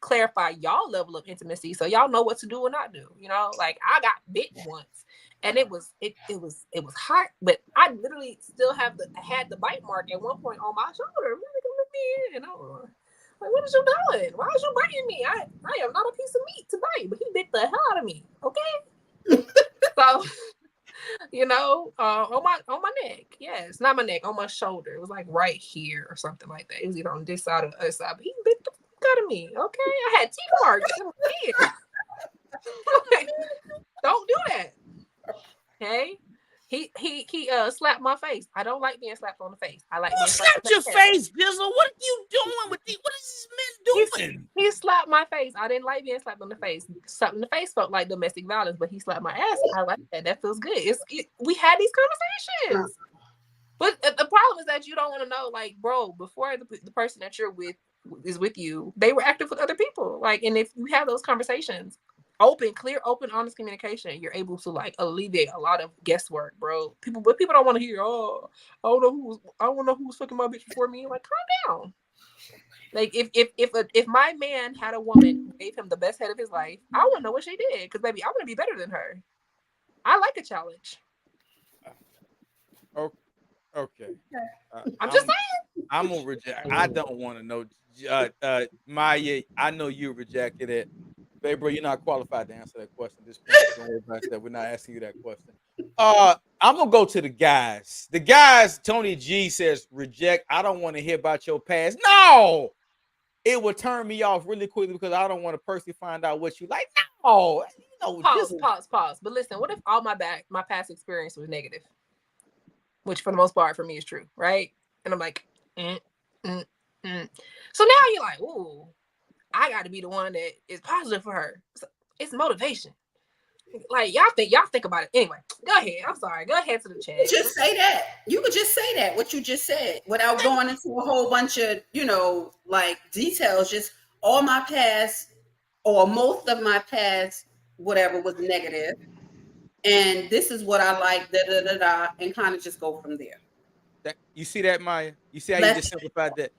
clarify y'all level of intimacy, so y'all know what to do and not do. Like I got bit once, and it was hot, but I literally still had the bite mark at one point on my shoulder. Really look me in, and I was like, "What is you doing? Why is you biting me? I am not a piece of meat to bite." But he bit the hell out of me. Okay, so on my neck, yes, not my neck, on my shoulder. It was like right here or something like that. It was either on this side or the other side, but he bit the fuck out of me. Okay, I had teeth marks in my head. Like, don't do that. Okay, he slapped my face. I don't like being slapped on the face. I like Who being slapped slapped your face, Jizzle? What are you doing with these? What is this man doing? He slapped my face. I didn't like being slapped on the face. Slapped in the face felt like domestic violence, but he slapped my ass. I like that. That feels good. We had these conversations. But the problem is that you don't want to know, like, bro, before the person that you're with is with you, they were active with other people. Like, and if you have those conversations, clear, open, honest communication, you're able to like alleviate a lot of guesswork, bro. People don't want to hear, oh, I don't know who was fucking my bitch before me. Like, calm down. Like, if my man had a woman who gave him the best head of his life, I want to know what she did, because baby, I want to be better than her. I like a challenge. Okay. I'm just saying. I'm gonna reject. I don't want to know. Maya, I know you rejected it. Babe, bro, you're not qualified to answer that question at this point. Don't worry about that. We're not asking you that question. I'm gonna go to the guys. The guys, Tony G says reject. I don't want to hear about your past. No, it will turn me off really quickly because I don't want to personally find out what you like. No, Pause. But listen, what if all my past experience was negative? Which for the most part for me is true, right? And I'm like, So now you're like, ooh, I got to be the one that is positive for her. So it's motivation. Like y'all think about it anyway. Go ahead. I'm sorry. Go ahead to the chat. Just say that. You could just say that, what you just said, without going into a whole bunch of like details. Just all my past, or most of my past, whatever was negative, and this is what I like, and kind of just go from there. You see that, Maya? You see how you just simplified that?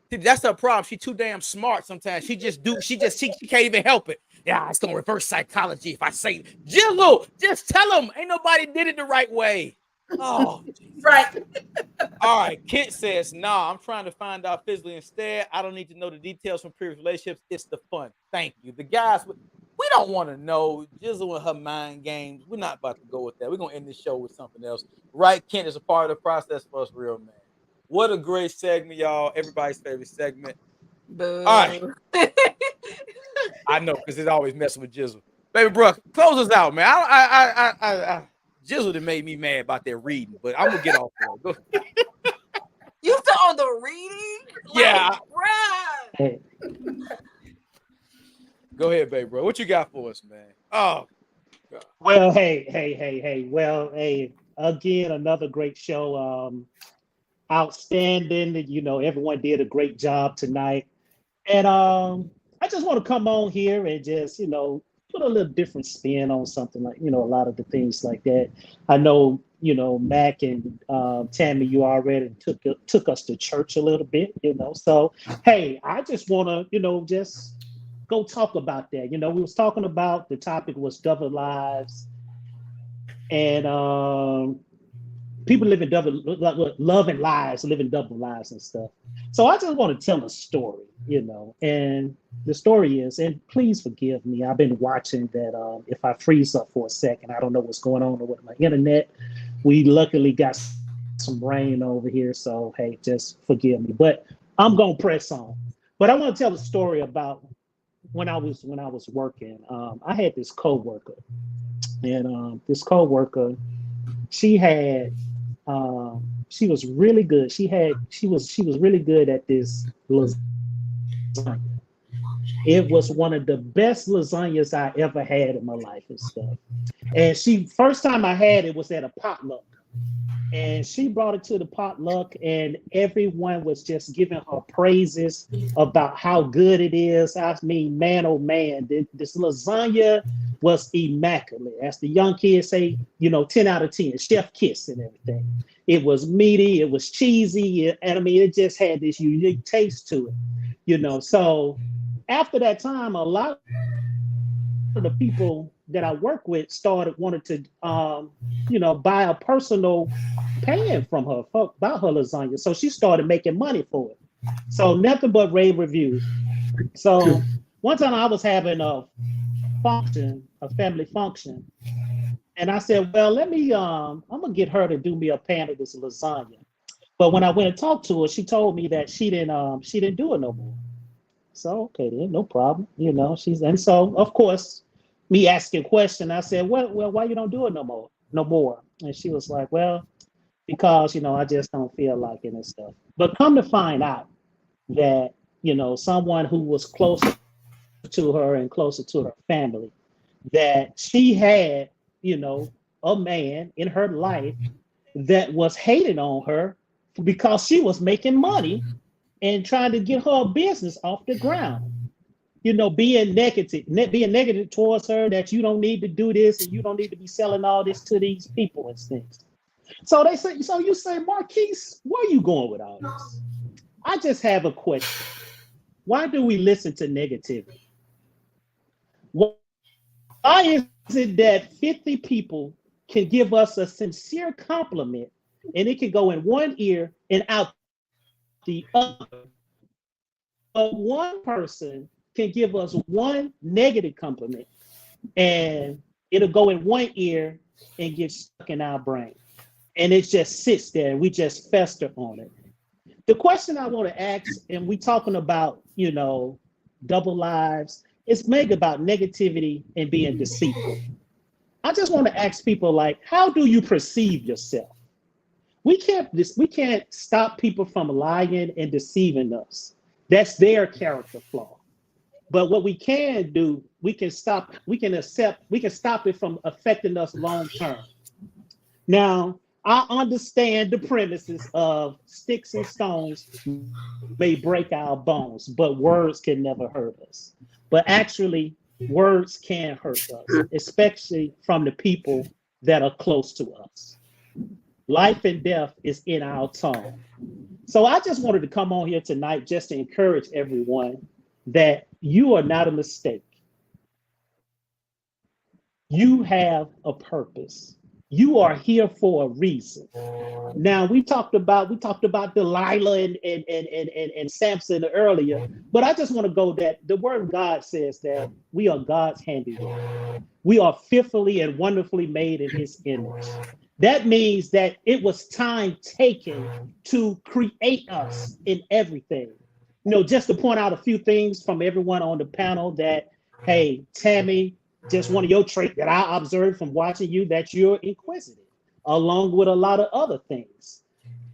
See, that's her problem. She's too damn smart sometimes. She can't even help it. Yeah, it's gonna reverse psychology if I say, Jizzle, just tell them ain't nobody did it the right way. Oh, right. All right. Kit says, nah, I'm trying to find out physically instead. I don't need to know the details from previous relationships. It's the fun. Thank you. The guys, we don't want to know Jizzle and her mind games. We're not about to go with that. We're gonna end this show with something else. Right? Kent is a part of the process for us, real man. What a great segment, y'all. Everybody's favorite segment. Boo. All right. I know, because it's always messing with Jizzle. Baby bro, close us out, man. Jizzle done made me mad about that reading, but I'm gonna get off there. You still on the reading? Yeah. Like, Go ahead, baby bro. What you got for us, man? Oh, God. Well, hey. Well, hey, again, another great show. Outstanding. Everyone did a great job tonight. And I just want to come on here and just, put a little different spin on something, like, a lot of the things like that. I know, Mac and Tami, you already took us to church a little bit, So, hey, I just want to, just go talk about that. We was talking about, the topic was double lives, and people living loving lives, living double lives and stuff. So I just want to tell a story, and the story is, and please forgive me, I've been watching that. If I freeze up for a second, I don't know what's going on with my internet. We luckily got some rain over here, so hey, just forgive me. But I'm gonna press on. But I want to tell a story about when I was working. I had this coworker, and this coworker, she had she was really good. She was really good at this lasagna. It was one of the best lasagnas I ever had in my life and stuff. And she first time I had it was at a potluck. And she brought it to the potluck, and everyone was just giving her praises about how good it is. I mean, man, oh man, this lasagna was immaculate. As the young kids say, 10 out of 10, chef kiss and everything. It was meaty, it was cheesy, and I mean, it just had this unique taste to it. So after that time, a lot of the people that I work with started wanting to, buy a personal pan from her about her lasagna. So she started making money for it. So nothing but rave reviews. So one time I was having a family function, and I said, well, let me, I'm gonna get her to do me a pan of this lasagna. But when I went and talked to her, she told me that she didn't do it no more. So okay, then no problem. And so of course, me asking question, I said, well, why you don't do it no more? And she was like, well, because I just don't feel like it and stuff. But come to find out that someone who was closer to her and closer to her family, that she had a man in her life that was hating on her because she was making money and trying to get her business off the ground. Being negative towards her, that you don't need to do this and you don't need to be selling all this to these people and things. So they say, so you say, Marquise, where are you going with all this? I just have a question. Why do we listen to negativity? Why is it that 50 people can give us a sincere compliment and it can go in one ear and out the other? But one person can give us one negative compliment and it'll go in one ear and get stuck in our brain. And it just sits there and we just fester on it. The question I want to ask, and we talking about, double lives, it's made about negativity and being deceitful. I just want to ask people, like, how do you perceive yourself? We can't stop people from lying and deceiving us. That's their character flaw. But what we can do, we can stop it from affecting us long term. Now, I understand the premises of sticks and stones may break our bones, but words can never hurt us. But actually, words can hurt us, especially from the people that are close to us. Life and death is in our tongue. So I just wanted to come on here tonight just to encourage everyone that you are not a mistake. You have a purpose. You are here for a reason. Now we talked about Delilah and Samson earlier, but I just want to go that the word of God says that we are God's handiwork. We are fearfully and wonderfully made in his image. That means that it was time taken to create us in everything. Just to point out a few things from everyone on the panel that, hey, Tami, just one of your traits that I observed from watching you, that you're inquisitive, along with a lot of other things.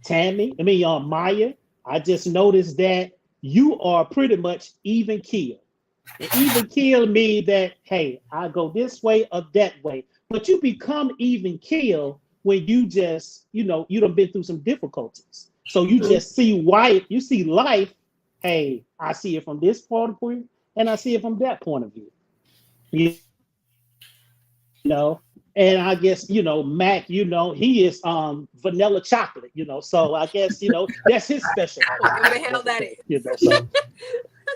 Maya, I just noticed that you are pretty much even keel. And even keel means that, hey, I go this way or that way. But you become even keel when you just, you done been through some difficulties. So you just see why you see life, hey, I see it from this point of view, and I see it from that point of view. And I guess Mac, he is vanilla chocolate, so I guess that's his special. Whatever the hell that is. So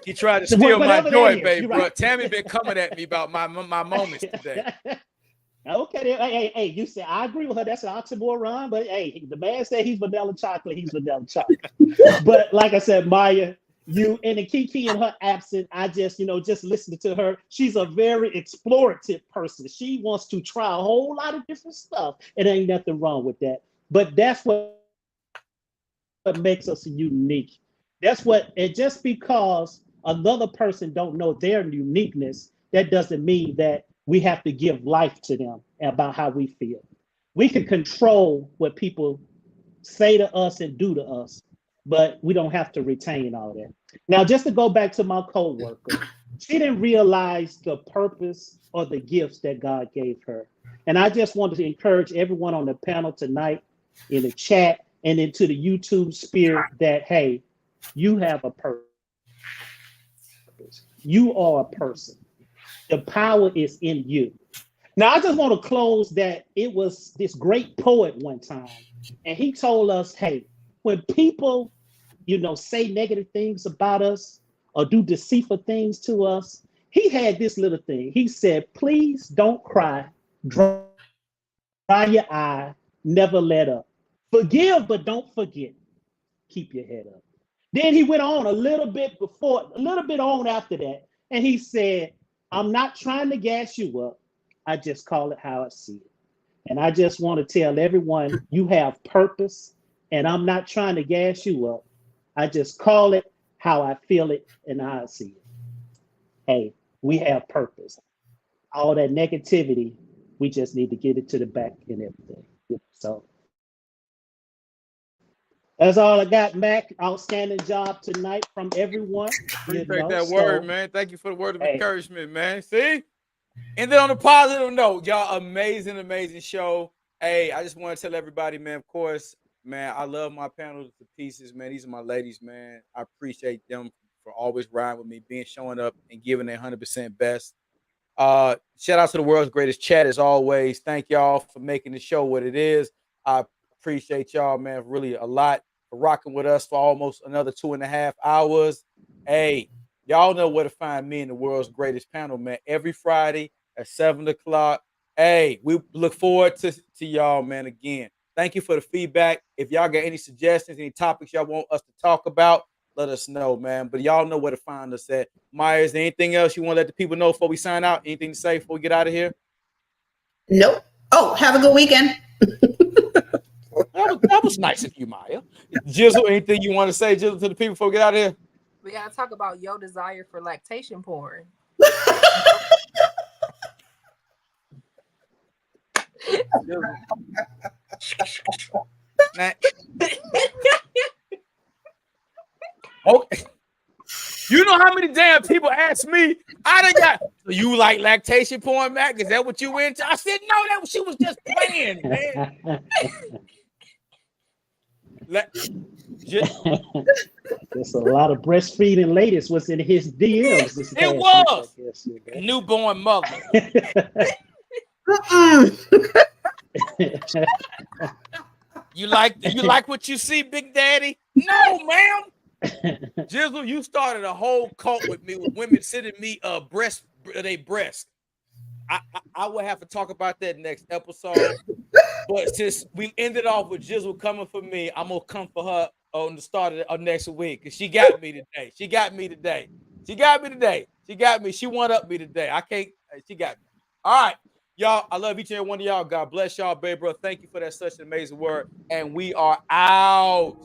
he tried to steal my joy, baby. Right. But Tami been coming at me about my moments today. Okay, hey, you said I agree with her. That's an oxymoron, but hey, the man said he's vanilla chocolate. He's vanilla chocolate. But like I said, Maya, you and the KiKI in her absence, I just listening to her. She's a very explorative person. She wants to try a whole lot of different stuff, and there ain't nothing wrong with that. But that's what makes us unique. And just because another person don't know their uniqueness, that doesn't mean that we have to give life to them about how we feel. We can control what people say to us and do to us, but we don't have to retain all that. Now, just to go back to my coworker, she didn't realize the purpose or the gifts that God gave her. And I just wanted to encourage everyone on the panel tonight, in the chat and into the YouTube spirit, that, hey, you have a purpose. You are a person. The power is in you. Now, I just want to close that it was this great poet one time, and he told us, hey, when people, say negative things about us or do deceitful things to us, he had this little thing. He said, please don't cry, dry your eye, never let up. Forgive, but don't forget. Keep your head up. Then he went on a little bit on after that, and he said, I'm not trying to gas you up. I just call it how I see it. And I just want to tell everyone, you have purpose, and I'm not trying to gas you up. I just call it how I feel it and how I see it. Hey, we have purpose. All that negativity, we just need to get it to the back and everything. So that's all I got, Mac. Outstanding job tonight from everyone. Appreciate that word, man. Thank you for the word of encouragement, man. See? And then on a positive note, y'all, amazing show. Hey, I just want to tell everybody, man, of course, man, I love my panel to pieces, man. These are my ladies, man. I appreciate them for always riding with me, showing up and giving their 100% best. Shout out to the world's greatest chat as always. Thank y'all for making the show what it is. I appreciate y'all, man, really a lot for rocking with us for almost another 2.5 hours. Hey, y'all know where to find me in the world's greatest panel, man. Every Friday at 7 o'clock. Hey, we look forward to y'all, man, again. Thank you for the feedback. If y'all got any suggestions, any topics y'all want us to talk about, let us know, man. But y'all know where to find us at. Maya, is there anything else you want to let the people know before we sign out? Anything to say before we get out of here? Nope. Oh, have a good weekend. That was nice of you, Maya. Jizzle, anything you want to say, Jizzle, to the people before we get out of here? We gotta talk about your desire for lactation porn. Okay. You know how many damn people ask me? I done got. So you like lactation porn, Mac? Is that what you into? I said no. She was just playing, man. There's a lot of breastfeeding ladies was in his DMs. It was a newborn mother. You like what you see, Big Daddy? No, ma'am. Jizzle, you started a whole cult with me with women sending me breast. I will have to talk about that next episode. But since we ended off with Jizzle coming for me, I'm gonna come for her on the start of next week because she got me today. She got me. She one up me today. I can't. She got me. All right, y'all. I love each and every one of y'all. God bless y'all, baby, bro. Thank you for that such an amazing word. And we are out.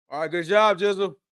All right, good job, Jizzle.